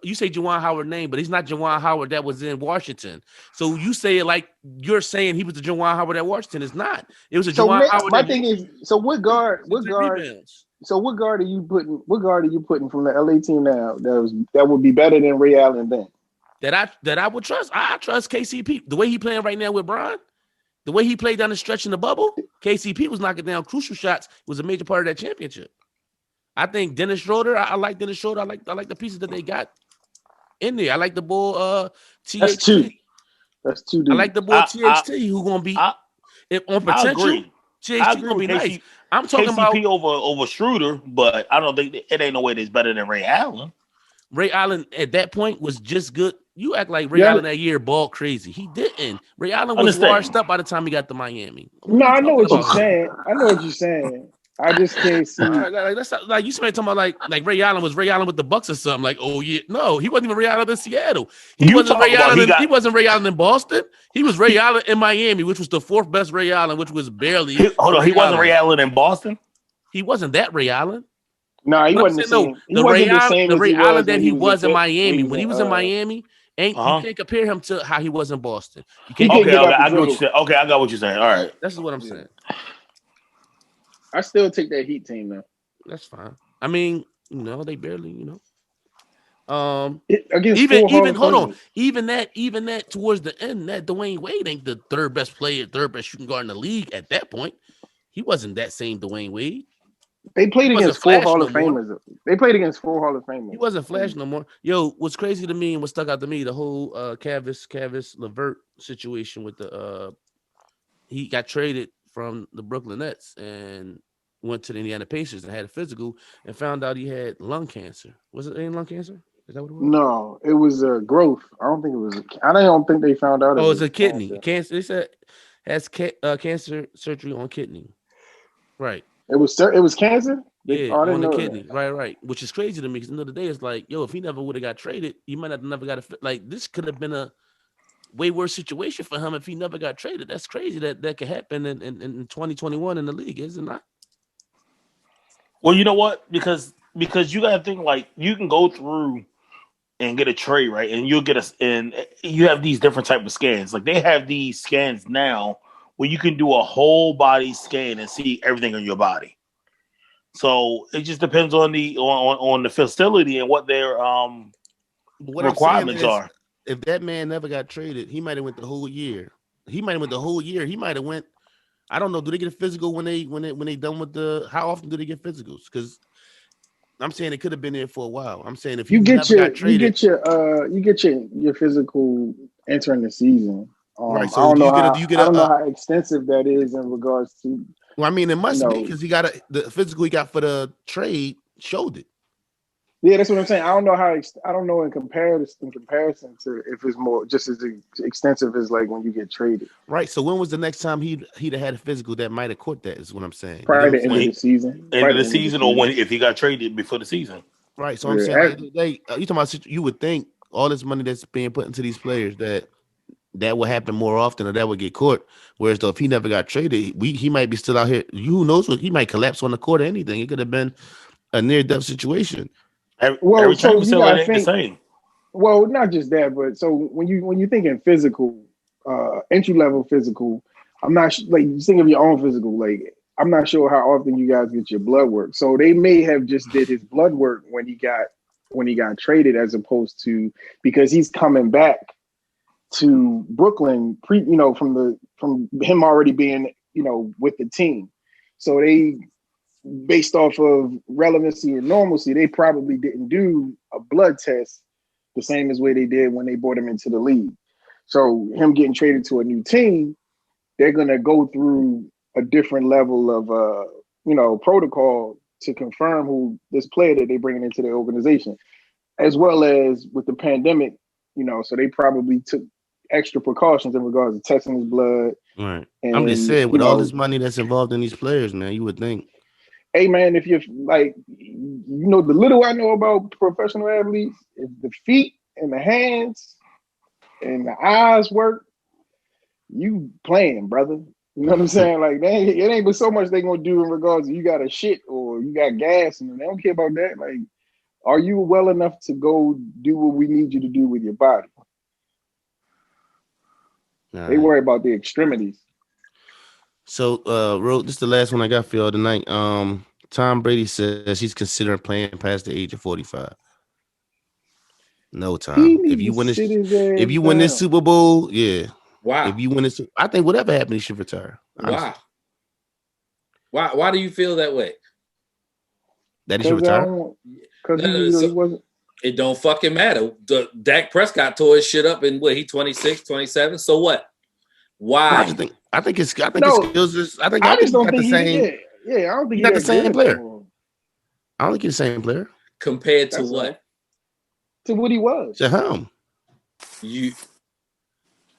you say Juwan Howard name, but he's not Juwan Howard that was in Washington. So you say it like you're saying he was the Juwan Howard at Washington. It's not. It was a Juwan Howard. My thing is, so what guard? Rebounds. So what guard are you putting? What guard are you putting from the LA team now that would be better than Ray Allen then? That I would trust. I trust KCP. The way he playing right now with Bron, the way he played down the stretch in the bubble, KCP was knocking down crucial shots. Was a major part of that championship. I think Dennis Schroeder. I like Dennis Schroeder. I like the pieces that they got in there. I like the bull THT. That's two. I like the boy THT who gonna be if on potential. THT gonna be nice. I'm talking KCP about over Schroeder, but I don't think it ain't no way that's better than Ray Allen. Ray Allen at that point was just good. You act like Ray Allen that year balled crazy. He didn't. Ray Allen was washed up by the time he got to Miami. No, I know what you're saying. I just can't see. Like you talking about like Ray Allen was Ray Allen with the Bucks or something. Like, oh yeah, no, he wasn't even Ray Allen in Seattle. He wasn't Ray Allen in Boston. He was Ray Allen in Miami, which was the fourth best Ray Allen, which was barely. He wasn't Ray Allen in Boston. He wasn't that Ray Allen. No, he wasn't. The Ray Allen that he was in Miami. When he was in Miami, you can't compare him to how he was in Boston. I got what you're saying. Okay, I got what you're saying. All right, that's what I'm saying. I still take that Heat team though. That's fine. I mean, they barely, even that towards the end, that Dwayne Wade ain't the third best shooting guard in the league at that point. He wasn't that same Dwayne Wade. They played against four Hall of Famers. They played against four Hall of Famers. He wasn't Flash no more. Yo, what's crazy to me and what stuck out to me, the whole Cavis LeVert situation with the he got traded from the Brooklyn Nets and went to the Indiana Pacers and had a physical and found out he had lung cancer. Was it any lung cancer? Is that what it was? No, it was a growth. I don't think they found out. Oh, it's a kidney cancer. They said has cancer surgery on kidney. Right. It was cancer. Yeah, on the kidney. That. Right. Which is crazy to me because at the end of the day, it's like, yo, if he never would have got traded, he might have never got like this could have been a way worse situation for him if he never got traded. That's crazy that could happen in 2021 in the league, is it not? Well, you know what? Because you gotta think like you can go through and get a trade, right? And you'll get and you have these different type of scans. Like they have these scans now where you can do a whole body scan and see everything on your body. So it just depends on the facility and what their requirements are. If that man never got traded, he might have went the whole year. He might have went. I don't know. Do they get a physical when they done with the? How often do they get physicals? Because I'm saying it could have been there for a while. I'm saying if you get your physical entering the season. Right. So I don't know how extensive that is in regards to. Well, I mean, it must be because he got the physical he got for the trade showed it. Yeah, that's what I'm saying. I don't know I don't know in comparison to if it's more just as extensive as like when you get traded. Right. So when was the next time he'd have had a physical that might have caught that? Is what I'm saying. Prior to the end of the season. End of the season, or if he got traded before the season. Right. So I'm saying you talking about you would think all this money that's being put into these players that would happen more often or that would get caught. Whereas though if he never got traded, he might be still out here. Who knows what he might collapse on the court or anything. It could have been a near death situation. Every time so ain't the same. Well, not just that, but so when you thinking physical, entry level physical, I'm not like you think of your own physical. Like I'm not sure how often you guys get your blood work. So they may have just did his blood work when he got traded, as opposed to because he's coming back to Brooklyn from him already being with the team. So they, based off of relevancy and normalcy, they probably didn't do a blood test the same as way they did when they brought him into the league. So him getting traded to a new team, they're going to go through a different level of, protocol to confirm who this player that they're bringing into the organization, as well as with the pandemic, so they probably took extra precautions in regards to testing his blood. Right. I'm just saying, with all this money that's involved in these players, man, you would think. Hey, man, if you're like, the little I know about professional athletes, if the feet and the hands and the eyes work, you playing, brother. You know what I'm saying? Like, it ain't but so much they gonna do in regards to you got a shit or you got gas, and they don't care about that. Like, Are you well enough to go do what we need you to do with your body? They worry about the extremities. So, this is the last one I got for y'all tonight. Tom Brady says he's considering playing past the age of 45. No, Tom. If you win this Super Bowl, yeah. Wow. If you win this, I think whatever happened, he should retire. Honestly. Wow. Why do you feel that way? That he should retire? Because he wasn't. It don't fucking matter. Dak Prescott tore his shit up in what? He 26, 27. So what? Why? I think his skills is. I just don't think he's I don't think he's not the same player. I don't think he's the same player. Compared to what? To what he was. To him.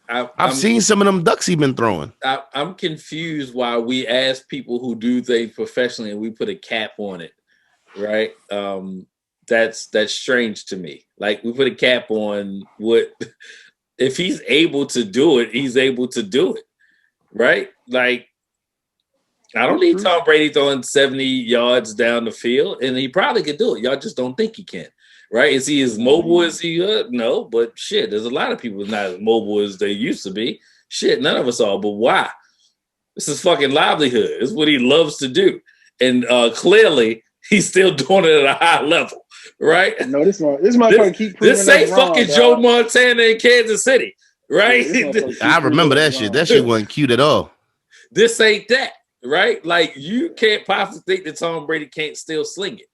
I've seen some of them ducks he's been throwing. I'm confused why we ask people who do things professionally and we put a cap on it, right? That's strange to me. Like we put a cap on what if he's able to do it, he's able to do it, right? Like I don't need Tom Brady throwing 70 yards down the field, and he probably could do it. Y'all just don't think he can. Right? Is he as mobile as he no, but shit, there's a lot of people not as mobile as they used to be. Shit, none of us are, but why? This is fucking livelihood. It's what he loves to do. And clearly he's still doing it at a high level, right? No, this motherfucker keep proving this ain't fucking wrong, Joe Montana in Kansas City, right? I remember that shit. That shit wasn't cute at all. This ain't that, right? Like you can't possibly think that Tom Brady can't still sling it.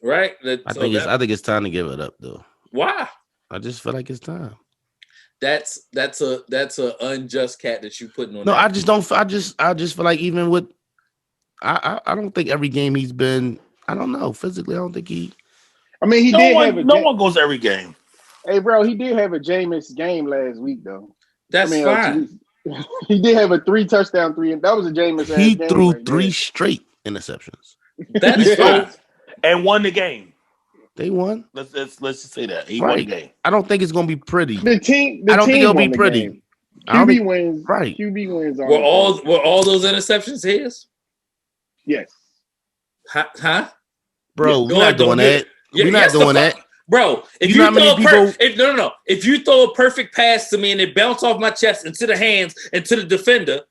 Right? I think it's time to give it up though. Why? I just feel like it's time. That's a unjust cat that you putting on. No, I just don't. I just feel like even with, I don't think every game he's been. I don't know physically. I don't think he. I mean, he did have no one goes every game. Hey, bro, he did have a Jameis game last week though. That's fine. He did have a 3 touchdown, 3, and that was a Jameis. He threw 3 straight interceptions. That's fine. And won the game. They won. Let's just say that he won the game. I don't think it's gonna be pretty. I don't think it'll be pretty. QB wins. Right. QB wins. Were all those interceptions his? Yes. Huh? Bro, we're not doing that. We're not doing that. Bro, if you throw if you throw a perfect pass to me and it bounce off my chest into the hands and to the defender.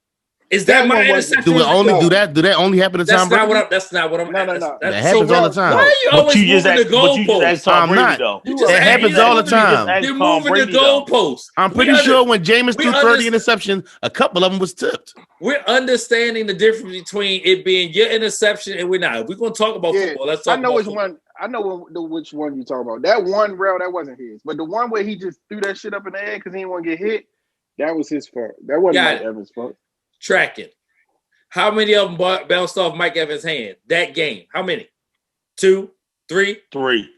Is that my interception? Do that only happen to Tom Brady? That's not what I'm. No. That happens all the time. Why are you always moving the goalposts? I'm not. It happens all the time. You're moving the goalposts. I'm pretty sure when Jameis threw 30 interceptions, a couple of them was tipped. We're understanding the difference between it being your interception and we're not. If we're gonna talk about football. Let's talk about football. I know which one you talk about. That one, bro, that wasn't his. But the one where he just threw that shit up in the air because he didn't want to get hit, that was his fault. That wasn't Mike Evans' fault. Tracking. How many of them bounced off Mike Evans' hand that game? How many? 2, 3? 3.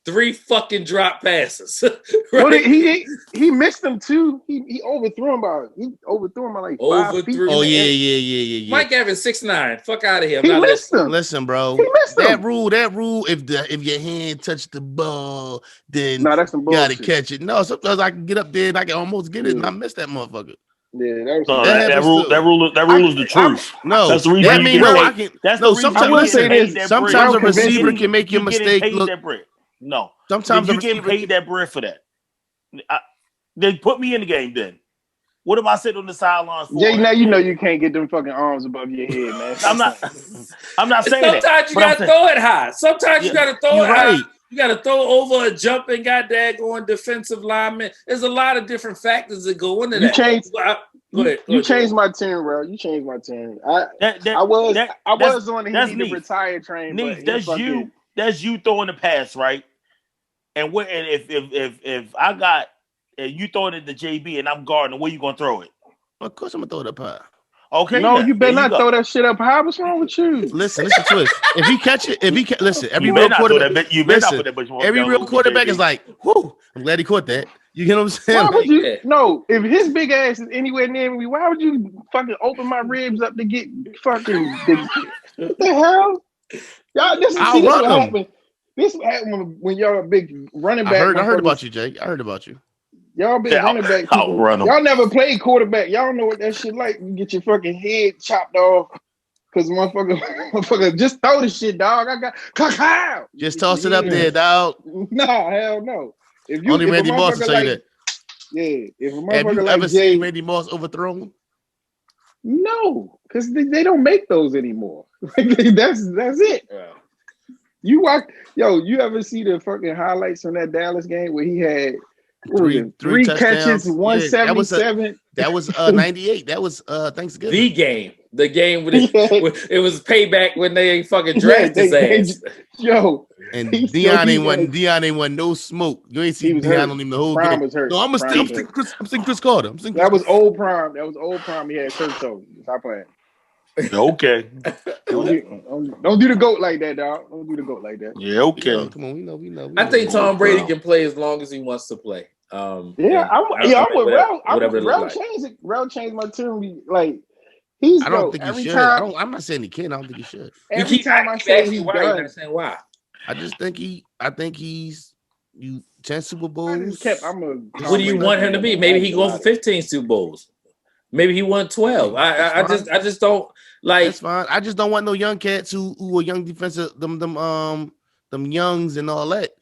3 fucking drop passes. Right? Well, he missed them too. He overthrew him by like 5 feet. Oh yeah. Mike Evans 6'9". Fuck out of here. He missed them. Listen, bro. That rule. If your hand touched the ball, then that's some bullshit. You gotta catch it. No, sometimes I can get up there and I can almost get it, and I miss that motherfucker. Yeah, that rule is the truth. That's the reason. Sometimes a receiver can make your mistake look. No, sometimes you get paid that bread for that. They put me in the game. Then what am I sitting on the sidelines for? Jay, now you know you can't get them fucking arms above your head, man. I'm not saying that. Sometimes you gotta throw it high. Sometimes you gotta throw it high. You got to throw over a jumping goddamn going defensive lineman. There's a lot of different factors that go into that. Go ahead. You changed my tune, bro. You changed my tune. I was on the retire train. That's you throwing the pass, right? And if I got you throwing it to JB and I'm guarding, where you gonna throw it? Of course I'm gonna throw it up high. Okay. No, you better not throw that shit up high. What's wrong with you? Listen to it. If he catch it, listen, every real quarterback, every real quarterback is like, whoo, I'm glad he caught that. You get what I'm saying? Why would you? No, if his big ass is anywhere near me, why would you fucking open my ribs up to get fucking what the hell? Y'all, this what happened. This what happened when y'all a big running back. I heard about you, Jake. I heard about you. Y'all been running back. Y'all never played quarterback. Y'all know what that shit like. You get your fucking head chopped off. Cause motherfucker, just throw the shit, dog. I got cacao. Just toss it up there, dog. Nah, hell no. If Only Randy Moss will tell you that. Yeah, if a motherfucker Have you like ever Jay, seen Randy Moss overthrown? no, because they don't make those anymore. That's it. Yeah. You watch, you ever see the fucking highlights from that Dallas game where he had three catches, 177? That was 98. That was Thanksgiving. The game with it was payback when they fucking dragged his ass. And Deion ain't want no smoke. You ain't see Deion on him the whole game. Was hurt. No, I'm saying Chris Carter. That was old Prime. He had shirt toe. Stop playing. Okay. Don't do the GOAT like that, dog. Don't do the GOAT like that. Yeah, okay. Come on, we know. I think Tom Brady can play as long as he wants to play. I'm with Rel. Rel changed my tune. Like I don't think he should. I'm not saying he can. I don't think he should. Every time I say he's why, done. you're not saying why. I think he's 10 Super Bowls. What do you want him to be? Maybe he going for 15 Super Bowls. Maybe he won 12. I just don't like. That's fine. I just don't want no young cats who are young defensive them youngs and all that.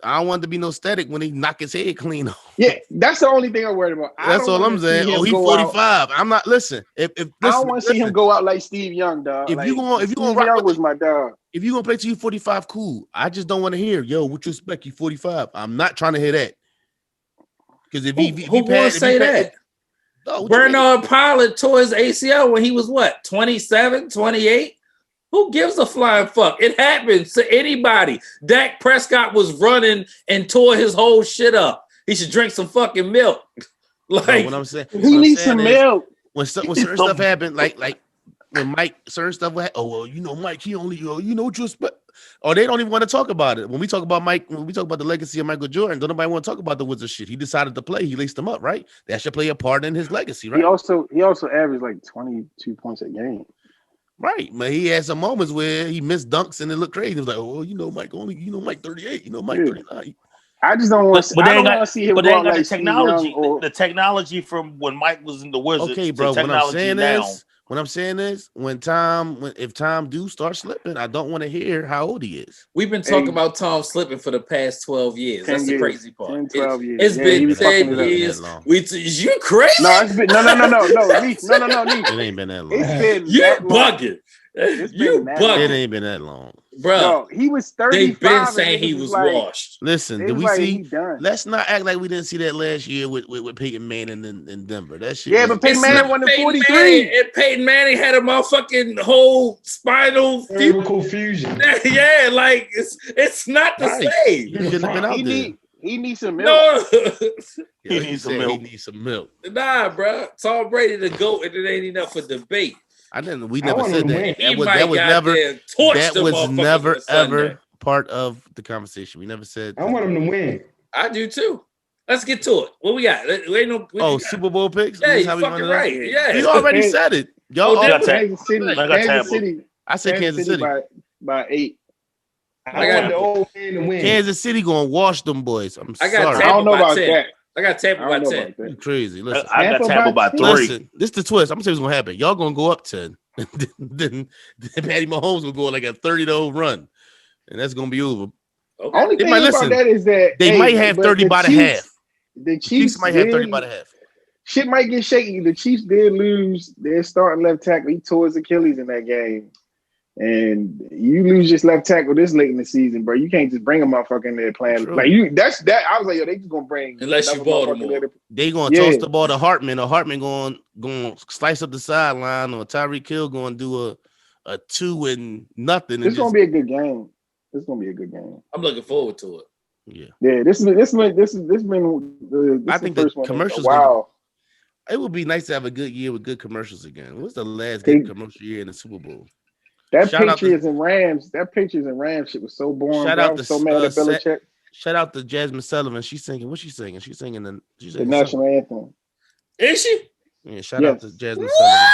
I don't want to be no static when he knock his head clean off. Yeah, that's the only thing I'm worried about. That's all I'm saying. Oh, he's 45. I'm not. Listen, I don't want to see him go out like Steve Young, dog. If you gonna rock Young was my dog. If you gonna play till you 45, cool. I just don't want to hear, yo, what you expect? You 45. I'm not trying to hear that. Because if he won't say that? Bernard Pollard tore his ACL when he was what, 27, 28? Who gives a flying fuck? It happens to anybody. Dak Prescott was running and tore his whole shit up. He should drink some fucking milk. Like what I'm saying, he needs some milk. When certain stuff happened, like when Mike, certain stuff would happen, Mike, he only, what you expect? Or they don't even want to talk about it. When we talk about Mike, when we talk about the legacy of Michael Jordan, don't nobody want to talk about the Wizards shit. He decided to play. He laced them up, right? That should play a part in his legacy, right? He also averaged like 22 points a game. Right, but he had some moments where he missed dunks and it looked crazy. He was like, Mike only, Mike 38, Mike 39. I just don't want to see him. But they ain't got the technology. The technology from when Mike was in the Wizards. Okay, bro. What I'm saying is, if Tom do start slipping, I don't want to hear how old he is. We've been talking about Tom slipping for the past 12 years. That's the crazy part. 10, 12 years. It's been 10 years. You crazy? No, it's been no. It ain't been that long. It's been you bugging. You bugging. It ain't been that long, bro. No, he was 35. They've been saying he was washed. Listen, did we see? Let's not act like we didn't see that last year with Peyton Manning in Denver. That shit. Yeah, but Peyton Manning won the 43. And Peyton Manning had a motherfucking whole spinal fusion. Yeah, like it's not the same. He shouldn't have been out there. He needs some milk. No. He needs some milk. Nah, bro. Tom Brady the GOAT, and it ain't enough for debate. We never said that. That was never ever part of the conversation. We never said. I want him to win. I do too. Let's get to it. What we got? Super Bowl picks. Yeah, you fucking right. Yeah, we already said it. Y'all Kansas City. I said Kansas City by 8. I got the old man to win. Kansas City gonna wash them boys. I'm sorry. I don't know about 10. that. I got Tampa by 10. You crazy. Listen, I got Tampa by 3. Listen, this is the twist. I'm gonna say what's gonna happen. Y'all gonna go up 10. then Patty Mahomes will go like a 30-0 run, and that's gonna be over. Okay. Only thing about that is that they might have 30 by the half. The Chiefs might have 30 by the half. Shit might get shaky. The Chiefs did lose their starting left tackle. He tore his Achilles in that game. And you lose your left tackle this late in the season, bro. You can't just bring a motherfucker in there playing. True. Like you that's that I was like, they just gonna bring unless you Baltimore. They gonna toss the ball to Hartman, or Hartman going slice up the sideline, or Tyreek Hill gonna do a 2 and nothing. It's gonna be a good game. It's gonna be a good game. I'm looking forward to it. Yeah. This been I think the commercials. Wow. It would be nice to have a good year with good commercials again. What's the last good commercial year in the Super Bowl? That Patriots and Rams shit was so boring. Shout out to so mad at Belichick. Shout out to Jasmine Sullivan. She's singing. What's she singing? She's singing the national anthem. Is she? Yeah. Shout out to Jasmine Sullivan.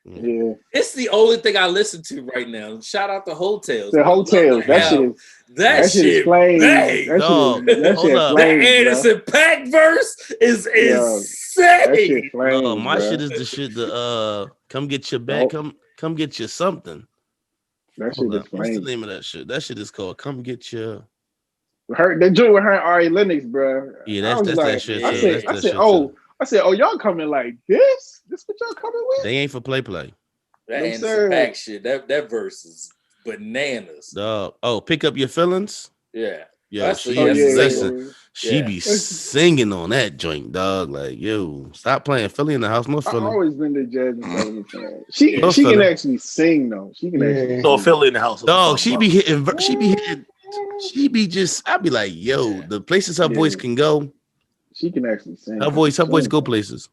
Yeah. It's the only thing I listen to right now. Shout out to Hotels. The Hotels. That shit is flames. That shit flames. That Anderson .Paak verse is insane. That shit flames, no, my shit is the shit. Come get your bag. Come get you something. That shit is flames. What's the name of that shit? That shit is called "Come Get Your." That joint with her and Ari Lennox, bro. Yeah, that's that shit. I said, y'all coming like this? This what y'all coming with? They ain't for play. That Anderson .Paak shit. That verse is bananas. Dog. Oh, pick up your feelings. Yeah. Yo, she be singing on that joint, dog. Like, yo, stop playing Philly in the house. No Philly. I've always been the Jasmine fan. She can actually sing though. She can actually. No Philly in the house. Dog, she be hitting. She be just. I'd be like, yo, the places her voice can go. She can actually sing. Her voice go places.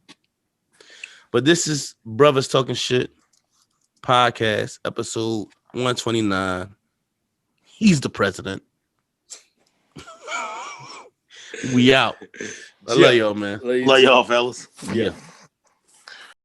But this is Brothers Talking Shit podcast, episode 129. He's the president. We out. I love y'all, man. Love y'all, fellas. Yeah.